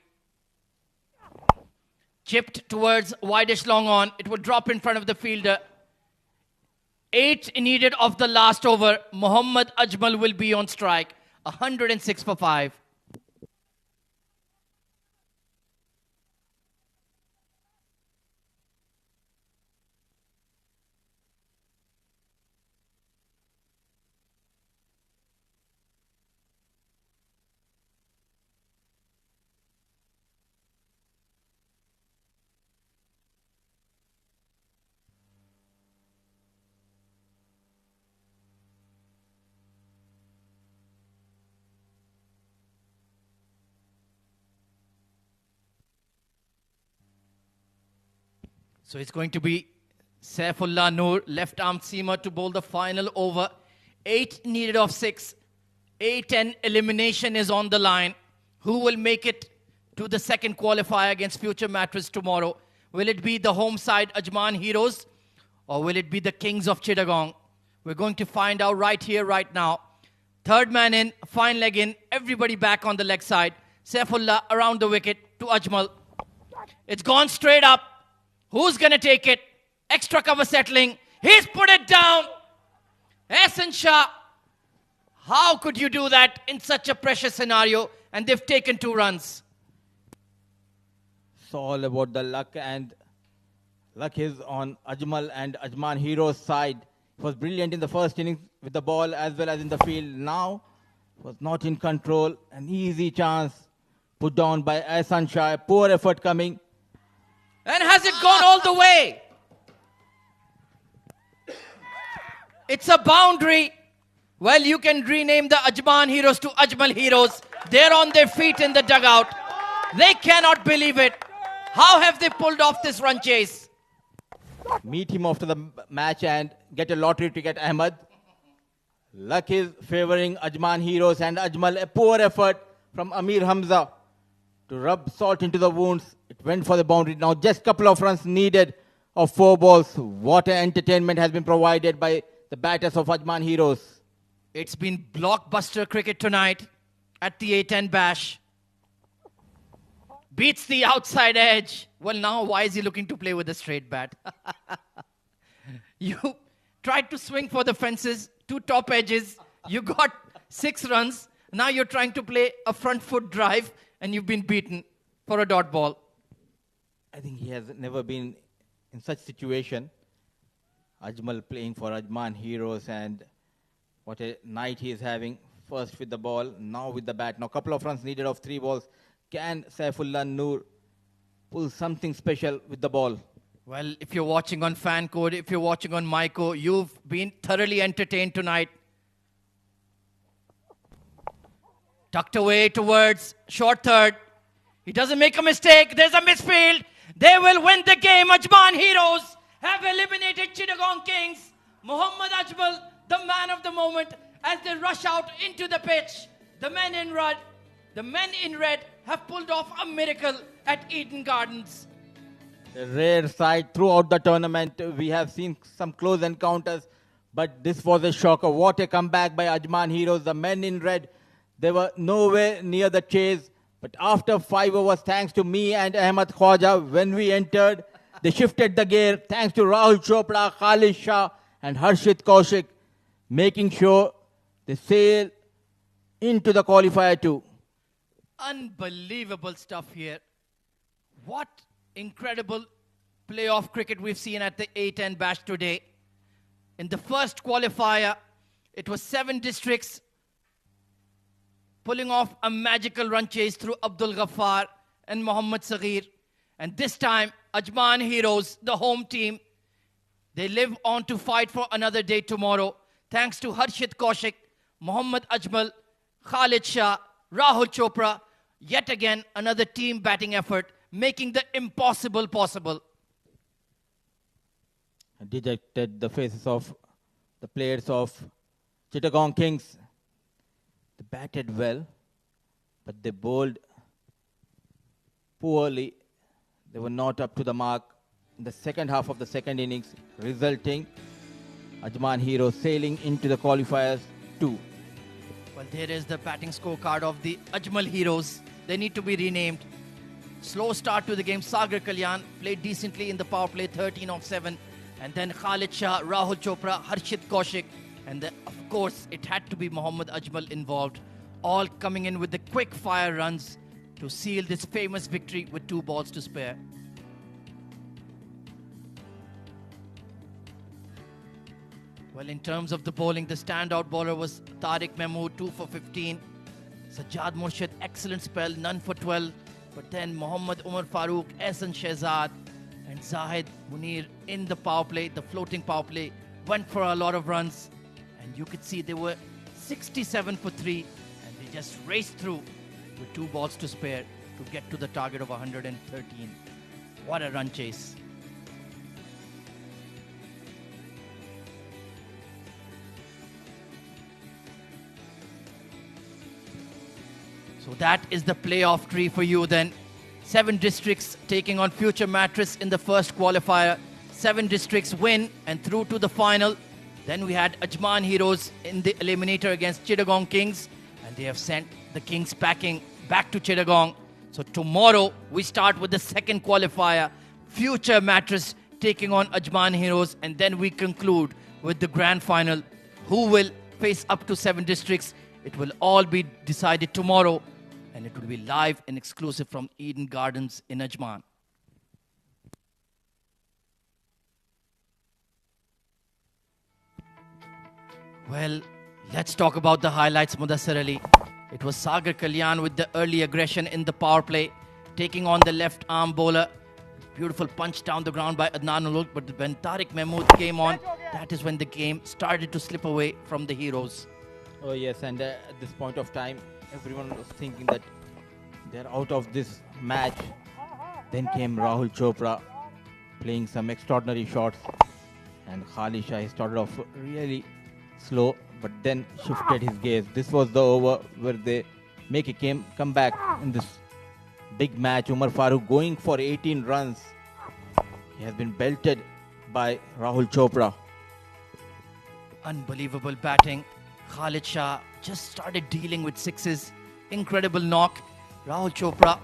Chipped towards wideish long on. It will drop in front of the fielder. 8 needed of the last over. Mohammad Ajmal will be on strike. 106 for 5. So it's going to be Saifullah Noor, left arm seamer, to bowl the final over. 8 needed of 6. A10 elimination is on the line. Who will make it to the second qualifier against Future Mattress tomorrow? Will it be the home side Ajman Heroes, or will it be the Kings of Chittagong? We're going to find out right here, right now. Third man in, fine leg in, everybody back on the leg side. Saifullah around the wicket to Ajmal. It's gone straight up. Who's going to take it? Extra cover settling. He's put it down. Ehsan Shah. How could you do that in such a pressure scenario? And they've taken 2 runs. It's all about the luck, and luck is on Ajmal and Ajman Heroes' side. He was brilliant in the first innings with the ball as well as in the field. Now was not in control. An easy chance put down by Ehsan Shah. Poor effort coming. And has it gone all the way? It's a boundary. Well, you can rename the Ajman Heroes to Ajmal Heroes. They're on their feet in the dugout. They cannot believe it. How have they pulled off this run chase? Meet him after the match and get a lottery ticket, Ahmed. Luck is favoring Ajman Heroes and Ajmal. A poor effort from Amir Hamza to rub salt into the wounds. It went for the boundary. Now just a couple of runs needed of 4 balls. What an entertainment has been provided by the batters of Ajman Heroes. It's been blockbuster cricket tonight at the A10 Bash. Beats the outside edge. Well, now why is he looking to play with a straight bat? You tried to swing for the fences, 2 top edges. You got 6 runs. Now you're trying to play a front foot drive and you've been beaten for a dot ball. I think he has never been in such situation. Ajmal playing for Ajman Heroes, and what a night he is having. First with the ball, now with the bat. Now a couple of runs needed of 3 balls. Can Saifullah Noor pull something special with the ball? Well, if you're watching on Fan Code, if you're watching on Myco, you've been thoroughly entertained tonight. Tucked away towards short third. He doesn't make a mistake. There's a misfield. They will win the game. Ajman Heroes have eliminated Chittagong Kings. Mohammad Ajmal, the man of the moment, as they rush out into the pitch. The men in red have pulled off a miracle at Eden Gardens. A rare sight throughout the tournament. We have seen some close encounters, but this was a shocker. What a comeback by Ajman Heroes. The men in red, they were nowhere near the chase. But after 5 overs, thanks to me and Ahmed Khwaja, when we entered, they shifted the gear. Thanks to Rahul Chopra, Khalid Shah and Harshit Kaushik, making sure they sail into the qualifier too. Unbelievable stuff here. What incredible playoff cricket we've seen at the A10 Bash today. In the first qualifier, it was 7 districts pulling off a magical run chase through Abdul Ghaffar and Mohammad Saghir. And this time, Ajman Heroes, the home team, they live on to fight for another day tomorrow. Thanks to Harshit Kaushik, Mohammad Ajmal, Khalid Shah, Rahul Chopra. Yet again, another team batting effort, making the impossible possible. Dejected the faces of the players of Chittagong Kings. They batted well, but they bowled poorly. They were not up to the mark in the second half of the second innings, resulting Ajman Heroes sailing into the qualifiers too. Well, there is the batting scorecard of the Ajmal Heroes. They need to be renamed. Slow start to the game. Sagar Kalyan played decently in the power play, 13 of 7. And then Khalid Shah, Rahul Chopra, Harshit Kaushik. And then, of course, it had to be Mohammad Ajmal involved. All coming in with the quick fire runs to seal this famous victory with 2 balls to spare. Well, in terms of the bowling, the standout bowler was Tariq Mahmood, 2 for 15. Sajjad Murshid, excellent spell, none for 12. But then Mohammad Umar Farooq, Ehsan Shehzad, and Zahid Munir in the power play, the floating power play, went for a lot of runs. And you could see they were 67 for 3, and they just raced through with 2 balls to spare to get to the target of 113. What a run chase. So that is the playoff tree for you then. 7 districts taking on Future Mattress in the first qualifier. 7 districts win and through to the final. Then we had Ajman Heroes in the Eliminator against Chittagong Kings. And they have sent the Kings packing back to Chittagong. So tomorrow we start with the second qualifier. Future Mattress taking on Ajman Heroes. And then we conclude with the grand final. Who will face up to 7 districts? It will all be decided tomorrow. And it will be live and exclusive from Eden Gardens in Ajman. Well, let's talk about the highlights, Mudassir Ali. It was Sagar Kalyan with the early aggression in the power play, taking on the left arm bowler. Beautiful punch down the ground by Adnan Uluk, but when Tariq Mahmood came on, that is when the game started to slip away from the Heroes. Oh yes, and at this point of time, everyone was thinking that they're out of this match. Then came Rahul Chopra playing some extraordinary shots, and Khalid Shah, he started off really slow, but then shifted his gaze. This was the over where they make a comeback in this big match. Umar Farooq going for 18 runs. He has been belted by Rahul Chopra. Unbelievable batting. Khalid Shah just started dealing with sixes. Incredible knock. Rahul Chopra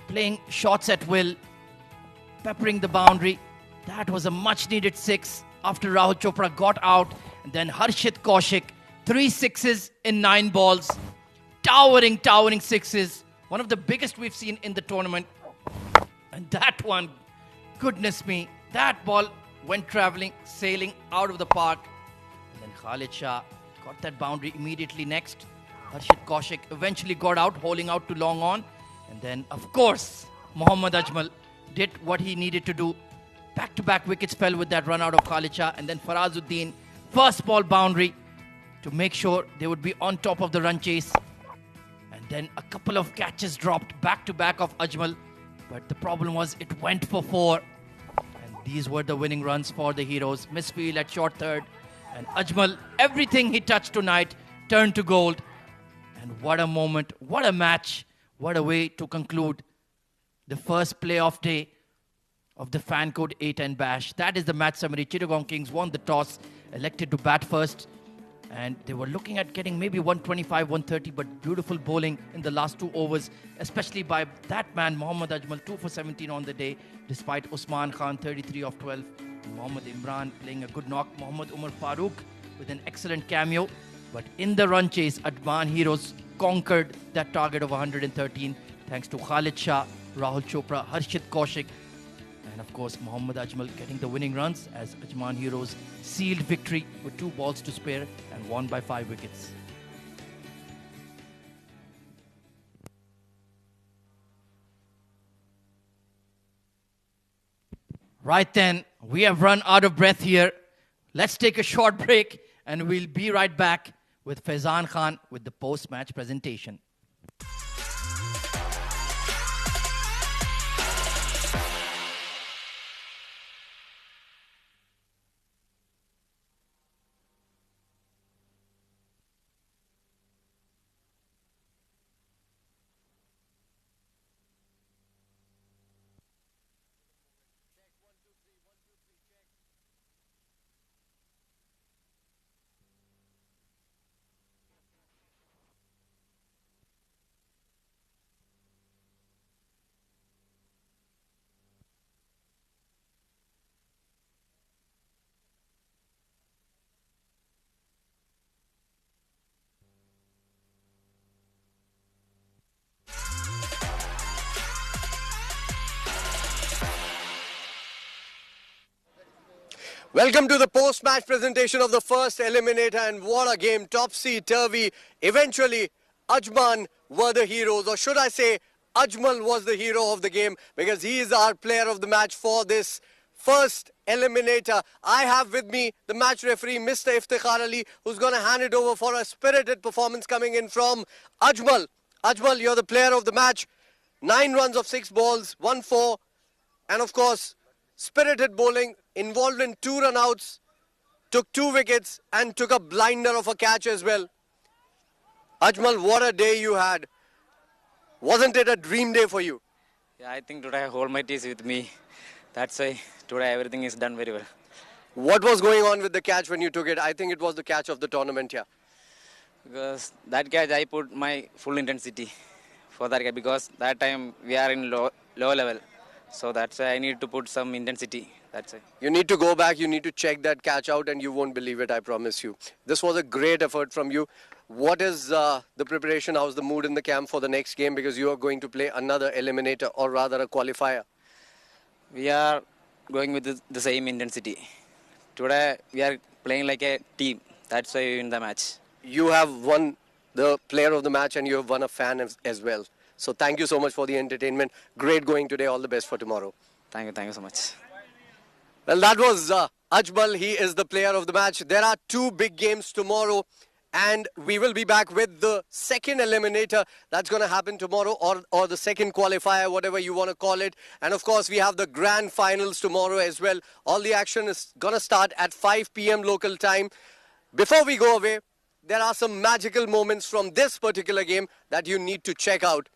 playing shots at will, peppering the boundary. That was a much needed 6 after Rahul Chopra got out. And then Harshit Kaushik, 3 sixes in 9 balls. Towering sixes. One of the biggest we've seen in the tournament. And that one, goodness me, that ball went traveling, sailing out of the park. And then Khalid Shah got that boundary immediately next. Harshit Kaushik eventually got out, holding out to long on. And then, of course, Mohammad Ajmal did what he needed to do. Back-to-back wickets fell with that run out of Khalid Shah. And then Farazuddin, first ball boundary to make sure they would be on top of the run chase. And then a couple of catches dropped back-to-back of Ajmal. But the problem was it went for 4. And these were the winning runs for the Heroes. Misfield at short third. And Ajmal, everything he touched tonight turned to gold. And what a moment, what a match, what a way to conclude the first playoff day of the Fan Code A10 Bash. That is the match summary. Chittagong Kings won the toss, elected to bat first. And they were looking at getting maybe 125, 130, but beautiful bowling in the last 2 overs, especially by that man, Mohammad Ajmal, 2 for 17 on the day, despite Usman Khan, 33 of 12. And Mohammad Imran playing a good knock. Mohammad Umar Farooq with an excellent cameo. But in the run chase, Ajman Heroes conquered that target of 113 thanks to Khalid Shah, Rahul Chopra, Harshit Kaushik, and of course Mohammad Ajmal getting the winning runs as Ajman Heroes sealed victory with 2 balls to spare and won by 5 wickets. Right then, we have run out of breath here. Let's take a short break and we'll be right back with Faizan Khan with the post-match presentation. Welcome to the post-match presentation of the first Eliminator, and what a game, topsy-turvy. Eventually, Ajman were the heroes, or should I say, Ajmal was the hero of the game, because he is our player of the match for this first Eliminator. I have with me the match referee, Mr. Iftikhar Ali, who's going to hand it over for a spirited performance coming in from Ajmal. Ajmal, you're the player of the match. 9 runs of 6 balls, 1-4, and of course, spirited bowling, involved in 2 run-outs, took 2 wickets and took a blinder of a catch as well. Ajmal, what a day you had. Wasn't it a dream day for you? Yeah, I think today Almighty is with me. That's why today everything is done very well. What was going on with the catch when you took it? I think it was the catch of the tournament here. Because that catch I put my full intensity for that catch because that time we are in low level. So that's why I need to put some intensity. That's it. You need to go back, you need to check that catch out and you won't believe it, I promise you. This was a great effort from you. What is the preparation? How's the mood in the camp for the next game? Because you are going to play another eliminator or rather a qualifier. We are going with the same intensity. Today we are playing like a team. That's why we win the match. You have won the player of the match and you have won a fan as well. So thank you so much for the entertainment. Great going today. All the best for tomorrow. Thank you so much. Well, that was Ajmal. He is the player of the match. There are two big games tomorrow and we will be back with the second eliminator. That's going to happen tomorrow or the second qualifier, whatever you want to call it. And of course, we have the grand finals tomorrow as well. All the action is going to start at 5 p.m. local time. Before we go away, there are some magical moments from this particular game that you need to check out.